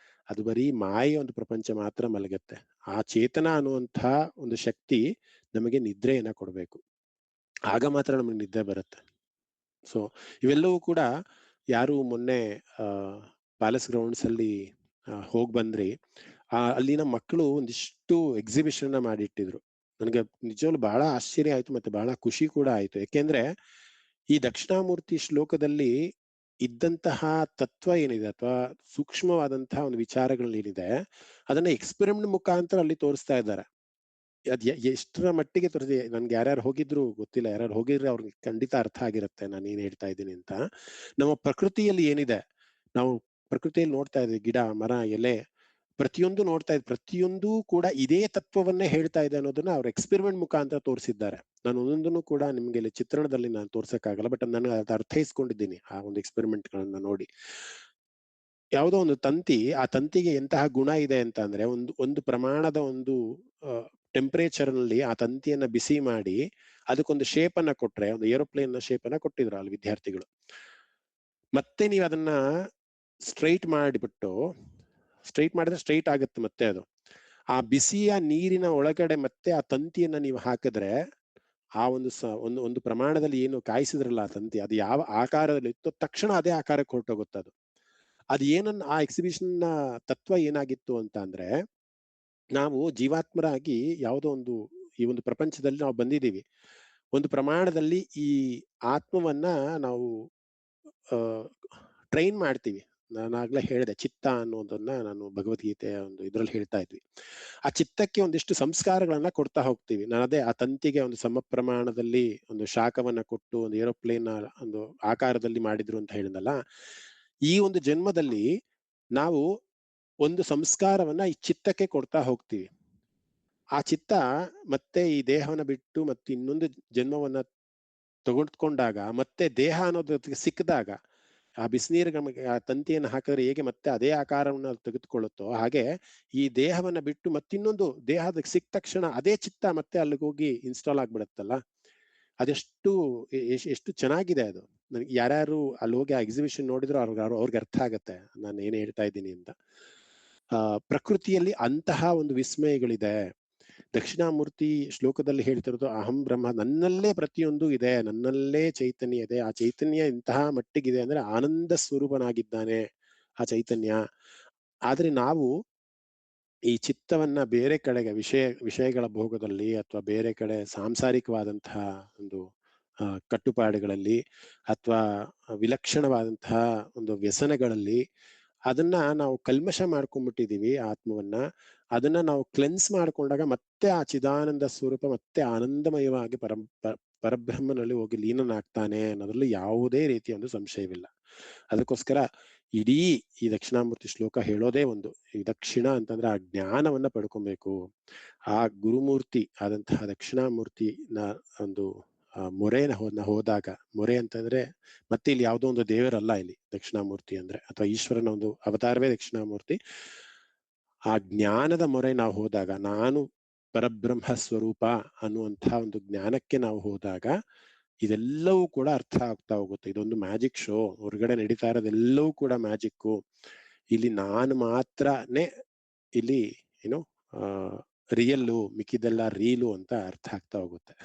ಅದು ಬರೀ ಮಾಯೆಯ ಒಂದು ಪ್ರಪಂಚ ಮಾತ್ರ ಮಲಗುತ್ತೆ. ಆ ಚೇತನ ಅನ್ನುವಂತಹ ಒಂದು ಶಕ್ತಿ ನಮಗೆ ನಿದ್ರೆಯನ್ನ ಕೊಡಬೇಕು. ಆಗ ಮಾತ್ರ ನಮಗೆ ನಿದ್ದೆ ಬರುತ್ತೆ. ಸೊ ಇವೆಲ್ಲವೂ ಕೂಡ ಯಾರು ಮೊನ್ನೆ ಪ್ಯಾಲೇಸ್ ಗ್ರೌಂಡ್ಸ್ ಅಲ್ಲಿ ಹೋಗ್ ಬಂದ್ರಿ, ಅಲ್ಲಿನ ಮಕ್ಕಳು ಒಂದಿಷ್ಟು ಎಕ್ಸಿಬಿಷನ್ ಮಾಡಿಟ್ಟಿದ್ರು. ನನಗೆ ನಿಜವಾಗ್ಲೂ ಬಹಳ ಆಶ್ಚರ್ಯ ಆಯ್ತು, ಮತ್ತೆ ಬಹಳ ಖುಷಿ ಕೂಡ ಆಯ್ತು. ಯಾಕೆಂದ್ರೆ ಈ ದಕ್ಷಿಣಾಮೂರ್ತಿ ಶ್ಲೋಕದಲ್ಲಿ ಇದ್ದಂತಹ ತತ್ವ ಏನಿದೆ ಅಥವಾ ಸೂಕ್ಷ್ಮವಾದಂತಹ ಒಂದು ವಿಚಾರಗಳೇನಿದೆ, ಅದನ್ನ ಎಕ್ಸ್ಪೆರಿಮೆಂಟ್ ಮುಖಾಂತರ ಅಲ್ಲಿ ತೋರಿಸ್ತಾ ಇದ್ದಾರೆ. ಅದ್ ಎಷ್ಟರ ಮಟ್ಟಿಗೆ ತೋರಿಸಿದೆ ನನ್ಗೆ, ಯಾರ್ಯಾರು ಹೋಗಿದ್ರು ಗೊತ್ತಿಲ್ಲ, ಯಾರ್ಯಾರು ಹೋಗಿದ್ರೆ ಅವ್ರಿಗೆ ಖಂಡಿತ ಅರ್ಥ ಆಗಿರುತ್ತೆ ನಾನು ಏನ್ ಹೇಳ್ತಾ ಇದ್ದೀನಿ ಅಂತ. ನಮ್ಮ ಪ್ರಕೃತಿಯಲ್ಲಿ ಏನಿದೆ, ನಾವು ಪ್ರಕೃತಿಯಲ್ಲಿ ನೋಡ್ತಾ ಇದ್ದೀವಿ, ಗಿಡ ಮರ ಎಲೆ ಪ್ರತಿಯೊಂದು ನೋಡ್ತಾ ಇದ್ ಪ್ರತಿಯೊಂದು ಕೂಡ ಇದೇ ತತ್ವವನ್ನೇ ಹೇಳ್ತಾ ಇದೆ ಅನ್ನೋದನ್ನ ಅವ್ರ ಎಕ್ಸ್ಪೆರಿಮೆಂಟ್ ಮುಖಾಂತರ ತೋರಿಸಿದ್ದಾರೆ. ನಾನು ಒಂದೊಂದನ್ನು ಕೂಡ ನಿಮ್ಗೆ ಇಲ್ಲಿ ಚಿತ್ರಣದಲ್ಲಿ ನಾನು ತೋರ್ಸಕ್ಕಾಗಲ್ಲ, ಬಟ್ ನಾನು ಅದು ಅರ್ಥೈಸ್ಕೊಂಡಿದ್ದೀನಿ ಆ ಒಂದು ಎಕ್ಸ್ಪೆರಿಮೆಂಟ್ ಗಳನ್ನ ನೋಡಿ. ಯಾವುದೋ ಒಂದು ತಂತಿ, ಆ ತಂತಿಗೆ ಎಂತಹ ಗುಣ ಇದೆ ಅಂತ ಅಂದ್ರೆ ಒಂದು ಪ್ರಮಾಣದ ಒಂದು ಟೆಂಪರೇಚರ್ ನಲ್ಲಿ ಆ ತಂತಿಯನ್ನ ಬಿಸಿ ಮಾಡಿ ಅದಕ್ಕೊಂದು ಶೇಪ್ ಅನ್ನ ಕೊಟ್ರೆ, ಒಂದು ಏರೋಪ್ಲೇನ್ ನ ಶೇಪ್ ಅನ್ನ ಕೊಟ್ಟಿದ್ರು ಅಲ್ಲಿ ವಿದ್ಯಾರ್ಥಿಗಳು. ಮತ್ತೆ ನೀವು ಅದನ್ನ ಸ್ಟ್ರೈಟ್ ಮಾಡಿಬಿಟ್ಟು, ಸ್ಟ್ರೈಟ್ ಮಾಡಿದ್ರೆ ಸ್ಟ್ರೈಟ್ ಆಗುತ್ತೆ ಮತ್ತೆ ಅದು. ಆ ಬಿಸಿಯ ನೀರಿನ ಒಳಗಡೆ ಮತ್ತೆ ಆ ತಂತಿಯನ್ನ ನೀವು ಹಾಕಿದ್ರೆ ಆ ಒಂದು ಪ್ರಮಾಣದಲ್ಲಿ ಏನು ಕಾಯಿಸಿದ್ರಲ್ಲ ಆ ತಂತಿ, ಅದು ಯಾವ ಆಕಾರದಲ್ಲಿ ಇತ್ತು ತಕ್ಷಣ ಅದೇ ಆಕಾರಕ್ಕೆ ಹೊರಟೋಗುತ್ತೆ ಅದು. ಅದು ಏನನ್ನ ಆ ಎಕ್ಸಿಬಿಷನ್ ನ ತತ್ವ ಏನಾಗಿತ್ತು ಅಂತ ಅಂದ್ರೆ, ನಾವು ಜೀವಾತ್ಮರಾಗಿ ಯಾವುದೋ ಒಂದು ಈ ಒಂದು ಪ್ರಪಂಚದಲ್ಲಿ ನಾವು ಬಂದಿದ್ದೀವಿ. ಒಂದು ಪ್ರಮಾಣದಲ್ಲಿ ಈ ಆತ್ಮವನ್ನ ನಾವು ಟ್ರೈನ್ ಮಾಡ್ತೀವಿ. ನಾನಾಗ್ಲೇ ಹೇಳಿದೆ, ಚಿತ್ತ ಅನ್ನೋದನ್ನ ನಾನು ಭಗವದ್ಗೀತೆಯ ಒಂದು ಇದ್ರಲ್ಲಿ ಹೇಳ್ತಾ ಇದ್ವಿ. ಆ ಚಿತ್ತಕ್ಕೆ ಒಂದಿಷ್ಟು ಸಂಸ್ಕಾರಗಳನ್ನ ಕೊಡ್ತಾ ಹೋಗ್ತೀವಿ. ನಾನದೇ ಆ ತಂತಿಗೆ ಒಂದು ಸಮ ಪ್ರಮಾಣದಲ್ಲಿ ಒಂದು ಶಾಖವನ್ನ ಕೊಟ್ಟು ಒಂದು ಏರೋಪ್ಲೇನ್ ಒಂದು ಆಕಾರದಲ್ಲಿ ಮಾಡಿದ್ರು ಅಂತ ಹೇಳಿದ್ನಲ್ಲ. ಈ ಒಂದು ಜನ್ಮದಲ್ಲಿ ನಾವು ಒಂದು ಸಂಸ್ಕಾರವನ್ನ ಈ ಚಿತ್ತಕ್ಕೆ ಕೊಡ್ತಾ ಹೋಗ್ತೀವಿ. ಆ ಚಿತ್ತ ಮತ್ತೆ ಈ ದೇಹವನ್ನ ಬಿಟ್ಟು ಮತ್ತೆ ಇನ್ನೊಂದು ಜನ್ಮವನ್ನ ತೆಗೆದುಕೊಂಡಾಗ, ಮತ್ತೆ ದೇಹ ಅನ್ನೋದಕ್ಕೆ ಸಿಕ್ಕಿದಾಗ, ಆ ಬಿಸಿನೀರಿಗೆ ನಮಗೆ ಆ ತಂತಿಯನ್ನು ಹಾಕಿದ್ರೆ ಹೇಗೆ ಮತ್ತೆ ಅದೇ ಆಕಾರವನ್ನು ತೆಗೆದುಕೊಳ್ಳುತ್ತೋ, ಹಾಗೆ ಈ ದೇಹವನ್ನ ಬಿಟ್ಟು ಮತ್ತಿನ್ನೊಂದು ದೇಹ ಅದಕ್ಕೆ ಸಿಕ್ಕ ತಕ್ಷಣ ಅದೇ ಚಿತ್ತ ಮತ್ತೆ ಅಲ್ಲಿಗೆ ಹೋಗಿ ಇನ್ಸ್ಟಾಲ್ ಆಗ್ಬಿಡತ್ತಲ್ಲ. ಅದೆಷ್ಟು ಎಷ್ಟು ಚೆನ್ನಾಗಿದೆ ಅದು. ನನಗೆ ಯಾರ್ಯಾರು ಅಲ್ಲಿ ಹೋಗಿ ಆ ಎಕ್ಸಿಬಿಷನ್ ನೋಡಿದ್ರು ಅವ್ರಿಗೆ ಅರ್ಥ ಆಗತ್ತೆ ನಾನು ಏನ್ ಹೇಳ್ತಾ ಇದ್ದೀನಿ ಅಂತ. ಪ್ರಕೃತಿಯಲ್ಲಿ ಅಂತಹ ಒಂದು ವಿಸ್ಮಯಗಳಿದೆ. ದಕ್ಷಿಣಾಮೂರ್ತಿ ಶ್ಲೋಕದಲ್ಲಿ ಹೇಳ್ತಿರೋದು ಅಹಂ ಬ್ರಹ್ಮ, ನನ್ನಲ್ಲೇ ಪ್ರತಿಯೊಂದು ಇದೆ, ನನ್ನಲ್ಲೇ ಚೈತನ್ಯ ಇದೆ. ಆ ಚೈತನ್ಯ ಇಂತಹ ಮಟ್ಟಿಗಿದೆ ಅಂದ್ರೆ ಆನಂದ ಸ್ವರೂಪನಾಗಿದ್ದಾನೆ ಆ ಚೈತನ್ಯ. ಆದ್ರೆ ನಾವು ಈ ಚಿತ್ತವನ್ನ ಬೇರೆ ಕಡೆಗೆ ವಿಷಯಗಳ ಭೋಗದಲ್ಲಿ ಅಥವಾ ಬೇರೆ ಕಡೆ ಸಾಂಸಾರಿಕವಾದಂತಹ ಒಂದು ಕಟ್ಟುಪಾಡುಗಳಲ್ಲಿ ಅಥವಾ ವಿಲಕ್ಷಣವಾದಂತಹ ಒಂದು ವ್ಯಸನಗಳಲ್ಲಿ ಅದನ್ನ ನಾವು ಕಲ್ಮಶ ಮಾಡ್ಕೊಂಡ್ಬಿಟ್ಟಿದೀವಿ ಆತ್ಮವನ್ನ. ಅದನ್ನ ನಾವು ಕ್ಲೆನ್ಸ್ ಮಾಡ್ಕೊಂಡಾಗ ಮತ್ತೆ ಆ ಚಿದಾನಂದ ಸ್ವರೂಪ ಮತ್ತೆ ಆನಂದಮಯವಾಗಿ ಪರಬ್ರಹ್ಮನಲ್ಲಿ ಹೋಗಿ ಲೀನನಾಗ್ತಾನೆ ಅನ್ನೋದ್ರಲ್ಲಿ ಯಾವುದೇ ರೀತಿಯ ಒಂದು ಸಂಶಯವಿಲ್ಲ. ಅದಕ್ಕೋಸ್ಕರ ಇಡೀ ಈ ದಕ್ಷಿಣಾಮೂರ್ತಿ ಶ್ಲೋಕ ಹೇಳೋದೇ ಒಂದು, ಈ ದಕ್ಷಿಣ ಅಂತಂದ್ರೆ ಆ ಜ್ಞಾನವನ್ನ ಪಡ್ಕೊಬೇಕು. ಆ ಗುರುಮೂರ್ತಿ ಆದಂತಹ ದಕ್ಷಿಣಾಮೂರ್ತಿನ ಒಂದು ಮೊರೆನ ಹೋದಾಗ, ಮೊರೆ ಅಂತಂದ್ರೆ ಮತ್ತೆ ಇಲ್ಲಿ ಯಾವುದೋ ಒಂದು ದೇವರಲ್ಲ ಇಲ್ಲಿ ದಕ್ಷಿಣಾಮೂರ್ತಿ ಅಂದ್ರೆ, ಅಥವಾ ಈಶ್ವರನ ಒಂದು ಅವತಾರವೇ ದಕ್ಷಿಣಾಮೂರ್ತಿ. ಆ ಜ್ಞಾನದ ಮೊರೆ ನಾವು ಹೋದಾಗ, ನಾನು ಪರಬ್ರಹ್ಮ ಸ್ವರೂಪ ಅನ್ನುವಂತಹ ಒಂದು ಜ್ಞಾನಕ್ಕೆ ನಾವು ಹೋದಾಗ ಇದೆಲ್ಲವೂ ಕೂಡ ಅರ್ಥ ಆಗ್ತಾ ಹೋಗುತ್ತೆ. ಇದೊಂದು ಮ್ಯಾಜಿಕ್ ಶೋ, ಹೊರಗಡೆ ನಡೀತಾ ಇರೋದೆಲ್ಲವೂ ಕೂಡ ಮ್ಯಾಜಿಕ್ಕು. ಇಲ್ಲಿ ನಾನು ಮಾತ್ರನೇ ಇಲ್ಲಿ ಏನು ರಿಯಲ್ಲು, ಮಿಕ್ಕಿದೆಲ್ಲ ರೀಲು ಅಂತ ಅರ್ಥ ಆಗ್ತಾ ಹೋಗುತ್ತೆ.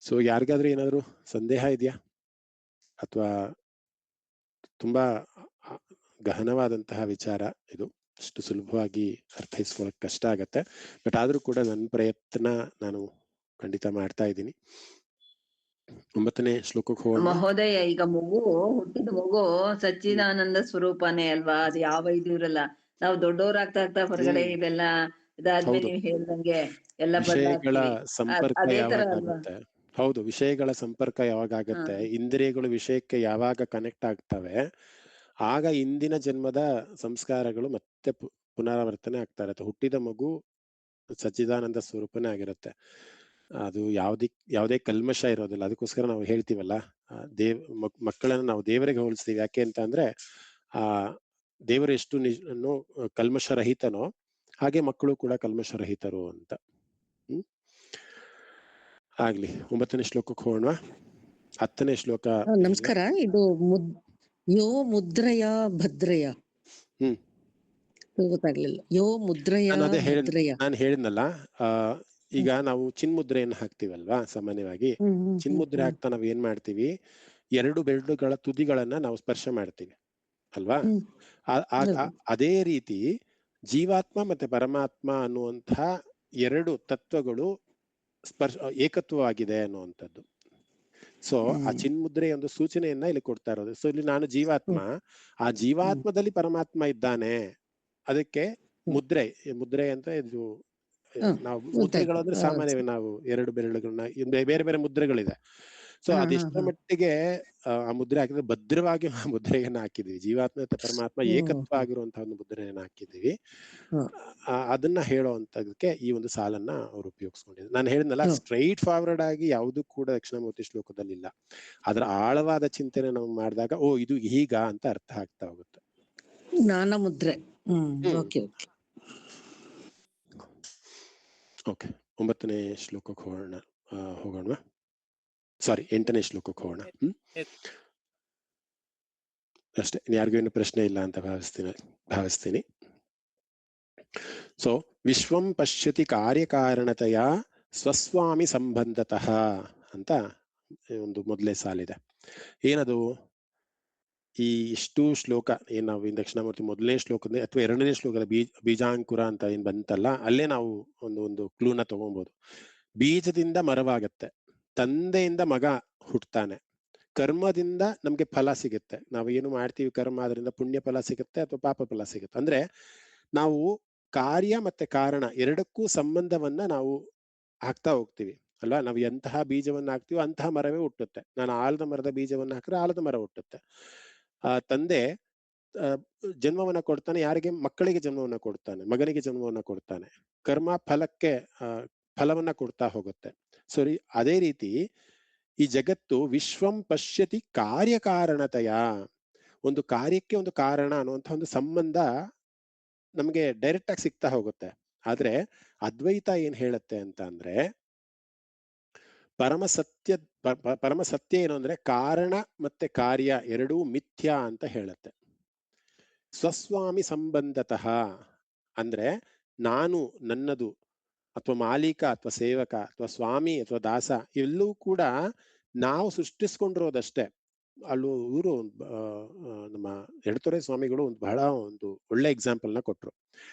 ಸೊ ಯಾರಿಗಾದ್ರೂ ಏನಾದ್ರು ಸಂದೇಹ ಇದೆಯಾ, ಅಥವಾ ತುಂಬಾ ಗಹನವಾದಂತಹ ವಿಚಾರ ಇದು, ಅಷ್ಟು ಸುಲಭವಾಗಿ ಅರ್ಥೈಸ್ಕೊಳಕ್ ಕಷ್ಟ ಆಗತ್ತೆ. ಬಟ್ ಆದ್ರೂ ಕೂಡ ನನ್ನ ಪ್ರಯತ್ನ ನಾನು ಖಂಡಿತ ಮಾಡ್ತಾ ಇದ್ದೀನಿ. 9ನೇ ಶ್ಲೋಕಕ್ಕೆ ಹೋಗೋಣ. ಮಹೋದಯ, ಈಗ ಹುಟ್ಟಿದ ಮಗು ಸಚ್ಚಿದಾನಂದ ಸ್ವರೂಪನೇ ಅಲ್ವಾ, ಅದು ಯಾವ ಇದು ಇರಲ್ಲ. ನಾವು ದೊಡ್ಡವರಾಗ್ತಾ ಆಗ್ತಾ ಹೊರಗಡೆ ಇವೆಲ್ಲ ಇದಾದ್ಮೇಲೆ ನೀವು ಹೇಳ್ದಂಗೆ ಎಲ್ಲ ವಿಷಯಗಳ ಬದಲಾಗ್ತೀವಿ, ಸಂಪರ್ಕ ಅದೇ ತರ ಯಾವಾಗ ಅಲ್ವಾ? ಆಗುತ್ತೆ, ಹೌದು, ವಿಷಯಗಳ ಸಂಪರ್ಕ ಯಾವಾಗ ಆಗುತ್ತೆ, ಇಂದ್ರಿಯಗಳು ವಿಷಯಕ್ಕೆ ಯಾವಾಗ ಕನೆಕ್ಟ್ ಆಗ್ತವೆ, ಆಗ ಇಂದಿನ ಜನ್ಮದ ಸಂಸ್ಕಾರಗಳು ಮತ್ತೆ ಪುನರಾವರ್ತನೆ ಆಗ್ತಾ ಇರುತ್ತೆ. ಹುಟ್ಟಿದ ಮಗು ಸಚ್ಚಿದಾನಂದ ಸ್ವರೂಪನೇ ಆಗಿರುತ್ತೆ. ಅದು ಯಾವುದೇ ಕಲ್ಮಶ ಇರೋದಿಲ್ಲ. ಅದಕ್ಕೋಸ್ಕರ ನಾವು ಹೇಳ್ತೀವಲ್ಲ, ಮಕ್ಕಳನ್ನ ನಾವು ದೇವರಿಗೆ ಹೋಲಿಸ್ತೀವಿ. ಯಾಕೆ ಅಂತ ಅಂದ್ರೆ ಆ ದೇವರು ಎಷ್ಟು ಕಲ್ಮಶರಹಿತನೋ ಹಾಗೆ ಮಕ್ಕಳು ಕೂಡ ಕಲ್ಮಶರಹಿತರು ಅಂತ. ಆಗ್ಲಿ, 9ನೇ ಶ್ಲೋಕಕ್ಕೆ ಹೋಗೋಣ. 10ನೇ ಶ್ಲೋಕ. ನಮಸ್ಕಾರ. ಇದು ಯೋ ಮುದ್ರಯ ಭದ್ರಯ ಗೊತ್ತಾಗ್ಲಿಲ್ಲ. ಯೋ ಮುದ್ರಯ ಭದ್ರಯ ನಾನು ಹೇಳಿದ್ನಲ್ಲ, ಈಗ ನಾವು ಚಿನ್ಮುದ್ರೆಯನ್ನು ಹಾಕ್ತಿವಲ್ವಾ, ಸಾಮಾನ್ಯವಾಗಿ ಚಿನ್ಮುದ್ರೆ ಹಾಕ್ತಾ ನಾವ್ ಏನ್ ಮಾಡ್ತೀವಿ, 2 ಬೆರಳುಗಳ ತುದಿಗಳನ್ನ ನಾವು ಸ್ಪರ್ಶ ಮಾಡ್ತೀವಿ ಅಲ್ವಾ. ಅದೇ ರೀತಿ ಜೀವಾತ್ಮ ಮತ್ತೆ ಪರಮಾತ್ಮ ಅನ್ನುವಂತಹ 2 ತತ್ವಗಳು ಏಕತ್ವವಾಗಿದೆ ಅನ್ನುವಂಥದ್ದು. ಸೊ ಆ ಚಿನ್ಮುದ್ರೆ ಒಂದು ಸೂಚನೆಯನ್ನ ಇಲ್ಲಿ ಕೊಡ್ತಾ ಇರೋದು. ಸೊ ಇಲ್ಲಿ ನಾನು ಜೀವಾತ್ಮ, ಆ ಜೀವಾತ್ಮದಲ್ಲಿ ಪರಮಾತ್ಮ ಇದ್ದಾನೆ. ಅದಕ್ಕೆ ಮುದ್ರೆ ಅಂತ ಇದು ನಾವು ಮುದ್ರೆಗಳು ಅಂದ್ರೆ ಸಾಮಾನ್ಯವಾಗಿ ನಾವು 2 ಬೆರಳುಗಳನ್ನ ಬೇರೆ ಬೇರೆ ಮುದ್ರೆಗಳಿದೆ. ಸೊ ಅದೆಷ್ಟರ ಮಟ್ಟಿಗೆ ಆ ಮುದ್ರೆ ಹಾಕಿದ್ರೆ ಭದ್ರವಾಗಿ ಆ ಮುದ್ರೆಯನ್ನ ಹಾಕಿದ್ವಿ. ಜೀವಾತ್ಮ ಮತ್ತು ಪರಮಾತ್ಮ ಏಕತ್ವ ಆಗಿರುವಂತಹ ಒಂದು ಮುದ್ರೆಯನ್ನ ಹಾಕಿದ್ದೀವಿ. ಅದನ್ನ ಹೇಳುವಂತದಕ್ಕೆ ಈ ಒಂದು ಸಾಲನ್ನ ಅವ್ರು ಉಪಯೋಗಿಸ್ಕೊಂಡಿದ್ರು. ನಾನು ಹೇಳಿದ್ನಲ್ಲ, ಸ್ಟ್ರೈಟ್ ಫಾರ್ವರ್ಡ್ ಆಗಿ ಯಾವುದು ಕೂಡ ದಕ್ಷಿಣಾಮೂರ್ತಿ ಶ್ಲೋಕದಲ್ಲಿ ಇಲ್ಲ. ಅದರ ಆಳವಾದ ಚಿಂತನೆ ನಾವು ಮಾಡಿದಾಗ ಓ ಇದು ಹೀಗ ಅಂತ ಅರ್ಥ ಆಗ್ತಾ ಹೋಗುತ್ತೆ. ಜ್ಞಾನ ಮುದ್ರೆ. ಓಕೆ, 9ನೇ ಶ್ಲೋಕಕ್ಕೆ ಹೋಗೋಣ. ಸಾರಿ, 8ನೇ ಶ್ಲೋಕಕ್ಕೆ ಹೋಗೋಣ. ಅಷ್ಟೇ, ಯಾರಿಗೂ ಏನು ಪ್ರಶ್ನೆ ಇಲ್ಲ ಅಂತ ಭಾವಿಸ್ತೀನಿ. ಸೊ ವಿಶ್ವಂ ಪಶ್ಯತಿ ಕಾರ್ಯಕಾರಣತೆಯ ಸ್ವಸ್ವಾಮಿ ಸಂಬಂಧತಃ ಅಂತ ಒಂದು ಮೊದಲೇ ಸಾಲಿದೆ. ಏನದು? ಈ ಇಷ್ಟು ಶ್ಲೋಕ ಏನ್ ನಾವು ದಕ್ಷಿಣಾಮೂರ್ತಿ 1ನೇ ಶ್ಲೋಕದ ಅಥವಾ 2ನೇ ಶ್ಲೋಕದ ಬೀಜಾಂಕುರ ಅಂತ ಏನ್ ಬಂತಲ್ಲ, ಅಲ್ಲೇ ನಾವು ಒಂದು ಕ್ಲೂನ ತಗೊಬಹುದು. ಬೀಜದಿಂದ ಮರವಾಗತ್ತೆ, ತಂದೆಯಿಂದ ಮಗ ಹುಟ್ಟುತ್ತಾನೆ, ಕರ್ಮದಿಂದ ನಮ್ಗೆ ಫಲ ಸಿಗುತ್ತೆ. ನಾವು ಏನು ಮಾಡ್ತೀವಿ ಕರ್ಮ, ಅದರಿಂದ ಪುಣ್ಯ ಫಲ ಸಿಗುತ್ತೆ ಅಥವಾ ಪಾಪ ಫಲ ಸಿಗುತ್ತೆ. ಅಂದ್ರೆ ನಾವು ಕಾರ್ಯ ಮತ್ತೆ ಕಾರಣ ಎರಡಕ್ಕೂ ಸಂಬಂಧವನ್ನ ನಾವು ಹಾಕ್ತಾ ಹೋಗ್ತೀವಿ ಅಲ್ವಾ. ನಾವು ಎಂತಹ ಬೀಜವನ್ನ ಹಾಕ್ತೀವೋ ಅಂತಹ ಮರವೇ ಹುಟ್ಟುತ್ತೆ. ನಾನು ಆಲದ ಮರದ ಬೀಜವನ್ನ ಹಾಕಿದ್ರೆ ಆಲದ ಮರ ಹುಟ್ಟುತ್ತೆ. ತಂದೆ ಜನ್ಮವನ್ನ ಕೊಡ್ತಾನೆ, ಯಾರಿಗೆ? ಮಕ್ಕಳಿಗೆ ಜನ್ಮವನ್ನ ಕೊಡ್ತಾನೆ, ಮಗನಿಗೆ ಜನ್ಮವನ್ನ ಕೊಡ್ತಾನೆ. ಕರ್ಮ ಫಲಕ್ಕೆ ಫಲವನ್ನ ಕೊಡ್ತಾ ಹೋಗುತ್ತೆ. ಸರಿ, ಅದೇ ರೀತಿ ಈ ಜಗತ್ತು ವಿಶ್ವಂ ಪಶ್ಯತಿ ಕಾರ್ಯಕಾರಣತೆಯ, ಒಂದು ಕಾರ್ಯಕ್ಕೆ ಒಂದು ಕಾರಣ ಅನ್ನುವಂಥ ಒಂದು ಸಂಬಂಧ ನಮ್ಗೆ ಡೈರೆಕ್ಟ್ ಆಗಿ ಸಿಗ್ತಾ ಹೋಗುತ್ತೆ. ಆದ್ರೆ ಅದ್ವೈತ ಏನ್ ಹೇಳುತ್ತೆ ಅಂತ ಅಂದ್ರೆ, ಪರಮ ಸತ್ಯ ಏನು ಅಂದ್ರೆ ಕಾರಣ ಮತ್ತೆ ಕಾರ್ಯ ಎರಡೂ ಮಿಥ್ಯಾ ಅಂತ ಹೇಳುತ್ತೆ. ಸ್ವಸ್ವಾಮಿ ಸಂಬಂಧತಃ ಅಂದ್ರೆ ನಾನು, ನನ್ನದು, ಅಥವಾ ಮಾಲೀಕ ಅಥವಾ ಸೇವಕ ಅಥವಾ ಸ್ವಾಮಿ ಅಥವಾ ದಾಸ ಇವೆಲ್ಲವೂ ಕೂಡ ನಾವು ಸೃಷ್ಟಿಸ್ಕೊಂಡಿರೋದಷ್ಟೇ. ಅಲ್ಲೂ ಇವರು ನಮ್ಮ ಎಡತೊರೆ ಸ್ವಾಮಿಗಳು ಬಹಳ ಒಂದು ಒಳ್ಳೆ ಎಕ್ಸಾಂಪಲ್ನ ಕೊಟ್ರು.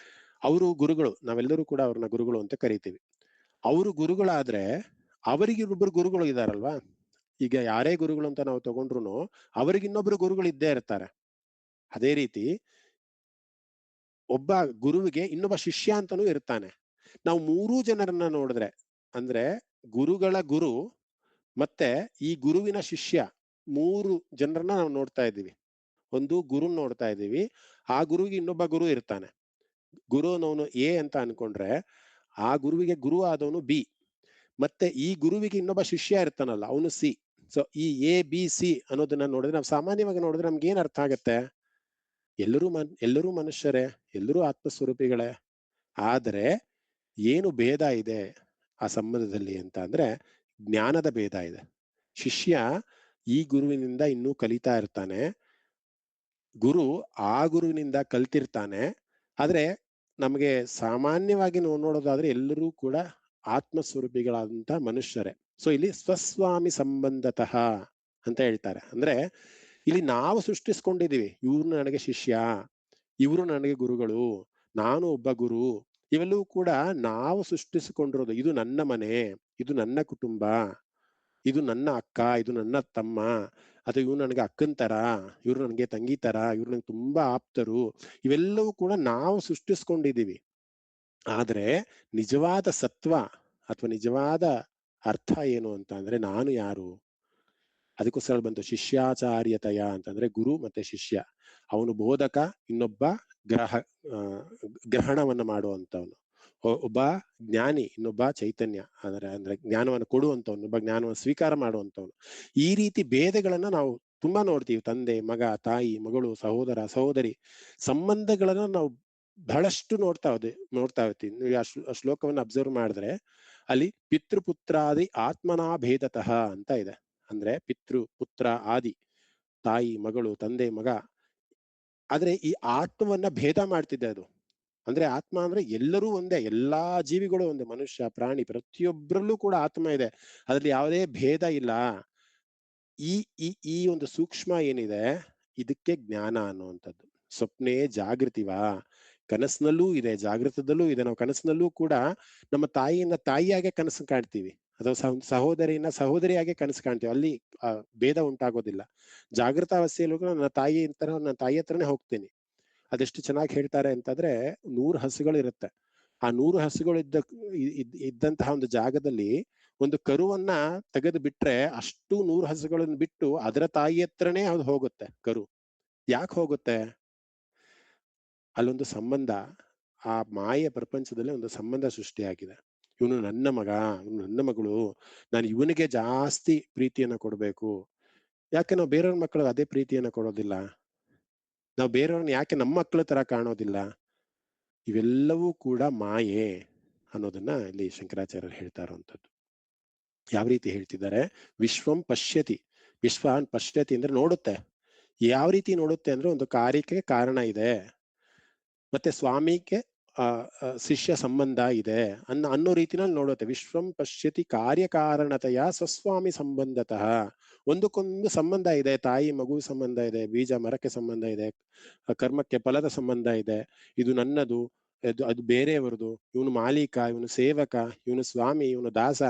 ಅವರು ಗುರುಗಳು, ನಾವೆಲ್ಲರೂ ಕೂಡ ಅವ್ರನ್ನ ಗುರುಗಳು ಅಂತ ಕರಿತೀವಿ. ಅವರು ಗುರುಗಳಾದ್ರೆ ಅವರಿಗೆ ಇನ್ನೊಬ್ರು ಗುರುಗಳು ಇದಾರಲ್ವಾ. ಈಗ ಯಾರೇ ಗುರುಗಳು ಅಂತ ನಾವು ತಗೊಂಡ್ರು ಅವರಿಗೆ ಇನ್ನೊಬ್ರು ಗುರುಗಳು ಇದ್ದೇ ಇರ್ತಾರೆ. ಅದೇ ರೀತಿ ಒಬ್ಬ ಗುರುವಿಗೆ ಇನ್ನೊಬ್ಬ ಶಿಷ್ಯ ಅಂತಾನೂ ಇರ್ತಾನೆ. ನಾವು 3 ಜನರನ್ನ ನೋಡಿದ್ರೆ, ಅಂದ್ರೆ ಗುರುಗಳ ಗುರು ಮತ್ತೆ ಈ ಗುರುವಿನ ಶಿಷ್ಯ, 3 ಜನರನ್ನ ನಾವು ನೋಡ್ತಾ ಇದ್ದೀವಿ. ಒಂದು ಗುರು ನೋಡ್ತಾ ಇದ್ದೀವಿ, ಆ ಗುರುವಿಗೆ ಇನ್ನೊಬ್ಬ ಗುರು ಇರ್ತಾನೆ. ಗುರುನವನು ಎ ಅಂತ ಅನ್ಕೊಂಡ್ರೆ ಆ ಗುರುವಿಗೆ ಗುರು ಆದವನು ಬಿ, ಮತ್ತೆ ಈ ಗುರುವಿಗೆ ಇನ್ನೊಬ್ಬ ಶಿಷ್ಯ ಇರ್ತಾನಲ್ಲ ಅವನು ಸಿ. ಸೊ ಈ ಎ ಬಿ ಸಿ ಅನ್ನೋದನ್ನ ನೋಡಿದ್ರೆ, ನಾವು ಸಾಮಾನ್ಯವಾಗಿ ನೋಡಿದ್ರೆ ನಮ್ಗೆ ಏನ್ ಅರ್ಥ ಆಗತ್ತೆ? ಎಲ್ಲರೂ ಮನುಷ್ಯರೇ, ಎಲ್ಲರೂ ಆತ್ಮಸ್ವರೂಪಿಗಳೇ. ಆದರೆ ಏನು ಭೇದ ಇದೆ ಆ ಸಂಬಂಧದಲ್ಲಿ ಅಂತ ಅಂದ್ರೆ ಜ್ಞಾನದ ಭೇದ ಇದೆ. ಶಿಷ್ಯ ಈ ಗುರುವಿನಿಂದ ಇನ್ನೂ ಕಲಿತಾ ಇರ್ತಾನೆ, ಗುರು ಆ ಗುರುವಿನಿಂದ ಕಲ್ತಿರ್ತಾನೆ. ಆದ್ರೆ ನಮಗೆ ಸಾಮಾನ್ಯವಾಗಿ ನಾವು ನೋಡೋದಾದ್ರೆ ಎಲ್ಲರೂ ಕೂಡ ಆತ್ಮಸ್ವರೂಪಿಗಳಾದಂತಹ ಮನುಷ್ಯರೇ. ಸೊ ಇಲ್ಲಿ ಸ್ವಸ್ವಾಮಿ ಸಂಬಂಧತಃ ಅಂತ ಹೇಳ್ತಾರೆ. ಅಂದ್ರೆ ಇಲ್ಲಿ ನಾವು ಸೃಷ್ಟಿಸ್ಕೊಂಡಿದೀವಿ, ಇವ್ರು ನನಗೆ ಶಿಷ್ಯ, ಇವರು ನನಗೆ ಗುರುಗಳು, ನಾನು ಒಬ್ಬ ಗುರು, ಇವೆಲ್ಲವೂ ಕೂಡ ನಾವು ಸೃಷ್ಟಿಸಿಕೊಂಡಿರೋದು. ಇದು ನನ್ನ ಮನೆ, ಇದು ನನ್ನ ಕುಟುಂಬ, ಇದು ನನ್ನ ಅಕ್ಕ, ಇದು ನನ್ನ ತಮ್ಮ, ಅಥವಾ ಇವ್ರು ನನಗೆ ಅಕ್ಕನ ತರ, ಇವ್ರು ನನಗೆ ತಂಗಿ ತರ, ಇವ್ರು ನನಗೆ ತುಂಬಾ ಆಪ್ತರು, ಇವೆಲ್ಲವೂ ಕೂಡ ನಾವು ಸೃಷ್ಟಿಸ್ಕೊಂಡಿದೀವಿ. ಆದ್ರೆ ನಿಜವಾದ ಸತ್ವ ಅಥವಾ ನಿಜವಾದ ಅರ್ಥ ಏನು ಅಂತ ಅಂದ್ರೆ ನಾನು ಯಾರು, ಅದಕ್ಕೋಸ್ಕರ ಬಂತು ಶಿಷ್ಯಾಚಾರ್ಯತಯ ಅಂತಂದ್ರೆ ಗುರು ಮತ್ತೆ ಶಿಷ್ಯ. ಅವನು ಬೋಧಕ, ಇನ್ನೊಬ್ಬ ಗ್ರಹಣವನ್ನು ಮಾಡುವಂತವನು. ಒಬ್ಬ ಜ್ಞಾನಿ, ಇನ್ನೊಬ್ಬ ಚೈತನ್ಯ, ಅಂದ್ರೆ ಜ್ಞಾನವನ್ನು ಕೊಡುವಂತವನು, ಒಬ್ಬ ಜ್ಞಾನವನ್ನು ಸ್ವೀಕಾರ ಮಾಡುವಂತವನು. ಈ ರೀತಿ ಭೇದಗಳನ್ನ ನಾವು ತುಂಬಾ ನೋಡ್ತೀವಿ. ತಂದೆ ಮಗ, ತಾಯಿ ಮಗಳು, ಸಹೋದರ ಸಹೋದರಿ ಸಂಬಂಧಗಳನ್ನ ನಾವು ಬಹಳಷ್ಟು ನೋಡ್ತಾ ಇರ್ತೀವಿ. ನೀವು ಆ ಶ್ಲೋಕವನ್ನು ಅಬ್ಸರ್ವ್ ಮಾಡಿದ್ರೆ ಅಲ್ಲಿ ಪಿತೃಪುತ್ರಾದಿ ಆತ್ಮನಾ ಭೇದತಃ ಅಂತ ಇದೆ. ಅಂದ್ರೆ ಪಿತೃ ಪುತ್ರ ಆದಿ, ತಾಯಿ ಮಗಳು, ತಂದೆ ಮಗ. ಆದ್ರೆ ಈ ಆತ್ಮವನ್ನ ಭೇದ ಮಾಡ್ತಿದ್ದೆ ಅದು. ಅಂದ್ರೆ ಆತ್ಮ ಅಂದ್ರೆ ಎಲ್ಲರೂ ಒಂದೇ, ಎಲ್ಲಾ ಜೀವಿಗಳು ಒಂದೇ, ಮನುಷ್ಯ ಪ್ರಾಣಿ ಪ್ರತಿಯೊಬ್ಬರಲ್ಲೂ ಕೂಡ ಆತ್ಮ ಇದೆ, ಅದ್ರಲ್ಲಿ ಯಾವುದೇ ಭೇದ ಇಲ್ಲ. ಈ ಈ ಈ ಒಂದು ಸೂಕ್ಷ್ಮ ಏನಿದೆ ಇದಕ್ಕೆ ಜ್ಞಾನ ಅನ್ನುವಂಥದ್ದು. ಸ್ವಪ್ನೇ ಜಾಗೃತಿವಾ, ಕನಸಿನಲ್ಲೂ ಇದೆ ಜಾಗೃತದಲ್ಲೂ ಇದೆ. ನಾವು ಕನಸಿನಲ್ಲೂ ಕೂಡ ನಮ್ಮ ತಾಯಿಯನ್ನ ತಾಯಿಯಾಗೆ ಕನಸು ಕಾಣ್ತೀವಿ, ಅಥವಾ ಸಹೋದರಿಯನ್ನ ಸಹೋದರಿಯಾಗೆ ಕನಸು ಕಾಣ್ತೀವಿ. ಅಲ್ಲಿ ಭೇದ ಉಂಟಾಗೋದಿಲ್ಲ. ಜಾಗೃತ ಅವಸ್ಥೆಯಲ್ಲೂ ಕೂಡ ನನ್ನ ತಾಯಿ ಹತ್ರನೇ ಹೋಗ್ತೀನಿ. ಅದೆಷ್ಟು ಚೆನ್ನಾಗಿ ಹೇಳ್ತಾರೆ ಅಂತಂದ್ರೆ 100 ಹಸುಗಳು ಇರುತ್ತೆ. ಆ 100 ಹಸುಗಳು ಇದ್ದಂತಹ ಒಂದು ಜಾಗದಲ್ಲಿ ಒಂದು ಕರುವನ್ನ ತೆಗೆದು ಬಿಟ್ರೆ ಅಷ್ಟು 100 ಹಸುಗಳನ್ನು ಬಿಟ್ಟು ಅದರ ತಾಯಿ ಹತ್ರನೇ ಅದು ಹೋಗುತ್ತೆ. ಕರು ಯಾಕೆ ಹೋಗುತ್ತೆ? ಅಲ್ಲೊಂದು ಸಂಬಂಧ, ಆ ಮಾಯ ಪ್ರಪಂಚದಲ್ಲಿ ಒಂದು ಸಂಬಂಧ ಸೃಷ್ಟಿಯಾಗಿದೆ. ಇವನು ನನ್ನ ಮಗ, ಇವನು ನನ್ನ ಮಗಳು, ನಾನು ಇವನಿಗೆ ಜಾಸ್ತಿ ಪ್ರೀತಿಯನ್ನ ಕೊಡ್ಬೇಕು. ಯಾಕೆ ನಾವು ಬೇರೆಯವ್ರ ಮಕ್ಕಳು ಅದೇ ಪ್ರೀತಿಯನ್ನ ಕೊಡೋದಿಲ್ಲ? ನಾವು ಬೇರೆಯವ್ರನ್ನ ಯಾಕೆ ನಮ್ಮ ಮಕ್ಕಳ ತರ ಕಾಣೋದಿಲ್ಲ? ಇವೆಲ್ಲವೂ ಕೂಡ ಮಾಯೆ ಅನ್ನೋದನ್ನ ಇಲ್ಲಿ ಶಂಕರಾಚಾರ್ಯರು ಹೇಳ್ತಾ ಇರುವಂಥದ್ದು. ಯಾವ ರೀತಿ ಹೇಳ್ತಿದ್ದಾರೆ? ವಿಶ್ವಂ ಪಶ್ಯತಿ. ವಿಶ್ವ ಪಶ್ಯತಿ ಅಂದ್ರೆ ನೋಡುತ್ತೆ. ಯಾವ ರೀತಿ ನೋಡುತ್ತೆ ಅಂದ್ರೆ ಒಂದು ಕಾರ್ಯಕ್ಕೆ ಕಾರಣ ಇದೆ, ಮತ್ತೆ ಸ್ವಾಮಿಗೆ ಶಿಷ್ಯ ಸಂಬಂಧ ಇದೆ ಅನ್ನೋ ರೀತಿನಲ್ಲಿ ನೋಡುತ್ತೆ. ವಿಶ್ವಂ ಪಶ್ಯತಿ ಕಾರ್ಯಕಾರಣತೆಯ ಸ್ವಸ್ವಾಮಿ ಸಂಬಂಧತಃ. ಒಂದಕ್ಕೊಂದು ಸಂಬಂಧ ಇದೆ. ತಾಯಿ ಮಗು ಸಂಬಂಧ ಇದೆ, ಬೀಜ ಮರಕ್ಕೆ ಸಂಬಂಧ ಇದೆ, ಕರ್ಮಕ್ಕೆ ಫಲದ ಸಂಬಂಧ ಇದೆ. ಇದು ನನ್ನದು, ಅದು ಬೇರೆಯವರದು, ಇವನು ಮಾಲೀಕ, ಇವನು ಸೇವಕ, ಇವನು ಸ್ವಾಮಿ, ಇವನು ದಾಸ.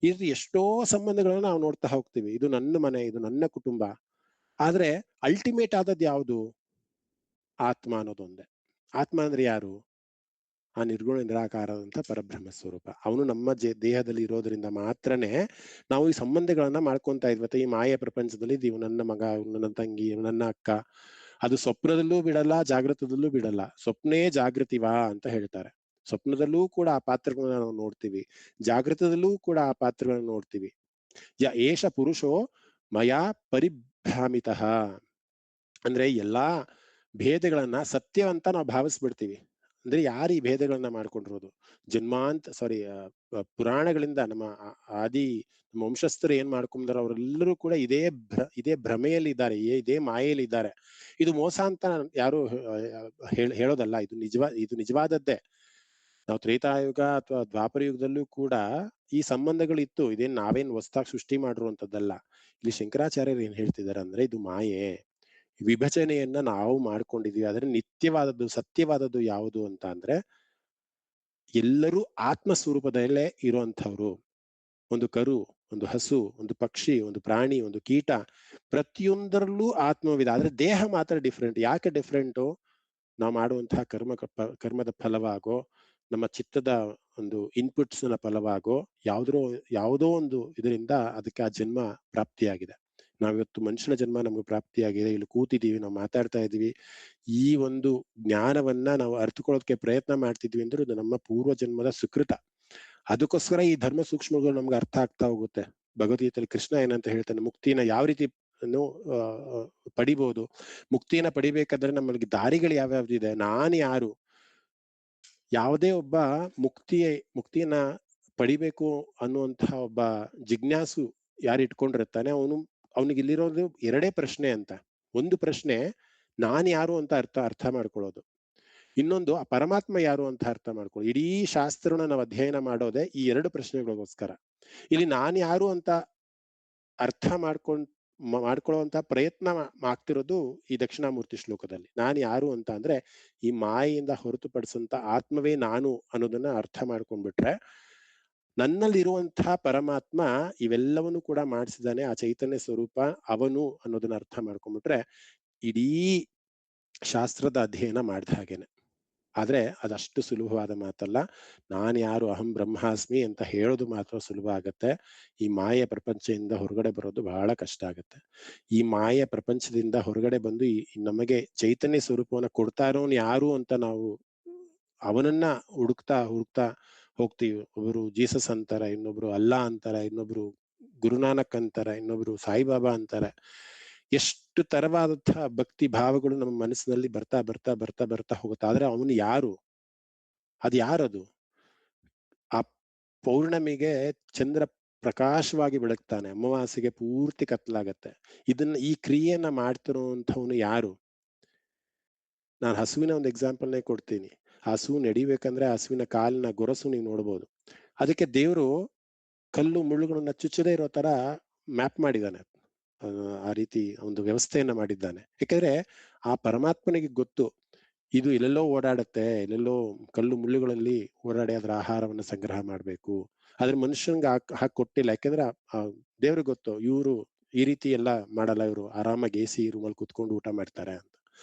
ಇದು ಎಷ್ಟೋ ಸಂಬಂಧಗಳನ್ನ ನಾವು ನೋಡ್ತಾ ಹೋಗ್ತೀವಿ. ಇದು ನನ್ನ ಮನೆ, ಇದು ನನ್ನ ಕುಟುಂಬ. ಆದ್ರೆ ಅಲ್ಟಿಮೇಟ್ ಆದದ್ದು ಯಾವುದು? ಆತ್ಮ ಅನ್ನೋದೊಂದೇ. ಆತ್ಮ ಅಂದ್ರೆ ಯಾರು? ಆ ನಿರ್ಗುಣ ನಿರಾಕಾರದಂತ ಪರಬ್ರಹ್ಮ ಸ್ವರೂಪ. ಅವನು ನಮ್ಮ ದೇಹದಲ್ಲಿ ಇರೋದ್ರಿಂದ ಮಾತ್ರನೇ ನಾವು ಈ ಸಂಬಂಧಗಳನ್ನ ಮಾಡ್ಕೊಂತ ಇದ್ವಿ. ಈ ಮಾಯ ಪ್ರಪಂಚದಲ್ಲಿ ಇವು ನನ್ನ ಮಗ, ನನ್ನ ತಂಗಿ, ನನ್ನ ಅಕ್ಕ. ಅದು ಸ್ವಪ್ನದಲ್ಲೂ ಬಿಡಲ್ಲ, ಜಾಗೃತದಲ್ಲೂ ಬಿಡಲ್ಲ. ಸ್ವಪ್ನೇ ಜಾಗೃತಿವಾ ಅಂತ ಹೇಳ್ತಾರೆ. ಸ್ವಪ್ನದಲ್ಲೂ ಕೂಡ ಆ ಪಾತ್ರಗಳನ್ನ ನಾವು ನೋಡ್ತೀವಿ, ಜಾಗೃತದಲ್ಲೂ ಕೂಡ ಆ ಪಾತ್ರಗಳನ್ನ ನೋಡ್ತೀವಿ. ಏಷ ಪುರುಷೋ ಮಯಾ ಪರಿಭ್ರಾಮಿತಃ. ಅಂದ್ರೆ ಎಲ್ಲಾ ಭೇದಗಳನ್ನ ಸತ್ಯವಂತ ನಾವು ಭಾವಿಸ್ಬಿಡ್ತೀವಿ. ಅಂದ್ರೆ ಯಾರು ಈ ಭೇದಗಳನ್ನ ಮಾಡ್ಕೊಂಡಿರೋದು? ಪುರಾಣಗಳಿಂದ ನಮ್ಮ ನಮ್ಮ ವಂಶಸ್ಥರು ಏನ್ ಮಾಡ್ಕೊಂಡ್ರು, ಅವರೆಲ್ಲರೂ ಕೂಡ ಇದೇ ಭ್ರಮೆಯಲ್ಲಿ ಇದ್ದಾರೆ, ಇದೇ ಮಾಯೆಯಲ್ಲಿ ಇದ್ದಾರೆ. ಇದು ಮೋಸ ಅಂತ ಯಾರು ಹೇಳೋದಲ್ಲ. ಇದು ನಿಜವಾದದ್ದೇ. ನಾವು ತ್ರೇತಾಯುಗ ಅಥವಾ ದ್ವಾಪರ ಯುಗದಲ್ಲೂ ಕೂಡ ಈ ಸಂಬಂಧಗಳಿತ್ತು. ಇದೇನ್ ನಾವೇನ್ ಹೊಸದಾಗಿ ಸೃಷ್ಟಿ ಮಾಡಿರುವಂತದ್ದಲ್ಲ. ಇಲ್ಲಿ ಶಂಕರಾಚಾರ್ಯರು ಏನ್ ಹೇಳ್ತಿದ್ದಾರೆ ಅಂದ್ರೆ ಇದು ಮಾಯೆ. ವಿಭಜನೆಯನ್ನ ನಾವು ಮಾಡ್ಕೊಂಡಿದೀವಿ. ಆದ್ರೆ ನಿತ್ಯವಾದದ್ದು, ಸತ್ಯವಾದದ್ದು ಯಾವುದು ಅಂತ ಅಂದ್ರೆ ಎಲ್ಲರೂ ಆತ್ಮ ಸ್ವರೂಪದಲ್ಲೇ ಇರುವಂತವ್ರು. ಒಂದು ಕರು, ಒಂದು ಹಸು, ಒಂದು ಪಕ್ಷಿ, ಒಂದು ಪ್ರಾಣಿ, ಒಂದು ಕೀಟ, ಪ್ರತಿಯೊಂದರಲ್ಲೂ ಆತ್ಮವಿದೆ. ಆದ್ರೆ ದೇಹ ಮಾತ್ರ ಡಿಫ್ರೆಂಟ್. ಯಾಕೆ ಡಿಫ್ರೆಂಟು? ನಾವು ಮಾಡುವಂತಹ ಕರ್ಮದ ಫಲವಾಗೋ, ನಮ್ಮ ಚಿತ್ತದ ಒಂದು ಇನ್ಪುಟ್ಸ್ ನ ಫಲವಾಗೋ, ಯಾವುದೋ ಒಂದು ಇದರಿಂದ ಅದಕ್ಕೆ ಆ ಜನ್ಮ ಪ್ರಾಪ್ತಿಯಾಗಿದೆ. ನಾವಿವತ್ತು ಮನುಷ್ಯನ ಜನ್ಮ ನಮ್ಗೆ ಪ್ರಾಪ್ತಿಯಾಗಿದೆ. ಇಲ್ಲಿ ಕೂತಿದೀವಿ, ನಾವು ಮಾತಾಡ್ತಾ ಇದೀವಿ. ಈ ಒಂದು ಜ್ಞಾನವನ್ನ ನಾವು ಅರ್ಥಕೊಳ್ಳೋದಕ್ಕೆ ಪ್ರಯತ್ನ ಮಾಡ್ತಿದ್ವಿ ಅಂದ್ರೆ ಇದು ನಮ್ಮ ಪೂರ್ವ ಜನ್ಮದ ಸುಕೃತ. ಅದಕ್ಕೋಸ್ಕರ ಈ ಧರ್ಮ ಸೂಕ್ಷ್ಮಗಳು ನಮ್ಗೆ ಅರ್ಥ ಆಗ್ತಾ ಹೋಗುತ್ತೆ. ಭಗವದ್ಗೀತೆಯಲ್ಲಿ ಕೃಷ್ಣ ಏನಂತ ಹೇಳ್ತಾನೆ, ಮುಕ್ತಿನ ಯಾವ ರೀತಿ ಪಡಿಬಹುದು, ಮುಕ್ತಿಯನ್ನ ಪಡಿಬೇಕಾದ್ರೆ ನಮ್ಮಲ್ಲಿ ದಾರಿಗಳು ಯಾವ್ಯಾವ್ದಿದೆ, ನಾನು ಯಾರು. ಯಾವುದೇ ಒಬ್ಬ ಮುಕ್ತಿಯನ್ನ ಪಡಿಬೇಕು ಅನ್ನುವಂತಹ ಒಬ್ಬ ಜಿಜ್ಞಾಸು ಯಾರು ಇಟ್ಕೊಂಡಿರ್ತಾನೆ, ಅವನಿಗೆ ಇಲ್ಲಿರೋದು ಎರಡೇ ಪ್ರಶ್ನೆ ಅಂತ. ಒಂದು ಪ್ರಶ್ನೆ ನಾನ್ ಯಾರು ಅಂತ ಅರ್ಥ ಮಾಡ್ಕೊಳ್ಳೋದು. ಇನ್ನೊಂದು ಆ ಪರಮಾತ್ಮ ಯಾರು ಅಂತ ಅರ್ಥ ಮಾಡ್ಕೊಳ್ಳೋದು. ಇಡೀ ಶಾಸ್ತ್ರನ ನಾವು ಅಧ್ಯಯನ ಮಾಡೋದೇ ಈ ಎರಡು ಪ್ರಶ್ನೆಗಳಿಗೋಸ್ಕರ. ಇಲ್ಲಿ ನಾನ್ ಯಾರು ಅಂತ ಅರ್ಥ ಮಾಡ್ಕೊಳ್ಳುವಂತ ಪ್ರಯತ್ನ ಆಗ್ತಿರೋದು ಈ ದಕ್ಷಿಣಾಮೂರ್ತಿ ಶ್ಲೋಕದಲ್ಲಿ. ನಾನು ಯಾರು ಅಂತ ಅಂದ್ರೆ ಈ ಮಾಯೆಯಿಂದ ಹೊರತುಪಡಿಸಂತ ಆತ್ಮವೇ ನಾನು ಅನ್ನೋದನ್ನ ಅರ್ಥ ಮಾಡ್ಕೊಂಡ್ಬಿಟ್ರೆ, ನನ್ನಲ್ಲಿರುವಂತಹ ಪರಮಾತ್ಮ ಇವೆಲ್ಲವನ್ನು ಕೂಡ ಮಾಡಿಸಿದಾನೆ, ಆ ಚೈತನ್ಯ ಸ್ವರೂಪ ಅವನು ಅನ್ನೋದನ್ನ ಅರ್ಥ ಮಾಡ್ಕೊಂಡ್ಬಿಟ್ರೆ ಇಡೀ ಶಾಸ್ತ್ರದ ಅಧ್ಯಯನ ಮಾಡಿದ ಹಾಗೇನೆ. ಆದ್ರೆ ಅದಷ್ಟು ಸುಲಭವಾದ ಮಾತಲ್ಲ. ನಾನು ಯಾರು, ಅಹಂ ಬ್ರಹ್ಮಾಸ್ಮಿ ಅಂತ ಹೇಳೋದು ಮಾತ್ರ ಸುಲಭ ಆಗತ್ತೆ. ಈ ಮಾಯೆ ಪ್ರಪಂಚದಿಂದ ಹೊರಗಡೆ ಬರೋದು ಬಹಳ ಕಷ್ಟ ಆಗತ್ತೆ. ಈ ಮಾಯೆ ಪ್ರಪಂಚದಿಂದ ಹೊರಗಡೆ ಬಂದು ನಮಗೆ ಚೈತನ್ಯ ಸ್ವರೂಪವನ್ನ ಕೊಡ್ತಾ ಇರೋನು ಯಾರು ಅಂತ ನಾವು ಅವನನ್ನ ಹುಡುಕ್ತಾ ಹೋಗ್ತೀವಿ. ಒಬ್ರು ಜೀಸಸ್ ಅಂತಾರೆ, ಇನ್ನೊಬ್ರು ಅಲ್ಲಾ ಅಂತಾರೆ, ಇನ್ನೊಬ್ರು ಗುರುನಾನಕ್ ಅಂತಾರೆ, ಇನ್ನೊಬ್ರು ಸಾಯಿಬಾಬಾ ಅಂತಾರೆ. ಎಷ್ಟು ತರವಾದಂತಹ ಭಕ್ತಿ ಭಾವಗಳು ನಮ್ಮ ಮನಸ್ಸಿನಲ್ಲಿ ಬರ್ತಾ ಬರ್ತಾ ಬರ್ತಾ ಬರ್ತಾ ಹೋಗುತ್ತೆ. ಆದ್ರೆ ಅವನು ಯಾರು? ಅದು ಯಾರದು? ಆ ಪೌರ್ಣಮಿಗೆ ಚಂದ್ರ ಪ್ರಕಾಶವಾಗಿ ಬೆಳಗ್ತಾನೆ, ಅಮಾವಾಸ್ಯೆಗೆ ಪೂರ್ತಿ ಕತ್ಲಾಗತ್ತೆ. ಈ ಕ್ರಿಯೆಯನ್ನ ಮಾಡ್ತಿರುವಂಥವನು ಯಾರು? ನಾನು ಹಸುವಿನ ಒಂದು ಎಕ್ಸಾಂಪಲ್ನೇ ಕೊಡ್ತೀನಿ. ಹಸು ನಡಿಬೇಕಂದ್ರೆ ಹಸುವಿನ ಕಾಲಿನ ಗೊರಸು ನೀವು ನೋಡ್ಬೋದು. ಅದಕ್ಕೆ ದೇವರು ಕಲ್ಲು ಮುಳ್ಳುಗಳನ್ನ ಚುಚ್ಚದೇ ಇರೋ ತರ ಮ್ಯಾಪ್ ಮಾಡಿದ್ದಾನೆ, ಆ ರೀತಿ ಒಂದು ವ್ಯವಸ್ಥೆಯನ್ನ ಮಾಡಿದ್ದಾನೆ. ಯಾಕಂದ್ರೆ ಆ ಪರಮಾತ್ಮನಿಗೆ ಗೊತ್ತು ಇದು ಎಲ್ಲೆಲ್ಲೋ ಓಡಾಡುತ್ತೆ, ಎಲ್ಲೆಲ್ಲೋ ಕಲ್ಲು ಮುಳ್ಳುಗಳಲ್ಲಿ ಓಡಾಡಿ ಅದರ ಆಹಾರವನ್ನ ಸಂಗ್ರಹ ಮಾಡ್ಬೇಕು. ಆದ್ರೆ ಮನುಷ್ಯನ್ಗೆ ಹಾಕಿ ಕೊಟ್ಟಿಲ್ಲ. ಯಾಕಂದ್ರೆ ದೇವ್ರಿಗೆ ಗೊತ್ತು ಇವರು ಈ ರೀತಿ ಎಲ್ಲ ಮಾಡಲ್ಲ, ಇವರು ಆರಾಮಾಗಿ AC ರೂಮಲ್ಲಿ ಕುತ್ಕೊಂಡು ಊಟ ಮಾಡ್ತಾರೆ ಅಂತ.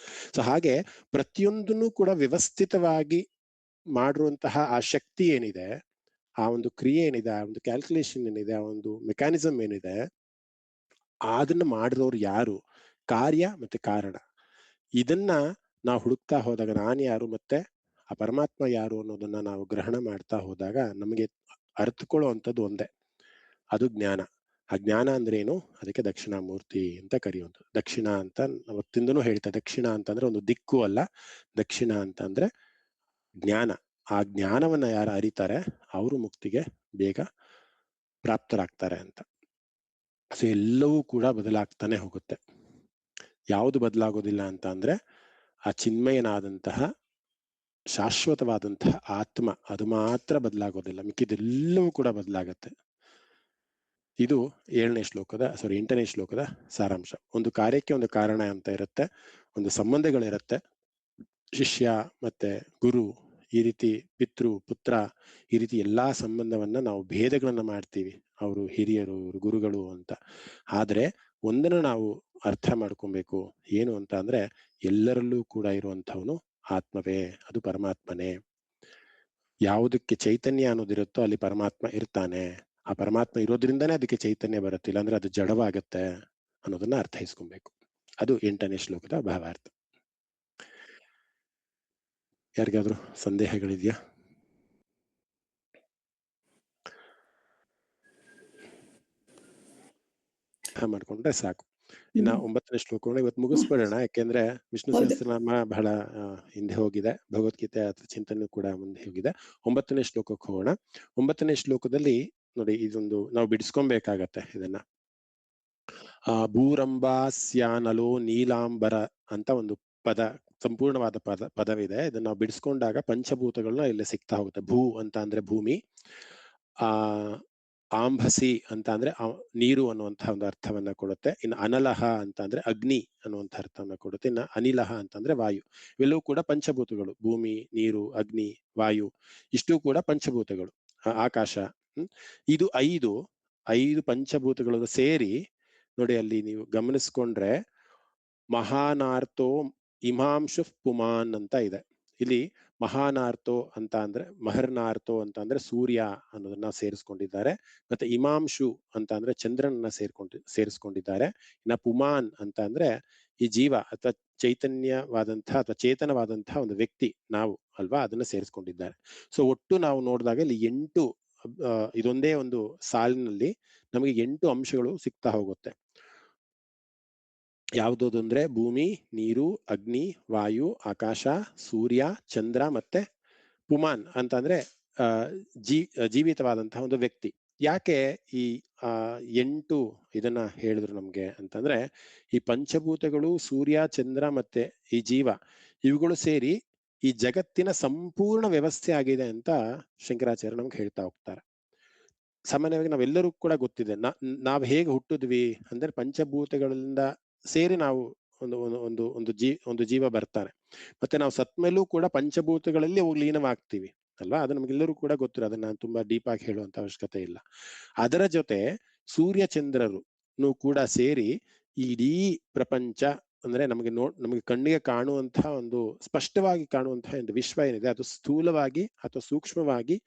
ಸೊ ಹಾಗೆ ಪ್ರತಿಯೊಂದನ್ನು ಕೂಡ ವ್ಯವಸ್ಥಿತವಾಗಿ ಮಾಡಿರುವಂತಹ ಆ ಶಕ್ತಿ ಏನಿದೆ, ಆ ಒಂದು ಕ್ರಿಯೆ ಏನಿದೆ, ಆ ಒಂದು ಕ್ಯಾಲ್ಕುಲೇಷನ್ ಏನಿದೆ, ಆ ಒಂದು ಮೆಕ್ಯಾನಿಸಮ್ ಏನಿದೆ, ಅದನ್ನ ಮಾಡಿದವ್ರು ಯಾರು? ಕಾರ್ಯ ಮತ್ತೆ ಕಾರಣ. ಇದನ್ನ ನಾವು ಹುಡುಕ್ತಾ ಹೋದಾಗ ನಾನು ಯಾರು ಮತ್ತೆ ಆ ಪರಮಾತ್ಮ ಯಾರು ಅನ್ನೋದನ್ನ ನಾವು ಗ್ರಹಣ ಮಾಡ್ತಾ ಹೋದಾಗ ನಮಗೆ ಅರ್ಥಕೊಳ್ಳುವಂಥದ್ದು ಒಂದೇ, ಅದು ಜ್ಞಾನ. ಆ ಜ್ಞಾನ ಅಂದ್ರೆ ಏನು? ಅದಕ್ಕೆ ದಕ್ಷಿಣಾಮೂರ್ತಿ ಅಂತ ಕರೆಯುವಂಥದ್ದು. ದಕ್ಷಿಣ ಅಂತ ಅವತ್ತಿಂದನೂ ಹೇಳ್ತಾ, ದಕ್ಷಿಣ ಅಂತಂದ್ರೆ ಒಂದು ದಿಕ್ಕು ಅಲ್ಲ, ದಕ್ಷಿಣ ಅಂತಂದ್ರೆ ಜ್ಞಾನ. ಆ ಜ್ಞಾನವನ್ನ ಯಾರು ಅರಿತಾರೆ ಅವರು ಮುಕ್ತಿಗೆ ಬೇಗ ಪ್ರಾಪ್ತರಾಗ್ತಾರೆ ಅಂತ. ಸೊ ಎಲ್ಲವೂ ಕೂಡ ಬದಲಾಗ್ತಾನೆ ಹೋಗುತ್ತೆ. ಯಾವುದು ಬದಲಾಗೋದಿಲ್ಲ ಅಂತ ಅಂದ್ರೆ ಆ ಚಿನ್ಮಯನಾದಂತಹ ಶಾಶ್ವತವಾದಂತಹ ಆತ್ಮ, ಅದು ಮಾತ್ರ ಬದಲಾಗೋದಿಲ್ಲ, ಮಿಕ್ಕಿದೆಲ್ಲವೂ ಕೂಡ ಬದಲಾಗತ್ತೆ. ಇದು 8ನೇ ಶ್ಲೋಕದ ಸಾರಾಂಶ. ಒಂದು ಕಾರ್ಯಕ್ಕೆ ಒಂದು ಕಾರಣ ಅಂತ ಇರುತ್ತೆ, ಒಂದು ಸಂಬಂಧಗಳಿರುತ್ತೆ. ಶಿಷ್ಯ ಮತ್ತೆ ಗುರು, ಈ ರೀತಿ ಪಿತೃ ಪುತ್ರ, ಈ ರೀತಿ ಎಲ್ಲಾ ಸಂಬಂಧವನ್ನ ನಾವು ಭೇದಗಳನ್ನ ಮಾಡ್ತೀವಿ, ಅವರು ಹಿರಿಯರು, ಇವರು ಗುರುಗಳು ಅಂತ. ಆದ್ರೆ ಒಂದನ್ನ ನಾವು ಅರ್ಥ ಮಾಡ್ಕೊಬೇಕು, ಏನು ಅಂತ ಅಂದ್ರೆ ಎಲ್ಲರಲ್ಲೂ ಕೂಡ ಇರುವಂತವನು ಆತ್ಮವೇ, ಅದು ಪರಮಾತ್ಮನೇ. ಯಾವುದಕ್ಕೆ ಚೈತನ್ಯ ಅನ್ನೋದಿರುತ್ತೋ ಅಲ್ಲಿ ಪರಮಾತ್ಮ ಇರ್ತಾನೆ. ಆ ಪರಮಾತ್ಮ ಇರೋದ್ರಿಂದಾನೇ ಅದಕ್ಕೆ ಚೈತನ್ಯ ಬರುತ್ತೆ, ಇಲ್ಲಾಂದ್ರೆ ಅದು ಜಡವಾಗತ್ತೆ ಅನ್ನೋದನ್ನ ಅರ್ಥೈಸ್ಕೊಬೇಕು. ಅದು 8ನೇ ಶ್ಲೋಕದ ಭಾವಾರ್ಥ. ಯಾರಿಗಾದ್ರೂ ಸಂದೇಹಗಳಿದೆಯಾ? ಮಾಡ್ಕೊಂಡ್ರೆ ಸಾಕು. ಇನ್ನ 9ನೇ ಶ್ಲೋಕವನ್ನು ಇವತ್ತು ಮುಗಿಸ್ಬಿಡೋಣ, ಯಾಕೆಂದ್ರೆ ವಿಷ್ಣು ಸಹಸ್ರನಾಮ ಬಹಳ ಹಿಂದೆ ಹೋಗಿದೆ, ಭಗವದ್ಗೀತೆ ಅದ್ರ ಚಿಂತನೆ ಕೂಡ ಮುಂದೆ ಹೋಗಿದೆ. 9ನೇ ಶ್ಲೋಕಕ್ಕೆ ಹೋಗೋಣ. 9ನೇ ಶ್ಲೋಕದಲ್ಲಿ ನೋಡಿ, ಇದೊಂದು ನಾವು ಬಿಡಿಸ್ಕೊಬೇಕಾಗತ್ತೆ ಇದನ್ನ. ಭೂರಂಬಾಸ್ಯಾನಲೋ ನೀಲಾಂಬರ ಅಂತ ಒಂದು ಪದ, ಸಂಪೂರ್ಣವಾದ ಪದವಿದೆ. ಇದನ್ನ ನಾವು ಬಿಡಿಸ್ಕೊಂಡಾಗ ಪಂಚಭೂತಗಳನ್ನ ಇಲ್ಲಿ ಸಿಗ್ತಾ ಹೋಗುತ್ತೆ. ಭೂ ಅಂತ ಅಂದ್ರೆ ಭೂಮಿ, ಆಂಭಸಿ ಅಂತ ಅಂದ್ರೆ ನೀರು ಅನ್ನುವಂತಹ ಒಂದು ಅರ್ಥವನ್ನ ಕೊಡುತ್ತೆ. ಇನ್ನು ಅನಲಹ ಅಂತ ಅಂದ್ರೆ ಅಗ್ನಿ ಅನ್ನುವಂಥ ಅರ್ಥವನ್ನ ಕೊಡುತ್ತೆ. ಇನ್ನು ಅನಿಲಹ ಅಂತಂದ್ರೆ ವಾಯು. ಇವೆಲ್ಲವೂ ಕೂಡ ಪಂಚಭೂತಗಳು. ಭೂಮಿ, ನೀರು, ಅಗ್ನಿ, ವಾಯು, ಇಷ್ಟು ಕೂಡ ಪಂಚಭೂತಗಳು. ಆಕಾಶ. ಇದು ಐದು ಪಂಚಭೂತಗಳು ಸೇರಿ ನೋಡಿ, ಅಲ್ಲಿ ನೀವು ಗಮನಿಸ್ಕೊಂಡ್ರೆ ಮಹಾನಾರ್ಥೋ ಇಮಾಂಶು ಪುಮಾನ್ ಅಂತ ಇದೆ. ಇಲ್ಲಿ ಮಹಾನಾರ್ಥೋ ಅಂತ ಅಂದ್ರೆ, ಮಹರ್ನಾರ್ಥೋ ಅಂತ ಅಂದ್ರೆ ಸೂರ್ಯ ಅನ್ನೋದನ್ನ ಸೇರಿಸ್ಕೊಂಡಿದ್ದಾರೆ. ಮತ್ತೆ ಇಮಾಂಶು ಅಂತ ಅಂದ್ರೆ ಚಂದ್ರನನ್ನ ಸೇರಿಸ್ಕೊಂಡಿದ್ದಾರೆ. ಇನ್ನ ಪುಮಾನ್ ಅಂತ ಅಂದ್ರೆ ಈ ಜೀವ ಅಥವಾ ಚೈತನ್ಯವಾದಂತಹ ಅಥವಾ ಚೇತನವಾದಂತಹ ಒಂದು ವ್ಯಕ್ತಿ ನಾವು ಅಲ್ವಾ, ಅದನ್ನ ಸೇರಿಸ್ಕೊಂಡಿದ್ದಾರೆ. ಸೊ ಒಟ್ಟು ನಾವು ನೋಡಿದಾಗ ಇಲ್ಲಿ 8, ಇದೊಂದೇ ಒಂದು ಸಾಲಿನಲ್ಲಿ ನಮಗೆ 8 ಅಂಶಗಳು ಸಿಗ್ತಾ ಹೋಗುತ್ತೆ. ಯಾವುದದು ಅಂದ್ರೆ ಭೂಮಿ, ನೀರು, ಅಗ್ನಿ, ವಾಯು, ಆಕಾಶ, ಸೂರ್ಯ, ಚಂದ್ರ ಮತ್ತೆ ಪುಮಾನ್ ಅಂತ ಅಂದ್ರೆ ಜೀವಿತವಾದಂತಹ ಒಂದು ವ್ಯಕ್ತಿ. ಯಾಕೆ ಈ 8 ಇದನ್ನ ಹೇಳಿದ್ರು ನಮ್ಗೆ ಅಂತಂದ್ರೆ, ಈ ಪಂಚಭೂತಗಳು, ಸೂರ್ಯ, ಚಂದ್ರ ಮತ್ತೆ ಈ ಜೀವ, ಇವುಗಳು ಸೇರಿ ಈ ಜಗತ್ತಿನ ಸಂಪೂರ್ಣ ವ್ಯವಸ್ಥೆ ಆಗಿದೆ ಅಂತ ಶಂಕರಾಚಾರ್ಯ ನಮ್ಗೆ ಹೇಳ್ತಾ ಹೋಗ್ತಾರೆ. ಸಾಮಾನ್ಯವಾಗಿ ನಾವೆಲ್ಲರೂ ಕೂಡ ಗೊತ್ತಿದೆ, ನಾವ್ ಹೇಗೆ ಹುಟ್ಟಿದ್ವಿ ಅಂದ್ರೆ ಪಂಚಭೂತಗಳಿಂದ ಸೇರಿ ನಾವು ಒಂದು ಜೀವ ಬರ್ತಾನೆ. ಮತ್ತೆ ನಾವು ಸತ್ಮೇಲೂ ಕೂಡ ಪಂಚಭೂತಗಳಲ್ಲಿ ಲೀನವಾಗ್ತೀವಿ ಅಲ್ವಾ, ಅದು ನಮ್ಗೆಲ್ಲರೂ ಕೂಡ ಗೊತ್ತಿರೋ, ಅದನ್ನ ನಾನು ತುಂಬಾ ಡೀಪ್ ಆಗಿ ಹೇಳುವಂತ ಅವಶ್ಯಕತೆ ಇಲ್ಲ. ಅದರ ಜೊತೆ ಸೂರ್ಯ ಚಂದ್ರರು ಕೂಡ ಸೇರಿ ಇಡೀ ಪ್ರಪಂಚ ಅಂದ್ರೆ ನಮಗೆ ಕಣ್ಣಿಗೆ ಕಾಣುವಂತಹ ಒಂದು ಸ್ಪಷ್ಟವಾಗಿ ಕಾಣುವಂತಹ ಒಂದು ವಿಶ್ವ ಏನಿದೆ ಅದು ಸ್ಥೂಲವಾಗಿ ಅಥವಾ ಸೂಕ್ಷ್ಮವಾಗಿ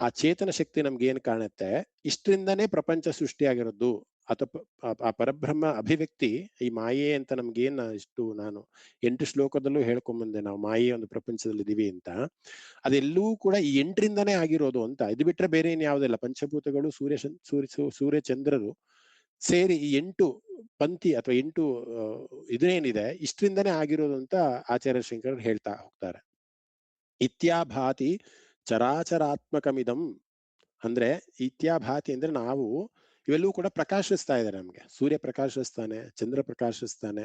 ಆ ಚೇತನ ಶಕ್ತಿ ನಮ್ಗೆ ಏನ್ ಕಾಣುತ್ತೆ, ಇಷ್ಟರಿಂದಾನೇ ಪ್ರಪಂಚ ಸೃಷ್ಟಿಯಾಗಿರೋದು ಅಥವಾ ಆ ಪರಬ್ರಹ್ಮ ಅಭಿವ್ಯಕ್ತಿ ಈ ಮಾಯೆ ಅಂತ ನಮ್ಗೇನ್ ನಾನು 8 ಶ್ಲೋಕದಲ್ಲೂ ಹೇಳ್ಕೊಂಬಂದೆ, ನಾವು ಮಾಯೆ ಒಂದು ಪ್ರಪಂಚದಲ್ಲಿ ಇದೀವಿ ಅಂತ. ಅದೆಲ್ಲವೂ ಕೂಡ ಈ 8ರಿಂದಾನೇ ಆಗಿರೋದು ಅಂತ. ಇದು ಬಿಟ್ರೆ ಬೇರೆ ಏನ್ ಯಾವುದಿಲ್ಲ. ಪಂಚಭೂತಗಳು, ಸೂರ್ಯ ಚಂದ್ರರು ಸೇರಿ ಈ 8 ಪಂಕ್ತಿ ಅಥವಾ 8 ಇದೇನಿದೆ ಇಷ್ಟರಿಂದಾನೇ ಆಗಿರೋದು ಅಂತ ಆಚಾರ್ಯ ಶಂಕರರು ಹೇಳ್ತಾ ಹೋಗ್ತಾರೆ. ಇತ್ಯಾಭಾತಿ ಚರಾಚರಾತ್ಮಕಮಿದಂ ಅಂದ್ರೆ ಇತ್ಯಾಭಾತಿ ಅಂದ್ರೆ ನಾವು ಇವೆಲ್ಲವೂ ಕೂಡ ಪ್ರಕಾಶಿಸ್ತಾ ಇದ್ದಾರೆ. ನಮ್ಗೆ ಸೂರ್ಯ ಪ್ರಕಾಶಿಸ್ತಾನೆ, ಚಂದ್ರ ಪ್ರಕಾಶಿಸ್ತಾನೆ,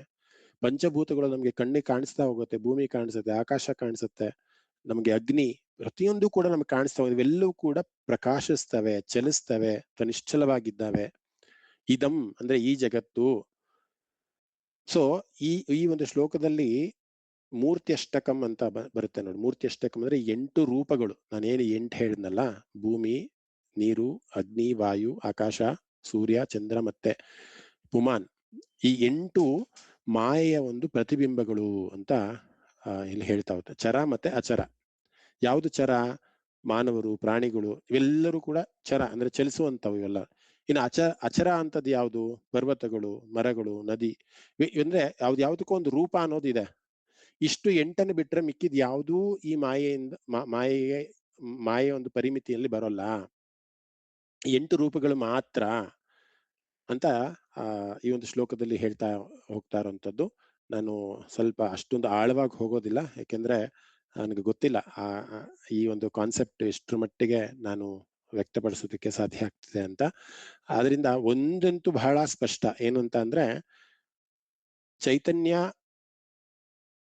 ಪಂಚಭೂತಗಳು ನಮ್ಗೆ ಕಣ್ಣಿಗೆ ಕಾಣಿಸ್ತಾ ಹೋಗುತ್ತೆ, ಭೂಮಿ ಕಾಣಿಸುತ್ತೆ, ಆಕಾಶ ಕಾಣಿಸುತ್ತೆ, ನಮ್ಗೆ ಅಗ್ನಿ, ಪ್ರತಿಯೊಂದು ಕೂಡ ನಮ್ಗೆ ಕಾಣಿಸ್ತಾ ಹೋಗುತ್ತೆ. ಇವೆಲ್ಲವೂ ಕೂಡ ಪ್ರಕಾಶಿಸ್ತವೆ, ಚಲಿಸ್ತವೆ, ನಿಶ್ಚಲವಾಗಿದ್ದಾವೆ. ಇದಂ ಅಂದ್ರೆ ಈ ಜಗತ್ತು. ಸೊ ಈ ಒಂದು ಶ್ಲೋಕದಲ್ಲಿ ಮೂರ್ತ್ಯಷ್ಟಕಂ ಅಂತ ಬರುತ್ತೆ ನೋಡಿ. ಮೂರ್ತ್ಯಷ್ಟಕಂ ಅಂದ್ರೆ 8 ರೂಪಗಳು. ನಾನೇನು 8 ಹೇಳಿದ್ನಲ್ಲ, ಭೂಮಿ, ನೀರು, ಅಗ್ನಿ, ವಾಯು, ಆಕಾಶ, ಸೂರ್ಯ, ಚಂದ್ರ ಮತ್ತೆ ಪುಮಾನ್, ಈ 8 ಮಾಯೆಯ ಒಂದು ಪ್ರತಿಬಿಂಬಗಳು ಅಂತ ಇಲ್ಲಿ ಹೇಳ್ತಾ ಹೋಗುತ್ತೆ. ಚರ ಮತ್ತೆ ಅಚರ. ಯಾವುದು ಚರ? ಮಾನವರು, ಪ್ರಾಣಿಗಳು, ಇವೆಲ್ಲರೂ ಕೂಡ ಚರ ಅಂದ್ರೆ ಚಲಿಸುವಂತವು ಇವೆಲ್ಲ. ಇನ್ನು ಅಚರ ಅಂತದ್ದು ಯಾವುದು? ಪರ್ವತಗಳು, ಮರಗಳು, ನದಿ. ಅಂದ್ರೆ ಯಾವ್ದಕ್ಕೂ ಒಂದು ರೂಪ ಅನ್ನೋದಿದೆ. ಇಷ್ಟು 8 ಬಿಟ್ರೆ ಮಿಕ್ಕಿದ್ ಯಾವುದೂ ಈ ಮಾಯೆಯಿಂದ ಮಾಯೆಯ ಒಂದು ಪರಿಮಿತಿಯಲ್ಲಿ ಬರೋಲ್ಲ. 8 ರೂಪಗಳು ಮಾತ್ರ ಅಂತ ಈ ಒಂದು ಶ್ಲೋಕದಲ್ಲಿ ಹೇಳ್ತಾ ಹೋಗ್ತಾ ಇರುವಂತದ್ದು. ನಾನು ಸ್ವಲ್ಪ ಅಷ್ಟೊಂದು ಆಳವಾಗಿ ಹೋಗೋದಿಲ್ಲ, ಯಾಕೆಂದ್ರೆ ನನಗೆ ಗೊತ್ತಿಲ್ಲ ಈ ಒಂದು ಕಾನ್ಸೆಪ್ಟ್ ಎಷ್ಟರ ಮಟ್ಟಿಗೆ ನಾನು ವ್ಯಕ್ತಪಡಿಸೋದಕ್ಕೆ ಸಾಧ್ಯ ಆಗ್ತಿದೆ ಅಂತ. ಆದ್ರಿಂದ ಒಂದಂತೂ ಬಹಳ ಸ್ಪಷ್ಟ ಏನು ಅಂತ ಅಂದ್ರೆ, ಚೈತನ್ಯ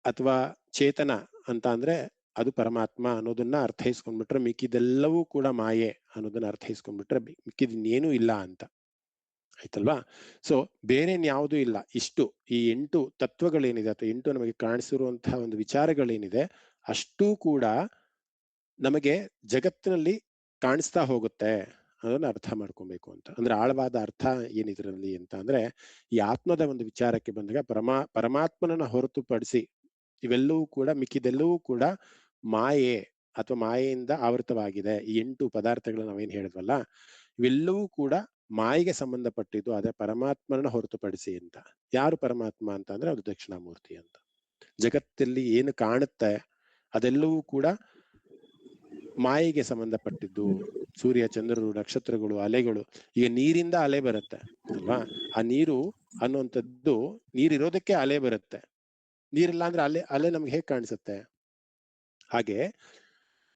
ಅಥವಾ ಚೇತನ ಅಂತ ಅಂದ್ರೆ ಅದು ಪರಮಾತ್ಮ ಅನ್ನೋದನ್ನ ಅರ್ಥೈಸ್ಕೊಂಡ್ಬಿಟ್ರೆ ಮಿಕ್ಕಿದೆಲ್ಲವೂ ಕೂಡ ಮಾಯೆ ಅನ್ನೋದನ್ನ ಅರ್ಥೈಸ್ಕೊಂಡ್ಬಿಟ್ರೆ ಮಿಕ್ಕಿದ್ ಇನ್ನೇನೂ ಇಲ್ಲ ಅಂತ ಆಯ್ತಲ್ವಾ. ಸೊ ಬೇರೆ ಯಾವುದೂ ಇಲ್ಲ. ಇಷ್ಟು ಈ 8 ತತ್ವಗಳೇನಿದೆ ಅಥವಾ 8 ನಮಗೆ ಕಾಣಿಸಿರುವಂತಹ ಒಂದು ವಿಚಾರಗಳೇನಿದೆ ಅಷ್ಟೂ ಕೂಡ ನಮಗೆ ಜಗತ್ತಿನಲ್ಲಿ ಕಾಣಿಸ್ತಾ ಹೋಗುತ್ತೆ ಅದನ್ನ ಅರ್ಥ ಮಾಡ್ಕೊಬೇಕು ಅಂತ. ಅಂದ್ರೆ ಆಳವಾದ ಅರ್ಥ ಏನಿದ್ರಲ್ಲಿ ಅಂತ ಅಂದ್ರೆ, ಈ ಆತ್ಮದ ಒಂದು ವಿಚಾರಕ್ಕೆ ಬಂದಾಗ ಪರಮಾತ್ಮನನ್ನ ಹೊರತುಪಡಿಸಿ ಇವೆಲ್ಲವೂ ಕೂಡ ಮಿಕ್ಕಿದೆಲ್ಲವೂ ಕೂಡ ಮಾಯೆ ಅಥವಾ ಮಾಯೆಯಿಂದ ಆವೃತವಾಗಿದೆ. ಈ 8 ಪದಾರ್ಥಗಳು ನಾವೇನ್ ಹೇಳಿದ್ವಲ್ಲ, ಇವೆಲ್ಲವೂ ಕೂಡ ಮಾಯೆಗೆ ಸಂಬಂಧಪಟ್ಟಿದ್ದು. ಅದೇ ಪರಮಾತ್ಮನ ಹೊರತುಪಡಿಸಿ ಅಂತ. ಯಾರು ಪರಮಾತ್ಮ ಅಂತ ಅಂದ್ರೆ ಅದು ದಕ್ಷಿಣಾಮೂರ್ತಿ ಅಂತ. ಜಗತ್ತಲ್ಲಿ ಏನು ಕಾಣುತ್ತೆ ಅದೆಲ್ಲವೂ ಕೂಡ ಮಾಯೆಗೆ ಸಂಬಂಧಪಟ್ಟಿದ್ದು. ಸೂರ್ಯ, ಚಂದ್ರರು, ನಕ್ಷತ್ರಗಳು, ಅಲೆಗಳು. ಈಗ ನೀರಿಂದ ಅಲೆ ಬರುತ್ತೆ ಅಲ್ವಾ? ಆ ನೀರು ಅನ್ನುವಂಥದ್ದು, ನೀರಿರೋದಕ್ಕೆ ಅಲೆ ಬರುತ್ತೆ. ನೀರಿಲ್ಲ ಅಂದ್ರೆ ಅಲೆ ನಮ್ಗೆ ಹೇಗ್ ಕಾಣಿಸುತ್ತೆ? ಹಾಗೆ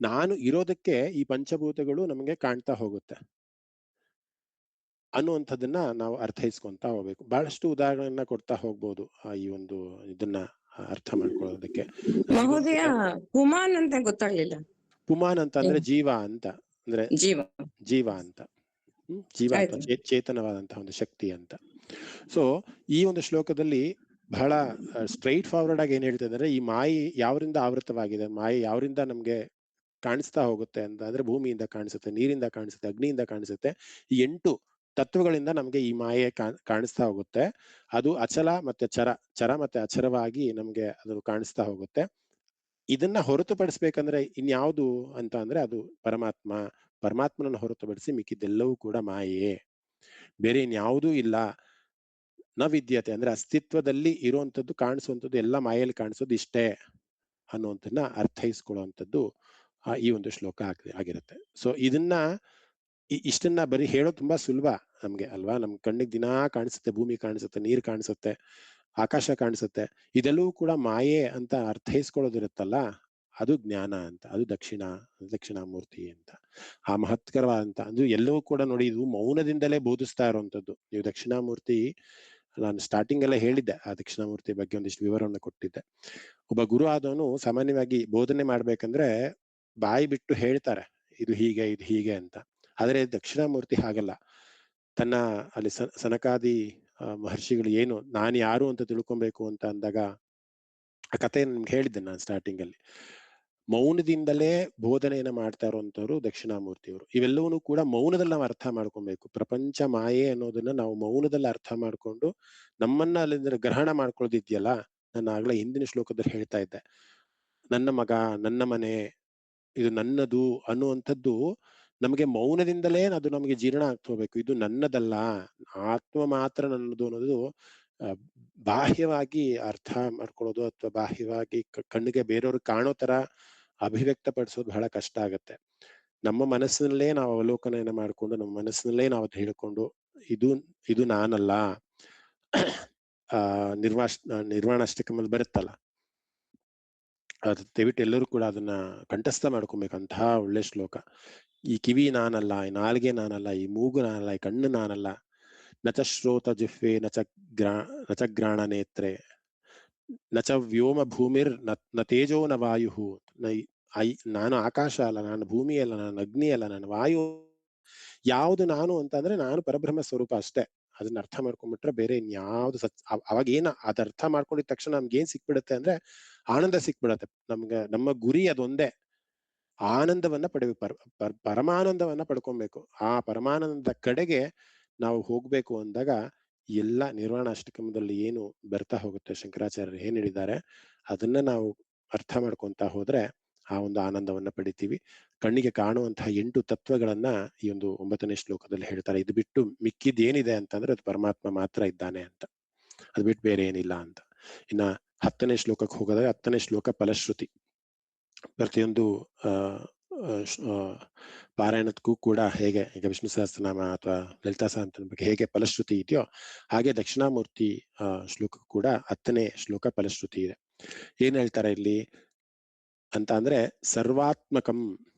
ನಾನು ಇರೋದಕ್ಕೆ ಈ ಪಂಚಭೂತಗಳು ನಮಗೆ ಕಾಣ್ತಾ ಹೋಗುತ್ತೆ ಅನ್ನುವಂಥದ್ದನ್ನ ನಾವು ಅರ್ಥೈಸ್ಕೊಂತ ಹೋಗ್ಬೇಕು. ಬಹಳಷ್ಟು ಉದಾಹರಣೆಯನ್ನ ಕೊಡ್ತಾ ಹೋಗ್ಬೋದು ಈ ಒಂದು ಇದನ್ನ ಅರ್ಥ ಮಾಡ್ಕೊಳ್ಳೋದಕ್ಕೆ. ಮಹೋದಯ, ಪುಮಾನ್ ಅಂತ ಗೊತ್ತಾಗ್ಲಿಲ್ಲ. ಪುಮಾನ್ ಅಂತ ಅಂದ್ರೆ ಜೀವ ಅಂತ, ಅಂದ್ರೆ ಜೀವ ಅಂತ. ಜೀವ ಅಥವಾ ಚೇತನವಾದಂತಹ ಒಂದು ಶಕ್ತಿ ಅಂತ. ಸೊ ಈ ಒಂದು ಶ್ಲೋಕದಲ್ಲಿ ಬಹಳ ಸ್ಟ್ರೈಟ್ ಫಾರ್ವರ್ಡ್ ಆಗಿ ಏನ್ ಹೇಳ್ತಾ ಇದ್ದಾರೆ, ಈ ಮಾಯೆ ಯಾವರಿಂದ ಆವೃತವಾಗಿದೆ, ಮಾಯೆ ಯಾವರಿಂದ ನಮ್ಗೆ ಕಾಣಿಸ್ತಾ ಹೋಗುತ್ತೆ ಅಂತ ಅಂದ್ರೆ, ಭೂಮಿಯಿಂದ ಕಾಣಿಸುತ್ತೆ, ನೀರಿಂದ ಕಾಣಿಸುತ್ತೆ, ಅಗ್ನಿಯಿಂದ ಕಾಣಿಸುತ್ತೆ. ಈ 8 ತತ್ವಗಳಿಂದ ನಮ್ಗೆ ಈ ಮಾಯೆ ಕಾಣಿಸ್ತಾ ಹೋಗುತ್ತೆ. ಅದು ಅಚಲ ಮತ್ತೆ ಚರ ಮತ್ತೆ ಅಚರವಾಗಿ ನಮ್ಗೆ ಅದು ಕಾಣಿಸ್ತಾ ಹೋಗುತ್ತೆ. ಇದನ್ನ ಹೊರತುಪಡಿಸ್ಬೇಕಂದ್ರೆ ಇನ್ಯಾವುದು ಅಂತ ಅಂದ್ರೆ ಅದು ಪರಮಾತ್ಮನನ್ನು ಹೊರತುಪಡಿಸಿ ಮಿಕ್ಕಿದ್ದೆಲ್ಲವೂ ಕೂಡ ಮಾಯೆ, ಬೇರೆ ಇನ್ಯಾವುದೂ ಇಲ್ಲ. ನ ವಿದ್ಯತೆ ಅಂದ್ರೆ ಅಸ್ತಿತ್ವದಲ್ಲಿ ಇರುವಂತದ್ದು, ಕಾಣಿಸುವಂಥದ್ದು ಎಲ್ಲ ಮಾಯೆಯಲ್ಲಿ ಕಾಣಿಸೋದು ಇಷ್ಟೇ ಅನ್ನುವಂಥದ್ದನ್ನ ಅರ್ಥೈಸ್ಕೊಳ್ಳುವಂಥದ್ದು ಈ ಒಂದು ಶ್ಲೋಕ ಆಗಿರುತ್ತೆ. ಸೊ ಇಷ್ಟನ್ನ ಬರೀ ಹೇಳೋದು ತುಂಬಾ ಸುಲಭ ನಮ್ಗೆ ಅಲ್ವಾ. ನಮ್ ಕಣ್ಣಿಗೆ ದಿನಾ ಕಾಣಿಸುತ್ತೆ, ಭೂಮಿ ಕಾಣಿಸುತ್ತೆ, ನೀರು ಕಾಣಿಸುತ್ತೆ, ಆಕಾಶ ಕಾಣಿಸುತ್ತೆ. ಇದೆಲ್ಲವೂ ಕೂಡ ಮಾಯೆ ಅಂತ ಅರ್ಥೈಸ್ಕೊಳ್ಳೋದಿರುತ್ತಲ್ಲ, ಅದು ಜ್ಞಾನ ಅಂತ, ಅದು ದಕ್ಷಿಣಾಮೂರ್ತಿ ಅಂತ. ಆ ಮಹತ್ಕರವಾದಂತ ಅದು ಎಲ್ಲವೂ ಕೂಡ ನೋಡಿ, ಇದು ಮೌನದಿಂದಲೇ ಬೋಧಿಸ್ತಾ ಇರುವಂತದ್ದು. ನೀವು ದಕ್ಷಿಣಾಮೂರ್ತಿ, ನಾನು ಸ್ಟಾರ್ಟಿಂಗ್ ಎಲ್ಲ ಹೇಳಿದ್ದೆ ಆ ದಕ್ಷಿಣಾಮೂರ್ತಿ ಬಗ್ಗೆ ಒಂದಿಷ್ಟು ವಿವರವನ್ನು ಕೊಟ್ಟಿದ್ದೆ. ಒಬ್ಬ ಗುರು ಆದವನು ಸಾಮಾನ್ಯವಾಗಿ ಬೋಧನೆ ಮಾಡ್ಬೇಕಂದ್ರೆ ಬಾಯಿ ಬಿಟ್ಟು ಹೇಳ್ತಾರೆ ಇದು ಹೀಗೆ ಅಂತ. ಆದ್ರೆ ದಕ್ಷಿಣಾಮೂರ್ತಿ ಹಾಗಲ್ಲ. ತನ್ನ ಅಲ್ಲಿ ಸನಕಾದಿ ಮಹರ್ಷಿಗಳು ಏನು ನಾನು ಯಾರು ಅಂತ ತಿಳ್ಕೊಬೇಕು ಅಂತ ಅಂದಾಗ ಆ ಕಥೆಯನ್ನು ನಿಮ್ಗೆ ಹೇಳಿದ್ದೆ ನಾನು ಸ್ಟಾರ್ಟಿಂಗ್ ಅಲ್ಲಿ. ಮೌನದಿಂದಲೇ ಬೋಧನೆಯನ್ನ ಮಾಡ್ತಾ ಇರುವಂತವ್ರು ದಕ್ಷಿಣಾಮೂರ್ತಿಯವರು. ಇವೆಲ್ಲವನ್ನೂ ಕೂಡ ಮೌನದಲ್ಲಿ ನಾವು ಅರ್ಥ ಮಾಡ್ಕೊಬೇಕು. ಪ್ರಪಂಚ ಮಾಯೆ ಅನ್ನೋದನ್ನ ನಾವು ಮೌನದಲ್ಲಿ ಅರ್ಥ ಮಾಡ್ಕೊಂಡು ನಮ್ಮನ್ನ ಅಲ್ಲಿಂದ ಗ್ರಹಣ ಮಾಡ್ಕೊಳ್ಳೋದಿದ್ಯಲ್ಲ, ನಾನು ಆಗ್ಲೇ ಹಿಂದಿನ ಶ್ಲೋಕದಲ್ಲಿ ಹೇಳ್ತಾ ಇದ್ದೆ, ನನ್ನ ಮಗ, ನನ್ನ ಮನೆ, ಇದು ನನ್ನದು ಅನ್ನುವಂಥದ್ದು ನಮಗೆ ಮೌನದಿಂದಲೇ ಅದು ನಮಗೆ ಜೀರ್ಣ ಆಗ್ತಾ ಹೋಗ್ಬೇಕು. ಇದು ನನ್ನದಲ್ಲ, ಆತ್ಮ ಮಾತ್ರ ನನ್ನದು ಅನ್ನೋದು ಬಾಹ್ಯವಾಗಿ ಅರ್ಥ ಮಾಡ್ಕೊಳ್ಳೋದು ಅಥವಾ ಬಾಹ್ಯವಾಗಿ ಕಣ್ಣಿಗೆ ಬೇರೆಯವ್ರಿಗೆ ಕಾಣೋ ತರ ಅಭಿವ್ಯಕ್ತ ಪಡಿಸೋದು ಬಹಳ ಕಷ್ಟ ಆಗತ್ತೆ. ನಮ್ಮ ಮನಸ್ಸಿನಲ್ಲೇ ನಾವು ಅವಲೋಕನ ಮಾಡ್ಕೊಂಡು ನಮ್ಮ ಮನಸ್ಸಿನಲ್ಲೇ ನಾವು ಅದು ಹೇಳ್ಕೊಂಡು ಇದು ನಾನಲ್ಲ. ನಿರ್ವಾಣಾಷ್ಟಕಮಲ್ಲಿ ಬರುತ್ತಲ್ಲ, ಅದು ದಯವಿಟ್ಟು ಎಲ್ಲರೂ ಕೂಡ ಅದನ್ನ ಕಂಠಸ್ಥ ಮಾಡ್ಕೊಬೇಕಂತಹ ಒಳ್ಳೆ ಶ್ಲೋಕ. ಈ ಕಿವಿ ನಾನಲ್ಲ, ಈ ನಾಲ್ಗೆ ನಾನಲ್ಲ, ಈ ಮೂಗು ನಾನಲ್ಲ, ಈ ಕಣ್ಣು ನಾನಲ್ಲ. ನಚ ಶ್ರೋತ ಜಿಹ್ವೆ ನಚ ಗ್ರಾಣ ನೇತ್ರೆ ನಚ ವ್ಯೋಮ ಭೂಮಿರ್ ನ ತೇಜೋ ನ ವಾಯು. ನಾನು ಆಕಾಶ ಅಲ್ಲ, ನಾನು ಭೂಮಿ ಅಲ್ಲ, ನಾನು ಅಗ್ನಿ ಅಲ್ಲ, ನಾನು ವಾಯು. ಯಾವುದು ನಾನು ಅಂತಂದ್ರೆ ನಾನು ಪರಬ್ರಹ್ಮ ಸ್ವರೂಪ ಅಷ್ಟೇ. ಅದನ್ನ ಅರ್ಥ ಮಾಡ್ಕೊಂಡ್ಬಿಟ್ರೆ ಬೇರೆ ಇನ್ಯಾವ್ದು ಅವಾಗ ಅದ್ ಅರ್ಥ ಮಾಡ್ಕೊಂಡಿದ ತಕ್ಷಣ ನಮ್ಗೆ ಏನ್ ಸಿಕ್ಬಿಡತ್ತೆ ಅಂದ್ರೆ ಆನಂದ ಸಿಕ್ಬಿಡತ್ತೆ. ನಮ್ಮ ಗುರಿ ಅದೊಂದೇ, ಆನಂದವನ್ನ ಪಡಿಬೇಕು, ಪರಮಾನಂದವನ್ನ ಪಡ್ಕೊಬೇಕು. ಆ ಪರಮಾನಂದದ ಕಡೆಗೆ ನಾವು ಹೋಗ್ಬೇಕು ಅಂದಾಗ ಎಲ್ಲ ನಿರ್ವಾಣಾಷ್ಟಕಮದಲ್ಲಿ ಏನು ಬರ್ತಾ ಹೋಗುತ್ತೆ, ಶಂಕರಾಚಾರ್ಯರು ಏನ್ ಹೇಳಿದ್ದಾರೆ ಅದನ್ನ ನಾವು ಅರ್ಥ ಮಾಡ್ಕೊಂತ ಹೋದ್ರೆ ಆ ಒಂದು ಆನಂದವನ್ನ ಪಡಿತೀವಿ. ಕಣ್ಣಿಗೆ ಕಾಣುವಂತಹ 8 ತತ್ವಗಳನ್ನ ಈ ಒಂದು 9ನೇ ಶ್ಲೋಕದಲ್ಲಿ ಹೇಳ್ತಾರೆ. ಇದು ಬಿಟ್ಟು ಮಿಕ್ಕಿದ್ ಏನಿದೆ ಅಂತಂದ್ರೆ ಅದು ಪರಮಾತ್ಮ ಮಾತ್ರ ಇದ್ದಾನೆ ಅಂತ, ಅದು ಬಿಟ್ಟು ಬೇರೆ ಏನಿಲ್ಲ ಅಂತ. ಇನ್ನ 10ನೇ ಶ್ಲೋಕಕ್ಕೆ ಹೋಗೋದಾಗ 10ನೇ ಶ್ಲೋಕ ಫಲಶ್ರುತಿ. ಪ್ರತಿಯೊಂದು ಪಾರಾಯಣಕ್ಕೂ ಕೂಡ ಹೇಗೆ ಈಗ ವಿಷ್ಣು ಸಹಸ್ರನಾಮ ಅಥವಾ ಲಲಿತಾ ಸಹಸ್ರನಾಮ ಬಗ್ಗೆ ಹೇಗೆ ಫಲಶ್ರುತಿ ಇದೆಯೋ ಹಾಗೆ ದಕ್ಷಿಣಾಮೂರ್ತಿ ಶ್ಲೋಕ ಕೂಡ 10ನೇ ಶ್ಲೋಕ ಫಲಶ್ರುತಿ ಇದೆ. ಏನ್ ಹೇಳ್ತಾರೆ ಇಲ್ಲಿ ಅಂತ ಅಂದ್ರೆ, ಸರ್ವಾತ್ಮಕಂ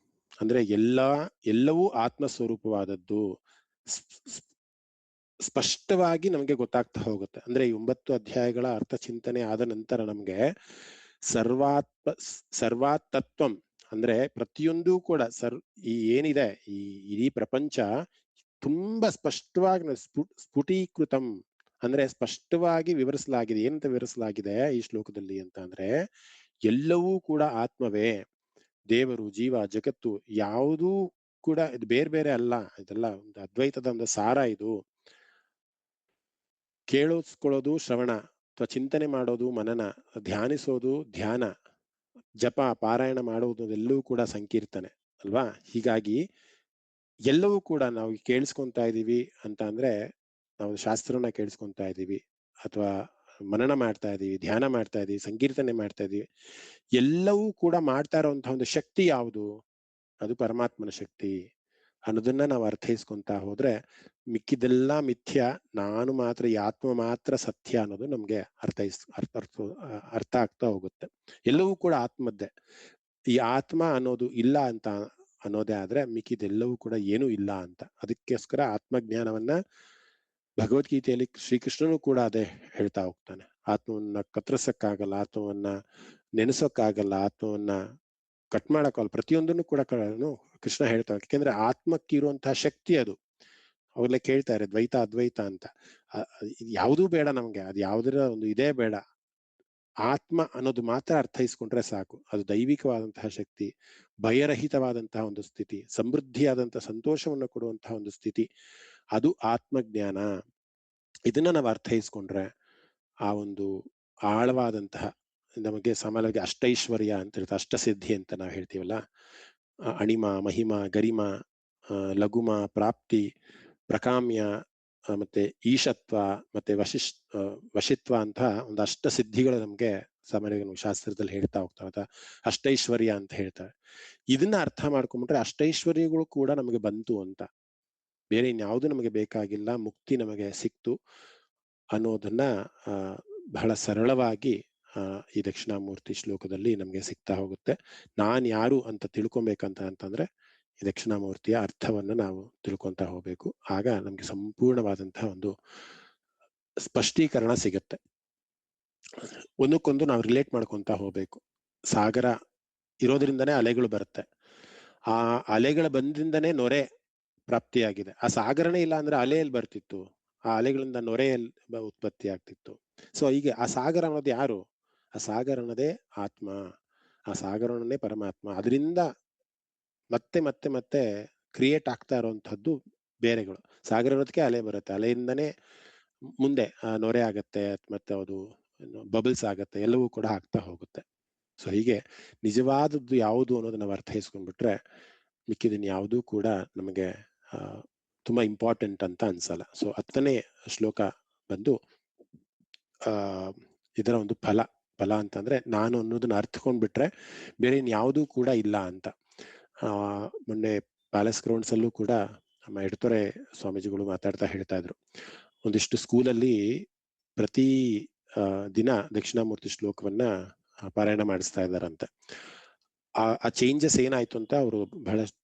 ಅಂದ್ರೆ ಎಲ್ಲವೂ ಆತ್ಮಸ್ವರೂಪವಾದದ್ದು ಸ್ಪಷ್ಟವಾಗಿ ನಮಗೆ ಗೊತ್ತಾಗ್ತಾ ಹೋಗುತ್ತೆ. ಅಂದ್ರೆ ಈ 9 ಅಧ್ಯಾಯಗಳ ಅರ್ಥ ಚಿಂತನೆ ಆದ ನಂತರ ನಮ್ಗೆ ಸರ್ವಾತತ್ವಂ ಅಂದ್ರೆ ಪ್ರತಿಯೊಂದೂ ಕೂಡ ಈ ಏನಿದೆ ಈ ಇಡೀ ಪ್ರಪಂಚ ತುಂಬಾ ಸ್ಪಷ್ಟವಾಗಿ ಸ್ಫುಟೀಕೃತಂ ಅಂದ್ರೆ ಸ್ಪಷ್ಟವಾಗಿ ವಿವರಿಸಲಾಗಿದೆ. ಏನಂತ ವಿವರಿಸಲಾಗಿದೆ ಈ ಶ್ಲೋಕದಲ್ಲಿ ಅಂತ ಅಂದ್ರೆ, ಎಲ್ಲವೂ ಕೂಡ ಆತ್ಮವೇ. ದೇವರು, ಜೀವ, ಜಗತ್ತು ಯಾವುದೂ ಕೂಡ ಇದು ಬೇರೆ ಬೇರೆ ಅಲ್ಲ. ಇದೆಲ್ಲ ಒಂದು ಅದ್ವೈತದ ಒಂದು ಸಾರ. ಇದು ಕೇಳಿಸ್ಕೊಳ್ಳೋದು ಶ್ರವಣ ಅಥವಾ ಚಿಂತನೆ ಮಾಡೋದು ಮನನ, ಧ್ಯಾನಿಸೋದು ಧ್ಯಾನ, ಜಪ ಪಾರಾಯಣ ಮಾಡುವುದು ಎಲ್ಲವೂ ಕೂಡ ಸಂಕೀರ್ತನೆ ಅಲ್ವಾ. ಹೀಗಾಗಿ ಎಲ್ಲವೂ ಕೂಡ ನಾವು ಕೇಳಿಸ್ಕೊಂತಾ ಇದೀವಿ ಅಂತ ಅಂದ್ರೆ ನಾವು ಶಾಸ್ತ್ರನ ಕೇಳಿಸ್ಕೊಂತಾ ಇದೀವಿ ಅಥವಾ ಮನನ ಮಾಡ್ತಾ ಇದೀವಿ, ಧ್ಯಾನ ಮಾಡ್ತಾ ಇದೀವಿ, ಸಂಕೀರ್ತನೆ ಮಾಡ್ತಾ ಇದೀವಿ. ಎಲ್ಲವೂ ಕೂಡ ಮಾಡ್ತಾ ಇರುವಂತಹ ಒಂದು ಶಕ್ತಿ ಯಾವುದು? ಅದು ಪರಮಾತ್ಮನ ಶಕ್ತಿ ಅನ್ನೋದನ್ನ ನಾವು ಅರ್ಥೈಸ್ಕೊಂತ ಹೋದ್ರೆ ಮಿಕ್ಕಿದೆಲ್ಲ ಮಿಥ್ಯ, ನಾನು ಮಾತ್ರ, ಈ ಆತ್ಮ ಮಾತ್ರ ಸತ್ಯ ಅನ್ನೋದು ನಮ್ಗೆ ಅರ್ಥ ಆಗ್ತಾ ಹೋಗುತ್ತೆ. ಎಲ್ಲವೂ ಕೂಡ ಆತ್ಮದ್ದೇ. ಈ ಆತ್ಮ ಅನ್ನೋದು ಇಲ್ಲ ಅಂತ ಅನ್ನೋದೇ ಆದ್ರೆ ಮಿಕ್ಕಿದೆಲ್ಲವೂ ಕೂಡ ಏನೂ ಇಲ್ಲ ಅಂತ. ಅದಕ್ಕೋಸ್ಕರ ಆತ್ಮಜ್ಞಾನವನ್ನ ಭಗವದ್ಗೀತೆಯಲ್ಲಿ ಶ್ರೀಕೃಷ್ಣನು ಕೂಡ ಅದೇ ಹೇಳ್ತಾ ಹೋಗ್ತಾನೆ. ಆತ್ಮವನ್ನ ಕತ್ತರಿಸಕ್ಕಾಗಲ್ಲ, ಆತ್ಮವನ್ನ ನೆನೆಸೋಕ್ಕಾಗಲ್ಲ, ಆತ್ಮವನ್ನ ಕಟ್ ಮಾಡಕ್ಕಾಗಲ್ಲ. ಪ್ರತಿಯೊಂದನ್ನು ಕೂಡ ಕೃಷ್ಣ ಹೇಳ್ತಾ, ಯಾಕೆಂದ್ರೆ ಆತ್ಮಕ್ಕಿರುವಂತಹ ಶಕ್ತಿ ಅದು. ಅವಾಗಲೇ ಕೇಳ್ತಾರೆ ದ್ವೈತ ಅದ್ವೈತ ಅಂತ. ಯಾವುದೂ ಬೇಡ ನಮ್ಗೆ, ಅದು ಯಾವುದರ ಒಂದು ಇದೇ ಬೇಡ. ಆತ್ಮ ಅನ್ನೋದು ಮಾತ್ರ ಅರ್ಥೈಸ್ಕೊಂಡ್ರೆ ಸಾಕು. ಅದು ದೈವಿಕವಾದಂತಹ ಶಕ್ತಿ, ಭಯರಹಿತವಾದಂತಹ ಒಂದು ಸ್ಥಿತಿ, ಸಮೃದ್ಧಿಯಾದಂತಹ ಸಂತೋಷವನ್ನು ಕೊಡುವಂತಹ ಒಂದು ಸ್ಥಿತಿ, ಅದು ಆತ್ಮಜ್ಞಾನ. ಇದನ್ನ ನಾವು ಅರ್ಥೈಸ್ಕೊಂಡ್ರೆ ಆ ಒಂದು ಆಳವಾದಂತಹ, ನಮಗೆ ಸಾಮಾನ್ಯವಾಗಿ ಅಷ್ಟೈಶ್ವರ್ಯ ಅಂತ ಹೇಳ್ತಾರೆ, ಅಷ್ಟಸಿದ್ಧಿ ಅಂತ ನಾವು ಹೇಳ್ತೀವಲ್ಲ, ಅಣಿಮ, ಮಹಿಮ, ಗರಿಮ, ಲಘುಮ, ಪ್ರಾಪ್ತಿ, ಪ್ರಕಾಮ್ಯ, ಮತ್ತೆ ಈಶತ್ವ, ಮತ್ತೆ ವಶಿತ್ವ ಅಂತ ಒಂದು ಸಿದ್ಧಿಗಳು ನಮ್ಗೆ ಸಾಮಾನ್ಯವಾಗಿ ಶಾಸ್ತ್ರದಲ್ಲಿ ಹೇಳ್ತಾ ಹೋಗ್ತಾರೆ, ಅಷ್ಟೈಶ್ವರ್ಯ ಅಂತ ಹೇಳ್ತಾರೆ. ಇದನ್ನ ಅರ್ಥ ಮಾಡ್ಕೊಂಡ್ಬಿಟ್ರೆ ಅಷ್ಟೈಶ್ವರ್ಯಗಳು ಕೂಡ ನಮಗೆ ಬಂತು ಅಂತ, ಬೇರೆ ಇನ್ಯಾವುದು ನಮಗೆ ಬೇಕಾಗಿಲ್ಲ, ಮುಕ್ತಿ ನಮಗೆ ಸಿಕ್ತು ಅನ್ನೋದನ್ನ ಬಹಳ ಸರಳವಾಗಿ ಈ ದಕ್ಷಿಣಾಮೂರ್ತಿ ಶ್ಲೋಕದಲ್ಲಿ ನಮ್ಗೆ ಸಿಗ್ತಾ ಹೋಗುತ್ತೆ. ನಾನ್ ಯಾರು ಅಂತ ತಿಳ್ಕೊಬೇಕಂತಂದ್ರೆ ಈ ದಕ್ಷಿಣಾಮೂರ್ತಿಯ ಅರ್ಥವನ್ನ ನಾವು ತಿಳ್ಕೊಂತ ಹೋಗ್ಬೇಕು. ಆಗ ನಮ್ಗೆ ಸಂಪೂರ್ಣವಾದಂತಹ ಒಂದು ಸ್ಪಷ್ಟೀಕರಣ ಸಿಗತ್ತೆ. ಒಂದಕ್ಕೊಂದು ನಾವು ರಿಲೇಟ್ ಮಾಡ್ಕೊಂತ ಹೋಗ್ಬೇಕು. ಸಾಗರ ಇರೋದ್ರಿಂದನೇ ಅಲೆಗಳು ಬರುತ್ತೆ, ಆ ಅಲೆಗಳ ಬಂದಿಂದನೇ ನೊರೆ ಪ್ರಾಪ್ತಿಯಾಗಿದೆ. ಆ ಸಾಗರನೇ ಇಲ್ಲ ಅಂದ್ರೆ ಅಲೆಯಲ್ಲಿ ಬರ್ತಿತ್ತು, ಆ ಅಲೆಗಳಿಂದ ನೊರೆಯಲ್ಲಿ ಉತ್ಪತ್ತಿ ಆಗ್ತಿತ್ತು. ಸೊ ಹೀಗೆ ಆ ಸಾಗರ ಅನ್ನೋದು ಯಾರು? ಆ ಸಾಗರ ಅನ್ನೋದೇ ಆತ್ಮ. ಆ ಸಾಗರನೇ ಪರಮಾತ್ಮ. ಅದರಿಂದ ಮತ್ತೆ ಮತ್ತೆ ಮತ್ತೆ ಕ್ರಿಯೇಟ್ ಆಗ್ತಾ ಇರುವಂತಹದ್ದು ಬೇರೆಗಳು. ಸಾಗರ ಇರೋದಕ್ಕೆ ಅಲೆ ಬರುತ್ತೆ, ಅಲೆಯಿಂದನೇ ಮುಂದೆ ನೊರೆ ಆಗತ್ತೆ, ಮತ್ತೆ ಅದು ಬಬಲ್ಸ್ ಆಗತ್ತೆ, ಎಲ್ಲವೂ ಕೂಡ ಆಗ್ತಾ ಹೋಗುತ್ತೆ. ಸೊ ಹೀಗೆ ನಿಜವಾದದ್ದು ಯಾವುದು ಅನ್ನೋದನ್ನ ನಾವು ಅರ್ಥೈಸ್ಕೊಂಡ್ಬಿಟ್ರೆ ಮಿಕ್ಕಿದನ್ ಯಾವುದೂ ಕೂಡ ನಮಗೆ ತುಂಬಾ ಇಂಪಾರ್ಟೆಂಟ್ ಅಂತ ಅನ್ಸಲ್ಲ. ಸೊ 10ನೇ ಶ್ಲೋಕ ಬಂದು ಇದರ ಒಂದು ಫಲ ಅಂತಂದ್ರೆ ನಾನು ಅನ್ನೋದನ್ನ ಅರ್ಥಕೊಂಡ್ಬಿಟ್ರೆ ಬೇರೆ ಇನ್ಯಾವುದೂ ಕೂಡ ಇಲ್ಲ ಅಂತ. ಮೊನ್ನೆ ಪ್ಯಾಲೇಸ್ ಗ್ರೌಂಡ್ಸ್ ಅಲ್ಲೂ ಕೂಡ ನಮ್ಮ ಎಡತೊರೆ ಸ್ವಾಮೀಜಿಗಳು ಮಾತಾಡ್ತಾ ಹೇಳ್ತಾ ಇದ್ರು, ಒಂದಿಷ್ಟು ಸ್ಕೂಲಲ್ಲಿ ಪ್ರತಿ ದಿನ ದಕ್ಷಿಣಾಮೂರ್ತಿ ಶ್ಲೋಕವನ್ನ ಪಾರಾಯಣ ಮಾಡಿಸ್ತಾ ಇದ್ದಾರಂತೆ. ಆ ಚೇಂಜಸ್ ಏನಾಯ್ತು ಅಂತ ಅವರು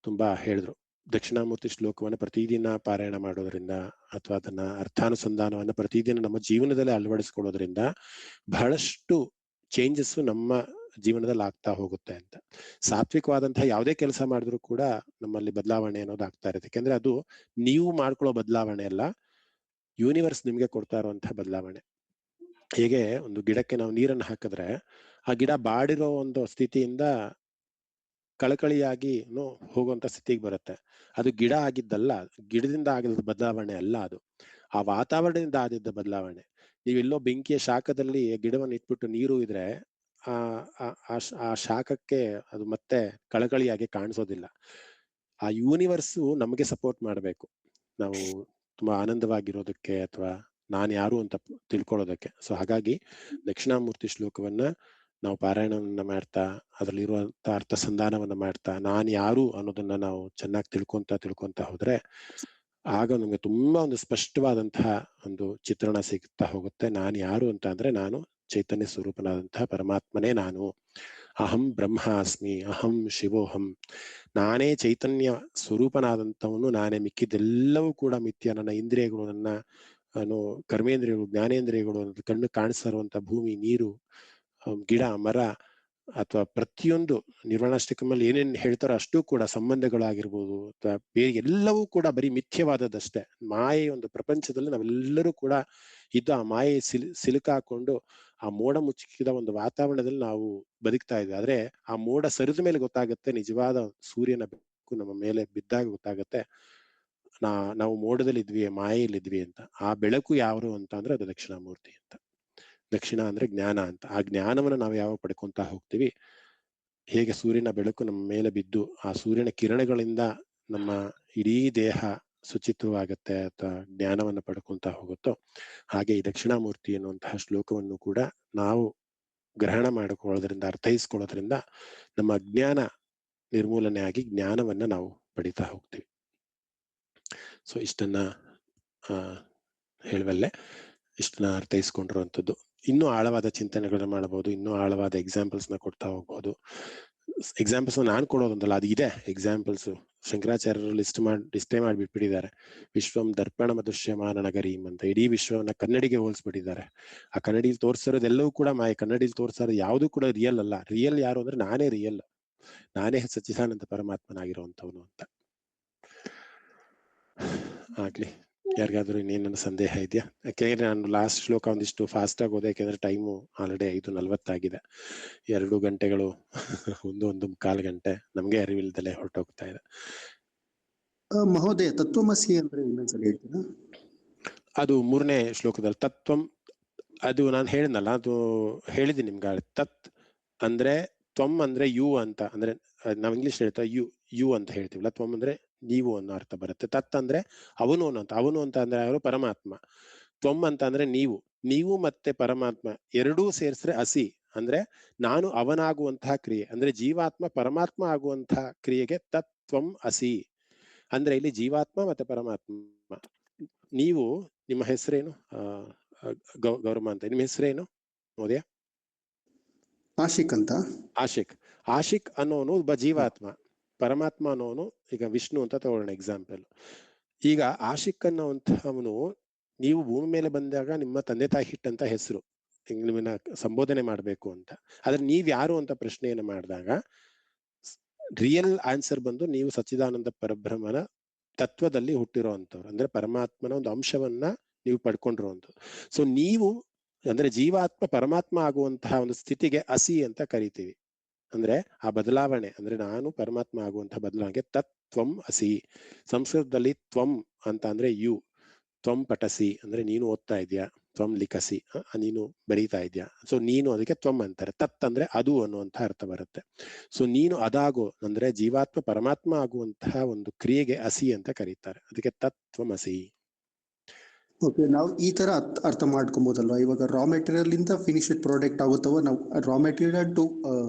ತುಂಬಾ ಹೇಳಿದ್ರು. ದಕ್ಷಿಣಾಮೂರ್ತಿ ಶ್ಲೋಕವನ್ನ ಪ್ರತಿದಿನ ಪಾರಾಯಣ ಮಾಡೋದ್ರಿಂದ ಅಥವಾ ಅದನ್ನ ಅರ್ಥಾನುಸಂಧಾನವನ್ನ ಪ್ರತಿದಿನ ನಮ್ಮ ಜೀವನದಲ್ಲಿ ಅಳವಡಿಸ್ಕೊಳ್ಳೋದ್ರಿಂದ ಬಹಳಷ್ಟು ಚೇಂಜಸ್ ನಮ್ಮ ಜೀವನದಲ್ಲಿ ಆಗ್ತಾ ಹೋಗುತ್ತೆ ಅಂತ. ಸಾತ್ವಿಕವಾದಂತಹ ಯಾವುದೇ ಕೆಲಸ ಮಾಡಿದ್ರು ಕೂಡ ನಮ್ಮಲ್ಲಿ ಬದಲಾವಣೆ ಅನ್ನೋದು ಆಗ್ತಾ ಇರುತ್ತೆ. ಯಾಕೆಂದ್ರೆ ಅದು ನೀವು ಮಾಡ್ಕೊಳ್ಳೋ ಬದಲಾವಣೆ ಅಲ್ಲ, ಯೂನಿವರ್ಸ್ ನಿಮ್ಗೆ ಕೊಡ್ತಾ ಇರುವಂತಹ ಬದಲಾವಣೆ. ಹೇಗೆ ಒಂದು ಗಿಡಕ್ಕೆ ನಾವು ನೀರನ್ನು ಹಾಕಿದ್ರೆ ಆ ಗಿಡ ಬಾಡಿರೋ ಒಂದು ಸ್ಥಿತಿಯಿಂದ ಕಳಕಳಿಯಾಗಿ ಹೋಗುವಂತ ಸ್ಥಿತಿಗೆ ಬರುತ್ತೆ. ಅದು ಗಿಡ ಆಗಿದ್ದಲ್ಲ, ಗಿಡದಿಂದ ಆಗಿದ್ದ ಬದಲಾವಣೆ ಅಲ್ಲ, ಅದು ಆ ವಾತಾವರಣದಿಂದ ಆದಿದ್ದ ಬದಲಾವಣೆ. ನೀವೆಲ್ಲೋ ಬೆಂಕಿಯ ಶಾಖದಲ್ಲಿ ಗಿಡವನ್ನು ಇಟ್ಬಿಟ್ಟು ನೀರು ಇದ್ರೆ ಆ ಶಾಖಕ್ಕೆ ಅದು ಮತ್ತೆ ಕಳಕಳಿಯಾಗಿ ಕಾಣಿಸೋದಿಲ್ಲ. ಆ ಯೂನಿವರ್ಸು ನಮಗೆ ಸಪೋರ್ಟ್ ಮಾಡಬೇಕು ನಾವು ತುಂಬಾ ಆನಂದವಾಗಿರೋದಕ್ಕೆ ಅಥವಾ ನಾನು ಯಾರು ಅಂತ ತಿಳ್ಕೊಳ್ಳೋದಕ್ಕೆ. ಸೊ ಹಾಗಾಗಿ ದಕ್ಷಿಣಾಮೂರ್ತಿ ಶ್ಲೋಕವನ್ನ ನಾವು ಪಾರಾಯಣವನ್ನ ಮಾಡ್ತಾ ಅದರಲ್ಲಿರುವಂತ ಅರ್ಥ ಸಂಧಾನವನ್ನ ಮಾಡ್ತಾ ನಾನು ಯಾರು ಅನ್ನೋದನ್ನ ನಾವು ಚೆನ್ನಾಗಿ ತಿಳ್ಕೊಂತ ಹೋದ್ರೆ ಆಗ ನಮ್ಗೆ ತುಂಬಾ ಒಂದು ಸ್ಪಷ್ಟವಾದಂತಹ ಒಂದು ಚಿತ್ರಣ ಸಿಗ್ತಾ ಹೋಗುತ್ತೆ. ನಾನು ಯಾರು ಅಂತ ಅಂದ್ರೆ ನಾನು ಚೈತನ್ಯ ಸ್ವರೂಪನಾದಂತಹ ಪರಮಾತ್ಮನೇ ನಾನು. ಅಹಂ ಬ್ರಹ್ಮಾಸ್ಮಿ, ಅಹಂ ಶಿವೋಹಂ. ನಾನೇ ಚೈತನ್ಯ ಸ್ವರೂಪನಾದಂಥವನು, ನಾನೇ. ಮಿಕ್ಕಿದೆಲ್ಲವೂ ಕೂಡ ಮಿಥ್ಯ. ನನ್ನ ಇಂದ್ರಿಯಗಳು, ನನ್ನ ಕರ್ಮೇಂದ್ರಿಯಗಳು, ಜ್ಞಾನೇಂದ್ರಿಯಗಳು, ಕಣ್ಣು ಕಾಣಿಸ್ತಾ ಇರುವಂತ ಭೂಮಿ, ನೀರು, ಗಿಡ, ಮರ ಅಥವಾ ಪ್ರತಿಯೊಂದು ನಿರ್ವಾಣಾಷ್ಟಕಮಲ್ಲಿ ಏನೇನ್ ಹೇಳ್ತಾರೋ ಅಷ್ಟೂ ಕೂಡ ಸಂಬಂಧಗಳಾಗಿರ್ಬೋದು ಅಥವಾ ಬೇರೆ ಎಲ್ಲವೂ ಕೂಡ ಬರೀ ಮಿಥ್ಯವಾದದ್ದಷ್ಟೇ. ಮಾಯೆ ಒಂದು ಪ್ರಪಂಚದಲ್ಲಿ ನಾವೆಲ್ಲರೂ ಕೂಡ ಇದ್ದು ಆ ಮಾಯೆ ಸಿಲುಕಾಕೊಂಡು ಆ ಮೋಡ ಮುಚ್ಚಿದ ಒಂದು ವಾತಾವರಣದಲ್ಲಿ ನಾವು ಬದುಕ್ತಾ ಇದ್ವಿ. ಆದ್ರೆ ಆ ಮೋಡ ಸರಿದ ಮೇಲೆ ಗೊತ್ತಾಗುತ್ತೆ ನಿಜವಾದ ಸೂರ್ಯನ ಬೆಳಕು ನಮ್ಮ ಮೇಲೆ ಬಿದ್ದಾಗ ಗೊತ್ತಾಗತ್ತೆ ನಾವು ಮೋಡದಲ್ಲಿ ಇದ್ವಿ, ಮಾಯೆಯಲ್ಲಿ ಇದ್ವಿ ಅಂತ. ಆ ಬೆಳಕು ಯಾರು ಅಂತ ಅಂದ್ರೆ ಅದು ದಕ್ಷಿಣಾಮೂರ್ತಿ ಅಂತ. ದಕ್ಷಿಣ ಅಂದ್ರೆ ಜ್ಞಾನ ಅಂತ. ಆ ಜ್ಞಾನವನ್ನು ನಾವು ಯಾವಾಗ ಪಡ್ಕೊಂತ ಹೋಗ್ತೀವಿ, ಹೇಗೆ ಸೂರ್ಯನ ಬೆಳಕು ನಮ್ಮ ಮೇಲೆ ಬಿದ್ದು ಆ ಸೂರ್ಯನ ಕಿರಣಗಳಿಂದ ನಮ್ಮ ಇಡೀ ದೇಹ ಶುಚಿತ್ವವಾಗತ್ತೆ ಅಥವಾ ಜ್ಞಾನವನ್ನು ಪಡ್ಕೊಂತ ಹೋಗುತ್ತೋ, ಹಾಗೆ ಈ ದಕ್ಷಿಣಾಮೂರ್ತಿ ಎನ್ನುವಂತಹ ಶ್ಲೋಕವನ್ನು ಕೂಡ ನಾವು ಗ್ರಹಣ ಮಾಡಿಕೊಳ್ಳೋದ್ರಿಂದ, ಅರ್ಥೈಸ್ಕೊಳ್ಳೋದ್ರಿಂದ ನಮ್ಮ ಅಜ್ಞಾನ ನಿರ್ಮೂಲನೆ ಆಗಿ ಜ್ಞಾನವನ್ನ ನಾವು ಪಡಿತಾ ಹೋಗ್ತೀವಿ. ಸೊ ಇಷ್ಟನ್ನ ಹೇಳುವಲ್ಲೇ, ಇಷ್ಟನ್ನ ಅರ್ಥೈಸ್ಕೊಂಡಿರುವಂಥದ್ದು. ಇನ್ನೂ ಆಳವಾದ ಚಿಂತನೆಗಳನ್ನ ಮಾಡಬಹುದು, ಇನ್ನೂ ಆಳವಾದ ಎಕ್ಸಾಂಪಲ್ಸ್ ನ ಕೊಡ್ತಾ ಹೋಗ್ಬೋದು. ಎಕ್ಸಾಂಪಲ್ಸ್ ನಾನು ಕೊಡೋದಂತಲ್ಲ, ಅದು ಇದೆ ಎಕ್ಸಾಂಪಲ್ಸ್. ಶಂಕರಾಚಾರ್ಯರು ಡಿಸ್ಪ್ಲೇ ಮಾಡಿಬಿಟ್ಬಿಟ್ಟಿದ್ದಾರೆ. ವಿಶ್ವಂ ದರ್ಪಣ ಮದೃಶ್ಯಮಾನ ನಗರೀಂ ಅಂತ. ಇಡೀ ವಿಶ್ವವನ್ನ ಕನ್ನಡಿಗೆ ಹೋಲಿಸ್ಬಿಟ್ಟಿದ್ದಾರೆ. ಆ ಕನ್ನಡಿಲಿ ತೋರಿಸಿರೋದೆಲ್ಲವೂ ಕೂಡ ಮಾಯ. ಕನ್ನಡಿಲಿ ತೋರಿಸೋದು ಯಾವುದು ಕೂಡ ರಿಯಲ್ ಅಲ್ಲ. ರಿಯಲ್ ಯಾರು ಅಂದ್ರೆ ನಾನೇ ರಿಯಲ್, ನಾನೇ ಸಚ್ಚಿದಾನಂದ ಪರಮಾತ್ಮನಾಗಿರುವಂತವನು ಅಂತ. ಆಗ್ಲಿ, ಯಾರಿಗಾದ್ರೂ ಇನ್ನೇನ ಸಂದೇಹ ಇದೆಯಾ? ಯಾಕೆಂದ್ರೆ ನಾನು ಲಾಸ್ಟ್ ಶ್ಲೋಕ ಒಂದಿಷ್ಟು ಫಾಸ್ಟ್ ಆಗಿ ಹೋದೆ, ಯಾಕೆಂದ್ರೆ ಟೈಮು ಆಲ್ರೆಡಿ 5:40 ಆಗಿದೆ. 2 ಗಂಟೆಗಳು, 1.25 ಗಂಟೆ ನಮ್ಗೆ ಅರಿವಿಲ್ದಲೆ ಹೊರಟೋಗ್ತಾ ಇದೆ. ಮಹೋದಯ, ತತ್ವಮಸಿ ಅಂದ್ರೆ ಇನ್ನೊಂದ್ಸಲ ಹೇಳ್ತೀರಾ? ಅದು 3ನೇ ಶ್ಲೋಕದಲ್ಲಿ ತತ್ವಂ, ಅದು ನಾನು ಹೇಳಿದ್ನಲ್ಲ, ಅದು ಹೇಳಿದ್ದೀನಿ ನಿಮ್ಗೆ. ತತ್ ಅಂದ್ರೆ ತ್ವಂ ಅಂದ್ರೆ ಯು ಅಂತ, ಅಂದ್ರೆ ನಾವ್ ಇಂಗ್ಲಿಷ್ ಹೇಳ್ತಾ ಯು ಅಂತ ಹೇಳ್ತೀವಲ್ಲ. ತ್ವಂ ಅಂದ್ರೆ ನೀವು ಅನ್ನೋ ಅರ್ಥ ಬರುತ್ತೆ. ತತ್ ಅಂದ್ರೆ ಅವನು ಅಂತ. ಅವನು ಅಂತ ಅಂದ್ರೆ ಅವರು ಪರಮಾತ್ಮ. ತ್ವಂ ಅಂತ ಅಂದ್ರೆ ನೀವು ಮತ್ತೆ ಪರಮಾತ್ಮ ಎರಡೂ ಸೇರಿಸ್ರೆ ಅಸಿ ಅಂದ್ರೆ ನಾನು ಅವನಾಗುವಂತಹ ಕ್ರಿಯೆ. ಅಂದ್ರೆ ಜೀವಾತ್ಮ ಪರಮಾತ್ಮ ಆಗುವಂತಹ ಕ್ರಿಯೆಗೆ ತತ್ವಂ ಅಸಿ ಅಂದ್ರೆ ಇಲ್ಲಿ ಜೀವಾತ್ಮ ಮತ್ತೆ ಪರಮಾತ್ಮ. ನೀವು, ನಿಮ್ಮ ಹೆಸರೇನು? ಗೌರಮ್ಮ ಅಂತ. ನಿಮ್ಮ ಹೆಸರೇನು ಮಹೋದಯ? ಆಶಿಕ್ ಅಂತ. ಆಶಿಕ್ ಅನ್ನೋನು ಒಬ್ಬ ಜೀವಾತ್ಮ. ಪರಮಾತ್ಮ ಅನ್ನೋನು ಈಗ ವಿಷ್ಣು ಅಂತ ತಗೊಳ್ಳೋಣ ಎಕ್ಸಾಂಪಲ್. ಈಗ ಆಶಿಕ್ ಅನ್ನೋಂಥವನು, ನೀವು ಭೂಮಿ ಮೇಲೆ ಬಂದಾಗ ನಿಮ್ಮ ತಂದೆ ತಾಯಿ ಹಿಟ್ಟಂತ ಹೆಸರು, ನಿಮ್ಮನ್ನ ಸಂಬೋಧನೆ ಮಾಡ್ಬೇಕು ಅಂತ. ಆದ್ರೆ ನೀವ್ ಯಾರು ಅಂತ ಪ್ರಶ್ನೆಯನ್ನ ಮಾಡಿದಾಗ ರಿಯಲ್ ಆನ್ಸರ್ ಬಂದು ನೀವು ಸಚ್ಚಿದಾನಂದ ಪರಬ್ರಹ್ಮನ ತತ್ವದಲ್ಲಿ ಹುಟ್ಟಿರೋ ಅಂತವ್ರು, ಅಂದ್ರೆ ಪರಮಾತ್ಮನ ಒಂದು ಅಂಶವನ್ನ ನೀವು ಪಡ್ಕೊಂಡಿರುವಂಥದ್ದು. ಸೊ ನೀವು ಅಂದ್ರೆ ಜೀವಾತ್ಮ ಪರಮಾತ್ಮ ಆಗುವಂತಹ ಒಂದು ಸ್ಥಿತಿಗೆ ಅಸಿ ಅಂತ ಕರಿತೀವಿ. ಅಂದ್ರೆ ಆ ಬದಲಾವಣೆ ಅಂದ್ರೆ ನಾನು ಪರಮಾತ್ಮ ಆಗುವಂತಹ ಬದಲಾವಣೆಗೆ ತತ್ ತ್ವಂ ಅಸಿ. ಸಂಸ್ಕೃತದಲ್ಲಿ ತ್ವಂ ಅಂತ ಅಂದ್ರೆ ಯು, ತ್ವಂ ಪಠಸಿ ಅಂದ್ರೆ ನೀನು ಓದ್ತಾ ಇದೀಯಾ, ತ್ವಂ ಲಿಖಸಿ ನೀನು ಬರೀತಾ ಇದೆಯಾ. ಸೊ ನೀನು ಅದಕ್ಕೆ ತ್ವಂ ಅಂತಾರೆ. ತತ್ ಅಂದ್ರೆ ಅದು ಅನ್ನುವಂತಹ ಅರ್ಥ ಬರುತ್ತೆ. ಸೊ ನೀನು ಅದಾಗೋ ಅಂದ್ರೆ ಜೀವಾತ್ಮ ಪರಮಾತ್ಮ ಆಗುವಂತಹ ಒಂದು ಕ್ರಿಯೆಗೆ ಅಸಿ ಅಂತ ಕರೀತಾರೆ. ಅದಕ್ಕೆ ತತ್ವಂ ಅಸಿ. ಓಕೆ, ನಾವು ಈ ತರ ಅರ್ಥ ಮಾಡ್ಕೊಬೋದಲ್ವಾ? ಇವಾಗ ರಾ ಮೆಟೀರಿಯಲ್ ಇಂದ ಫಿನಿಶ್ಡ್ ಪ್ರಾಡಕ್ಟ್ ಆಗುತ್ತವ, ನಾವು raw material to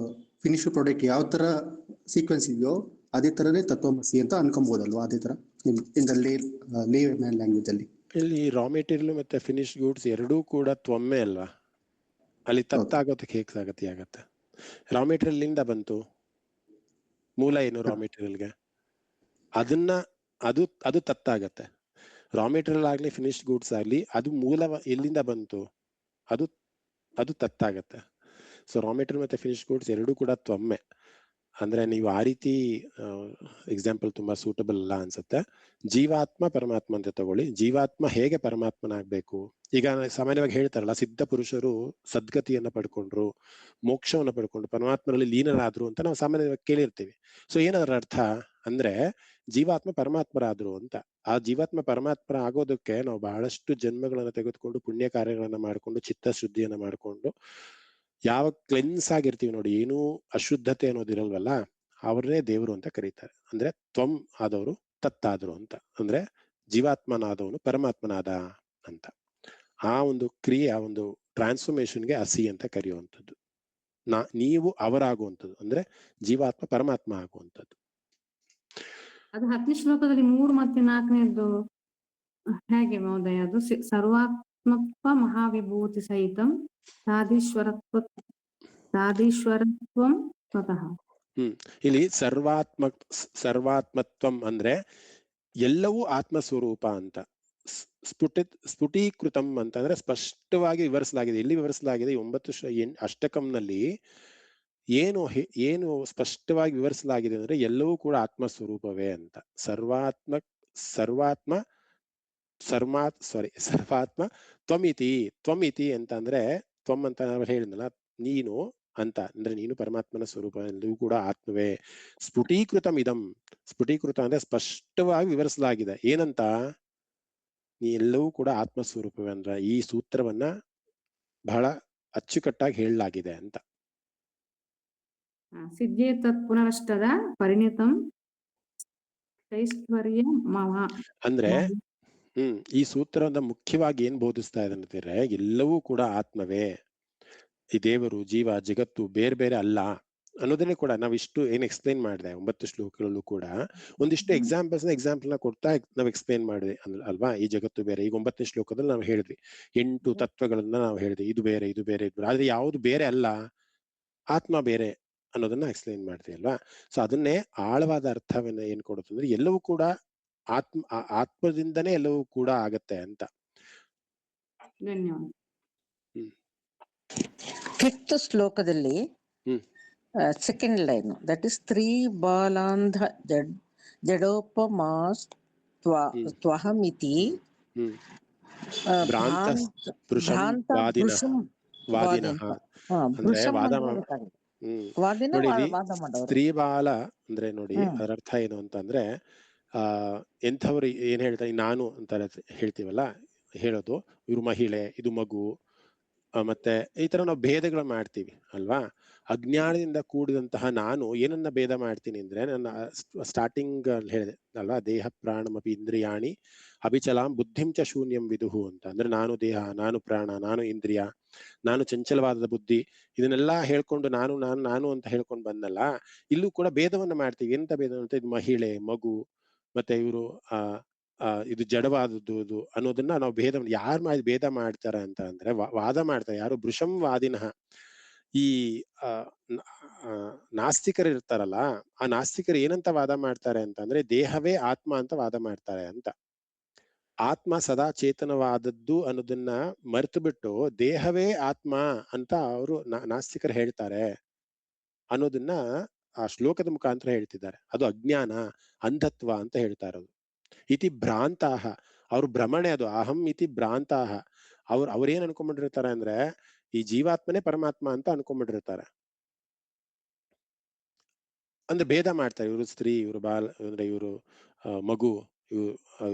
finished product ಯಾವ ತರ ಸೀಕ್ವೆನ್ಸ್ ಇದೆಯೋ ಅದೇ ತರನೇ ತತ್ವಮಸಿ ಅಂತ ಅನ್ಕೊಬೋದಲ್ವಾ? ಅದೇ ತರ ಇನ್ ದ ಲೇ ಮ್ಯಾನ್ ಲ್ಯಾಂಗ್ವೇಜ್ ಅಲ್ಲಿ. ಇಲ್ಲಿ ರಾ ಮೆಟೀರಿಯಲ್ ಮತ್ತೆ ಫಿನಿಶ್ ಗೂಡ್ಸ್ ಎರಡೂ ಕೂಡ ತ್ವಮ್ಮೆ ಅಲ್ವಾ? ಅಲ್ಲಿ ತತ್ತಾಗೋದಕ್ಕೆ ಹೇಗೆ ಸಾಗತಿ ಆಗತ್ತೆ? ರಾ ಮೆಟೀರಿಯಲ್ ಇಂದ ಬಂತು, ಮೂಲ ಏನು ರಾ ಮೆಟೀರಿಯಲ್ಗೆ? ಅದನ್ನ ಅದು ತತ್ತಾಗತ್ತೆ. ರಾ ಮೆಟೀರಿಯಲ್ ಆಗ್ಲಿ ಫಿನಿಶ್ಡ್ ಗೂಡ್ಸ್ ಆಗ್ಲಿ ಅದು ಮೂಲ ಎಲ್ಲಿಂದ ಬಂತು, ಅದು ತತ್ತಾಗತ್ತೆ. ಸೊ ರಾ ಮೆಟೀರಿಯಲ್ ಮತ್ತೆ ಫಿನಿಶ್ಡ್ ಗೂಡ್ಸ್ ಎರಡೂ ಕೂಡ ತ್ವಮ್ಮೆ. ಅಂದ್ರೆ ನೀವು ಆ ರೀತಿ ಎಕ್ಸಾಂಪಲ್ ತುಂಬಾ ಸೂಟಬಲ್ ಅಲ್ಲ ಅನ್ಸುತ್ತೆ. ಜೀವಾತ್ಮ ಪರಮಾತ್ಮ ಅಂತ ತಗೊಳ್ಳಿ. ಜೀವಾತ್ಮ ಹೇಗೆ ಪರಮಾತ್ಮನಾಗ್ಬೇಕು? ಈಗ ಸಾಮಾನ್ಯವಾಗಿ ಹೇಳ್ತಾರಲ್ಲ, ಸಿದ್ಧ ಪುರುಷರು ಸದ್ಗತಿಯನ್ನ ಪಡ್ಕೊಂಡ್ರು, ಮೋಕ್ಷವನ್ನ ಪಡ್ಕೊಂಡು ಪರಮಾತ್ಮನಲ್ಲಿ ಲೀನರಾದ್ರು ಅಂತ ನಾವು ಸಾಮಾನ್ಯವಾಗಿ ಕೇಳಿರ್ತೀವಿ. ಸೊ ಏನದರ ಅರ್ಥ ಅಂದ್ರೆ ಜೀವಾತ್ಮ ಪರಮಾತ್ಮರಾದ್ರು ಅಂತ. ಆ ಜೀವಾತ್ಮ ಪರಮಾತ್ಮ ಆಗೋದಕ್ಕೆ ನಾವು ಬಹಳಷ್ಟು ಜನ್ಮಗಳನ್ನ ತೆಗೆದುಕೊಂಡು ಪುಣ್ಯ ಕಾರ್ಯಗಳನ್ನ ಮಾಡ್ಕೊಂಡು ಚಿತ್ತಶುದ್ಧಿಯನ್ನ ಮಾಡ್ಕೊಂಡು ಯಾವ ಕ್ಲೆನ್ಸ್ ಆಗಿರ್ತೀವಿ ನೋಡಿ, ಏನೂ ಅಶುದ್ಧತೆ ಅನ್ನೋದಿರಲ್ವಲ್ಲ, ಅವ್ರನ್ನೇ ದೇವರು ಅಂತ ಕರೀತಾರೆ. ಅಂದ್ರೆ ತ್ವಂ ಆದವರು ತತ್ತಾದ್ರು ಅಂತ. ಅಂದ್ರೆ ಜೀವಾತ್ಮನಾದವನು ಪರಮಾತ್ಮನಾದ ಅಂತ. ಆ ಒಂದು ಕ್ರಿಯೆ, ಆ ಒಂದು ಟ್ರಾನ್ಸ್ಫಾರ್ಮೇಶನ್ಗೆ ಅಸಿ ಅಂತ ಕರೆಯುವಂಥದ್ದು. ನೀವು ಅವರಾಗುವಂಥದ್ದು ಅಂದ್ರೆ ಜೀವಾತ್ಮ ಪರಮಾತ್ಮ ಆಗುವಂಥದ್ದು. ಅದು 10ನೇ ಶ್ಲೋಕದಲ್ಲಿ 3 ಮತ್ತೆ 4ನೇದು ಹೇಗೆ ಮಹೋದಯ? ಅದು ಸರ್ವಾತ್ಮತ್ವ ಮಹಾವಿಭೂತಿ ಸಹಿತಂ ತಾದೀಶ್ವರತ್ವಂ ಸ್ವತಃ. ಇಲ್ಲಿ ಸರ್ವಾತ್ಮತ್ವಂ ಅಂದ್ರೆ ಎಲ್ಲವೂ ಆತ್ಮಸ್ವರೂಪ ಅಂತ. ಸ್ಫುಟೀಕೃತಂ ಅಂತಂದ್ರೆ ಸ್ಪಷ್ಟವಾಗಿ ವಿವರಿಸಲಾಗಿದೆ. ಎಲ್ಲಿ ವಿವರಿಸಲಾಗಿದೆ? 9 ಅಷ್ಟಕಂನಲ್ಲಿ ಏನು ಸ್ಪಷ್ಟವಾಗಿ ವಿವರಿಸಲಾಗಿದೆ ಅಂದ್ರೆ ಎಲ್ಲವೂ ಕೂಡ ಆತ್ಮಸ್ವರೂಪವೇ ಅಂತ. ಸರ್ವಾತ್ಮ ತ್ವಮಿತಿ ಅಂತ ಅಂದ್ರೆ ತ್ವಂ ಅಂತ ನಾವು ಹೇಳಿದ್ನಲ್ಲ, ನೀನು ಅಂತ ಅಂದ್ರೆ ನೀನು ಪರಮಾತ್ಮನ ಸ್ವರೂಪ, ಎಲ್ಲವೂ ಕೂಡ ಆತ್ಮವೇ. ಸ್ಫುಟೀಕೃತ ಅಂದ್ರೆ ಸ್ಪಷ್ಟವಾಗಿ ವಿವರಿಸಲಾಗಿದೆ. ಏನಂತ? ನೀ ಎಲ್ಲವೂ ಕೂಡ ಆತ್ಮಸ್ವರೂಪವೇ ಅಂದ್ರೆ ಈ ಸೂತ್ರವನ್ನ ಬಹಳ ಅಚ್ಚುಕಟ್ಟಾಗಿ ಹೇಳಲಾಗಿದೆ ಅಂತ. ಸಿದ್ಧೇ ತತ್ ಪುನರಷ್ಟದ ಪರಿಣಿತಂ ಐಶ್ವರ್ಯ ಅಂದ್ರೆ ಈ ಸೂತ್ರದ ಮುಖ್ಯವಾಗಿ ಏನ್ ಬೋಧಿಸ್ತಾ ಇದೆ ಅಂತಿದ್ರೆ, ಎಲ್ಲವೂ ಕೂಡ ಆತ್ಮವೇ, ಈ ದೇವರು, ಜೀವ, ಜಗತ್ತು ಬೇರೆ ಬೇರೆ ಅಲ್ಲ ಅನ್ನೋದನ್ನೇ ಕೂಡ ನಾವಿಷ್ಟು ಏನ್ ಎಕ್ಸ್ಪ್ಲೈನ್ ಮಾಡಿದೆ 9 ಶ್ಲೋಕಗಳಲ್ಲೂ ಕೂಡ ಒಂದಿಷ್ಟು ಎಕ್ಸಾಂಪಲ್ ನ ಕೊಡ್ತಾ ನಾವು ಎಕ್ಸ್ಪ್ಲೈನ್ ಮಾಡಿದೆ ಅಲ್ವಾ? ಈ ಜಗತ್ತು ಬೇರೆ. ಈಗ 9ನೇ ಶ್ಲೋಕದಲ್ಲಿ ನಾವು ಹೇಳಿದ್ವಿ 8 ತತ್ವಗಳನ್ನ ನಾವು ಹೇಳಿದ್ವಿ, ಇದು ಬೇರೆ ಇದು ಬೇರೆ ಆದ್ರೆ ಯಾವುದು ಬೇರೆ ಅಲ್ಲ, ಆತ್ಮ ಬೇರೆ ಅನ್ನೋದನ್ನ ಎಕ್ಸ್ಪ್ಲೈನ್ ಮಾಡ್ತೀವಿ ಅಲ್ವಾ? ಸೊ ಅದನ್ನೇ ಆಳವಾದ ಅರ್ಥವನ್ನ ಏನ್ ಕೊಡುತ್ತೆ ಅಂದ್ರೆ ಎಲ್ಲವೂ ಕೂಡ ಆತ್ಮದಿಂದನೇ ಎಲ್ಲವೂ ಕೂಡ ಆಗತ್ತೆ ಅಂತ. ಧನ್ಯವಾದ. 5th ಶ್ಲೋಕದಲ್ಲಿ ಸೆಕೆಂಡ್ ಲೈನ್, ದಟ್ ಇಸ್ 3 ಬಾಲಾಂಧ ಜಡೋಪಮಾಸ್ತ್ವಹಮಿತಿ ಸ್ತ್ರೀ ಬಾಲ ಅಂದ್ರೆ ನೋಡಿ ಅದರ ಅರ್ಥ ಏನು ಅಂತಂದ್ರೆ ಎಂಥವ್ರು ಏನ್ ಹೇಳ್ತಾರೆ, ನಾನು ಅಂತ ಹೇಳ್ತೀವಲ್ಲ, ಹೇಳೋದು ಇವ್ರು ಮಹಿಳೆ, ಇದು ಮಗು, ಮತ್ತೆ ಈ ತರ ನಾವು ಭೇದಗಳು ಮಾಡ್ತೀವಿ ಅಲ್ವಾ? ಅಜ್ಞಾನದಿಂದ ಕೂಡಿದಂತಹ ನಾನು ಏನನ್ನ ಭೇದ ಮಾಡ್ತೀನಿ ಅಂದ್ರೆ, ನನ್ನ ಸ್ಟಾರ್ಟಿಂಗ್ ಹೇಳಿದೆ ಅಲ್ವಾ, ದೇಹ ಪ್ರಾಣಮಪಿ ಇಂದ್ರಿಯಾಣಿ ಅಭಿಚಲಾಂ ಬುದ್ಧಿಂ ಚ ಶೂನ್ಯಂ ವಿದುಹು ಅಂತ. ಅಂದ್ರೆ ನಾನು ದೇಹ, ನಾನು ಪ್ರಾಣ, ನಾನು ಇಂದ್ರಿಯ, ನಾನು ಚಂಚಲವಾದ ಬುದ್ಧಿ, ಇದನ್ನೆಲ್ಲ ಹೇಳ್ಕೊಂಡು ನಾನು ಅಂತ ಹೇಳ್ಕೊಂಡು ಬಂದಲ್ಲ, ಇಲ್ಲೂ ಕೂಡ ಭೇದವನ್ನ ಮಾಡ್ತೀವಿ. ಎಂತ ಭೇದ ಅಂತ? ಇದು ಮಹಿಳೆ, ಮಗು, ಮತ್ತೆ ಇವರು ಇದು ಜಡವಾದದ್ದು ಅನ್ನೋದನ್ನ ನಾವು ಯಾರು ಭೇದ ಮಾಡ್ತಾರೆ ಅಂತ ಅಂದ್ರೆ ವಾದ ಮಾಡ್ತಾರೆ. ಯಾರು? ಭೃಶಂ ವಾದಿನಃ. ಈ ನಾಸ್ತಿಕರು ಇರ್ತಾರಲ್ಲ, ಆ ನಾಸ್ತಿಕರು ಏನಂತ ವಾದ ಮಾಡ್ತಾರೆ ಅಂತ ಅಂದ್ರೆ ದೇಹವೇ ಆತ್ಮ ಅಂತ ವಾದ ಮಾಡ್ತಾರೆ ಅಂತ. ಆತ್ಮ ಸದಾ ಚೇತನವಾದದ್ದು ಅನ್ನೋದನ್ನ ಮರೆತು ಬಿಟ್ಟು ದೇಹವೇ ಆತ್ಮ ಅಂತ ಅವರು ನಾಸ್ತಿಕರು ಹೇಳ್ತಾರೆ ಅನ್ನೋದನ್ನ ಆ ಶ್ಲೋಕದ ಮುಖಾಂತರ ಹೇಳ್ತಿದ್ದಾರೆ. ಅದು ಅಜ್ಞಾನ, ಅಂಧತ್ವ ಅಂತ ಹೇಳ್ತಾ ಇರೋದು. ಇತಿ ಭ್ರಾಂತಾಹ, ಅವ್ರ ಭ್ರಮಣೆ ಅದು. ಅಹಂ ಇತಿ ಭ್ರಾಂತಾಹ. ಅವ್ರೇನ್ ಅನ್ಕೊಂಡ್ಬಿಟ್ಟಿರ್ತಾರೆ ಅಂದ್ರೆ ಈ ಜೀವಾತ್ಮನೇ ಪರಮಾತ್ಮ ಅಂತ ಅನ್ಕೊಂಡ್ಬಿಟ್ಟಿರ್ತಾರೆ. ಅಂದ್ರೆ ಭೇದ ಮಾಡ್ತಾರೆ, ಇವರು ಸ್ತ್ರೀ, ಇವರು ಅಂದ್ರೆ ಇವರು ಮಗು,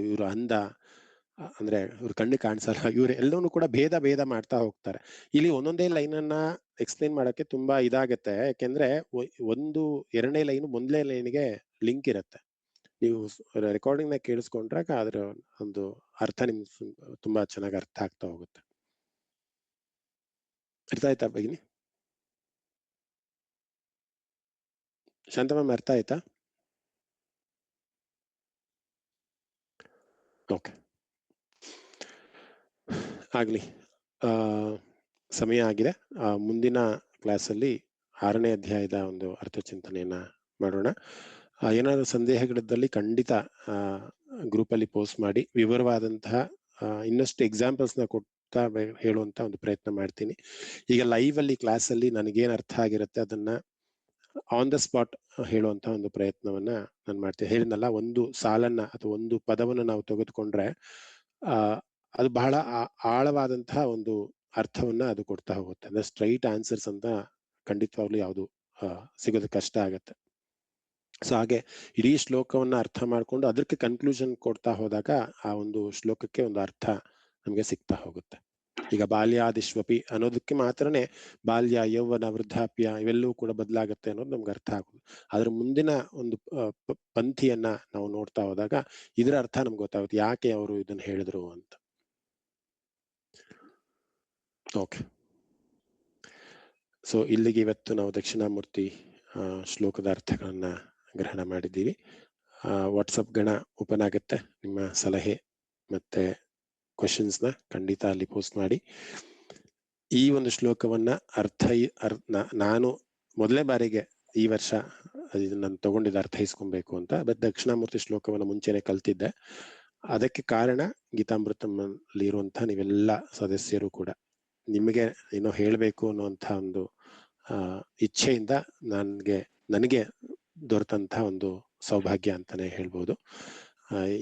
ಇವರು ಅಂಧ, ಅಂದ್ರೆ ಇವ್ರ ಕಣ್ಣು ಕಾಣಿಸಲ್ಲ, ಇವ್ರು ಎಲ್ಲವನ್ನೂ ಕೂಡ ಭೇದ ಮಾಡ್ತಾ ಹೋಗ್ತಾರೆ. ಇಲ್ಲಿ ಒಂದೊಂದೇ ಲೈನ್ ಅನ್ನ ಎಕ್ಸ್ಪ್ಲೇನ್ ಮಾಡಕ್ಕೆ ತುಂಬಾ ಇದಾಗತ್ತೆ, ಯಾಕೆಂದ್ರೆ ಒಂದು 2ನೇ ಲೈನ್ 1ನೇ ಲೈನ್ಗೆ ಲಿಂಕ್ ಇರುತ್ತೆ. ನೀವು ರೆಕಾರ್ಡಿಂಗ್ ನ ಕೇಳಿಸ್ಕೊಂಡ್ರಾಗ ಅದ್ರ ಒಂದು ಅರ್ಥ ನಿಮ್ಗೆ ತುಂಬಾ ಚೆನ್ನಾಗಿ ಅರ್ಥ ಆಗ್ತಾ ಹೋಗುತ್ತೆ. ಅರ್ಥ ಆಯ್ತಾ ಭಗಿನಿ? ಶಾಂತ ಮ್ಯಾಮ್ ಅರ್ಥ ಆಯ್ತಾ? ಓಕೆ, ಆಗ್ಲಿ. ಸಮಯ ಆಗಿದೆ. ಮುಂದಿನ ಕ್ಲಾಸಲ್ಲಿ 6ನೇ ಅಧ್ಯಾಯದ ಒಂದು ಅರ್ಥಚಿಂತನೆಯನ್ನ ಮಾಡೋಣ. ಏನಾದ್ರು ಸಂದೇಹಗಳಿದ್ದಲ್ಲಿ ಖಂಡಿತ ಗ್ರೂಪಲ್ಲಿ ಪೋಸ್ಟ್ ಮಾಡಿ, ವಿವರವಾದಂತಹ ಇನ್ನಷ್ಟು ಎಕ್ಸಾಂಪಲ್ಸ್ ನ ಕೊಡ್ತಾ ಹೇಳುವಂತ ಒಂದು ಪ್ರಯತ್ನ ಮಾಡ್ತೀನಿ. ಈಗ ಲೈವ್ ಅಲ್ಲಿ ಕ್ಲಾಸ್ ಅಲ್ಲಿ ನನಗೇನ್ ಅರ್ಥ ಆಗಿರುತ್ತೆ ಅದನ್ನ ಆನ್ ದ ಸ್ಪಾಟ್ ಹೇಳುವಂತ ಒಂದು ಪ್ರಯತ್ನವನ್ನ ನಾನು ಮಾಡ್ತೀನಿ. ಹೇಳಿದ್ನಲ್ಲ, ಒಂದು ಸಾಲನ್ನ ಅಥವಾ ಒಂದು ಪದವನ್ನು ನಾವು ತೆಗೆದುಕೊಂಡ್ರೆ ಅದು ಬಹಳ ಆಳವಾದಂತಹ ಒಂದು ಅರ್ಥವನ್ನ ಅದು ಕೊಡ್ತಾ ಹೋಗುತ್ತೆ. ಅಂದ್ರೆ ಸ್ಟ್ರೈಟ್ ಆನ್ಸರ್ಸ್ ಅಂತ ಖಂಡಿತವಾಗ್ಲೂ ಯಾವುದು ಸಿಗೋದು ಕಷ್ಟ ಆಗತ್ತೆ. ಸೊ ಹಾಗೆ ಇಡೀ ಶ್ಲೋಕವನ್ನ ಅರ್ಥ ಮಾಡ್ಕೊಂಡು ಅದಕ್ಕೆ ಕನ್ಕ್ಲೂಷನ್ ಕೊಡ್ತಾ ಹೋದಾಗ ಆ ಒಂದು ಶ್ಲೋಕಕ್ಕೆ ಒಂದು ಅರ್ಥ ನಮ್ಗೆ ಸಿಗ್ತಾ ಹೋಗುತ್ತೆ. ಈಗ ಬಾಲ್ಯಾದಿಶ್ವಪಿ ಅನ್ನೋದಕ್ಕೆ ಮಾತ್ರನೇ ಬಾಲ್ಯ, ಯೌವನ, ವೃದ್ಧಾಪ್ಯ ಇವೆಲ್ಲವೂ ಕೂಡ ಬದಲಾಗುತ್ತೆ ಅನ್ನೋದು ನಮ್ಗೆ ಅರ್ಥ ಆಗುದು. ಅದ್ರ ಮುಂದಿನ ಒಂದು ಪಂಕ್ತಿಯನ್ನ ನಾವು ನೋಡ್ತಾ ಹೋದಾಗ ಇದರ ಅರ್ಥ ನಮ್ಗೆ ಗೊತ್ತಾಗುತ್ತೆ, ಯಾಕೆ ಅವರು ಇದನ್ನ ಹೇಳಿದ್ರು ಅಂತ. ಓಕೆ, ಸೊ ಇಲ್ಲಿಗೆ ಇವತ್ತು ನಾವು ದಕ್ಷಿಣಾಮೂರ್ತಿ ಶ್ಲೋಕದ ಅರ್ಥಗಳನ್ನ ಗ್ರಹಣ ಮಾಡಿದ್ದೀವಿ. ವಾಟ್ಸಪ್ ಗಣ ಓಪನ್ ಆಗುತ್ತೆ. ನಿಮ್ಮ ಸಲಹೆ ಮತ್ತೆ ಕ್ವೆಶನ್ಸ್ ನ ಖಂಡಿತ ಅಲ್ಲಿ ಪೋಸ್ಟ್ ಮಾಡಿ. ಈ ಒಂದು ಶ್ಲೋಕವನ್ನ ನಾನು ಮೊದಲನೇ ಬಾರಿಗೆ ಈ ವರ್ಷ ಇದನ್ನ ತಗೊಂಡಿದ್ದ ಅರ್ಥೈಸ್ಕೊಬೇಕು ಅಂತ. ಬಟ್ ದಕ್ಷಿಣಾಮೂರ್ತಿ ಶ್ಲೋಕವನ್ನ ಮುಂಚೆನೆ ಕಲ್ತಿದ್ದೆ. ಅದಕ್ಕೆ ಕಾರಣ ಗೀತಾಮೃತಂನಲ್ಲಿ ಇರುವಂತಹ ನೀವೆಲ್ಲ ಸದಸ್ಯರು ಕೂಡ ನಿಮಗೆ ಏನೋ ಹೇಳ್ಬೇಕು ಅನ್ನುವಂಥ ಒಂದು ಇಚ್ಛೆಯಿಂದ ನನಗೆ ದೊರೆತಂತಹ ಒಂದು ಸೌಭಾಗ್ಯ ಅಂತಾನೆ ಹೇಳ್ಬೋದು.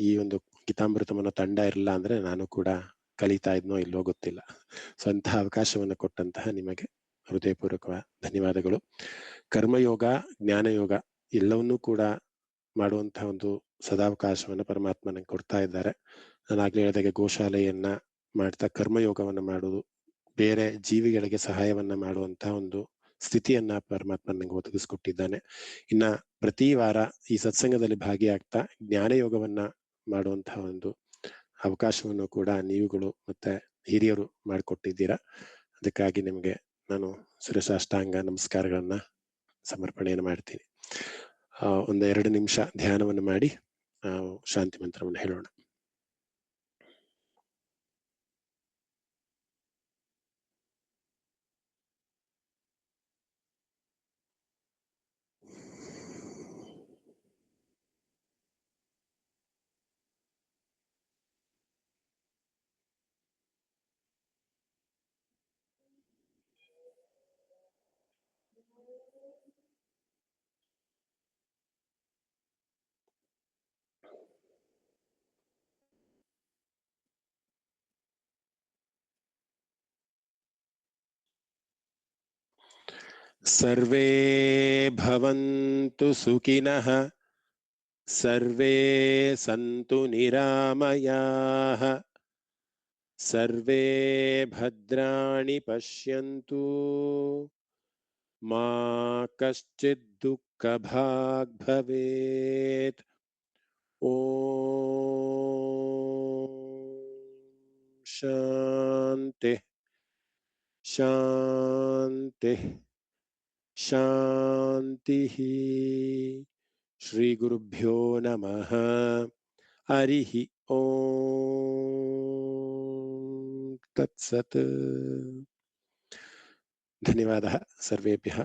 ಈ ಒಂದು ಗೀತಾಮೃತಮನ್ನ ತಂಡ ಇರಲಿಲ್ಲ ಅಂದ್ರೆ ನಾನು ಕೂಡ ಕಲಿತಾ ಇದ್ನೋ ಇಲ್ಲೋ ಗೊತ್ತಿಲ್ಲ. ಸೊ ಅಂತಹ ಅವಕಾಶವನ್ನು ಕೊಟ್ಟಂತಹ ನಿಮಗೆ ಹೃದಯಪೂರ್ವಕ ಧನ್ಯವಾದಗಳು. ಕರ್ಮಯೋಗ, ಜ್ಞಾನಯೋಗ ಎಲ್ಲವನ್ನೂ ಕೂಡ ಮಾಡುವಂತಹ ಒಂದು ಸದಾವಕಾಶವನ್ನು ಪರಮಾತ್ಮ ನಂಗೆ ಕೊಡ್ತಾ ಇದ್ದಾರೆ. ನಾನು ಆಗ್ಲೇ ಹೇಳಿದಾಗೆ ಗೋಶಾಲೆಯನ್ನ ಮಾಡ್ತಾ ಕರ್ಮಯೋಗವನ್ನ ಮಾಡುವುದು, ಬೇರೆ ಜೀವಿಗಳಿಗೆ ಸಹಾಯವನ್ನ ಮಾಡುವಂತಹ ಒಂದು ಸ್ಥಿತಿಯನ್ನ ಪರಮಾತ್ಮ ನಂಗೆ ಒದಗಿಸ್ಕೊಟ್ಟಿದ್ದಾನೆ. ಇನ್ನ ಪ್ರತಿ ವಾರ ಈ ಸತ್ಸಂಗದಲ್ಲಿ ಭಾಗಿಯಾಗ್ತಾ ಜ್ಞಾನಯೋಗವನ್ನ ಮಾಡುವಂತಹ ಒಂದು ಅವಕಾಶವನ್ನು ಕೂಡ ನೀವುಗಳು ಮತ್ತೆ ಹಿರಿಯರು ಮಾಡಿಕೊಟ್ಟಿದ್ದೀರಾ. ಅದಕ್ಕಾಗಿ ನಿಮ್ಗೆ ನಾನು ಶಿರಸಾಷ್ಟಾಂಗ ನಮಸ್ಕಾರಗಳನ್ನ ಸಮರ್ಪಣೆಯನ್ನು ಮಾಡ್ತೀನಿ. 1-2 ನಿಮಿಷ ಧ್ಯಾನವನ್ನು ಮಾಡಿ ಶಾಂತಿ ಮಂತ್ರವನ್ನು ಹೇಳೋಣ. ಸರ್ವೇ ಭವಂತು ಸುಖಿನಃ, ಸರ್ವೇ ಸಂತು ನಿರಾಮಯಾಃ, ಸರ್ವೇ ಭದ್ರಾಣಿ ಪಶ್ಯಂತು, ಮಾ ಕಶ್ಚಿತ್ ದುಃಖಭಾಗ್ ಭವೇತ್. ಓಂ ಶಾಂತಿ ಶಾಂತಿ ಶಾಂತಿ. ಶ್ರೀ ಗುರುಭ್ಯೋ ನಮಃ. ಹರಿಃ ಓಂ ತತ್ಸತ್. ಧನ್ಯವಾದಃ ಸರ್ವೇಭ್ಯಃ.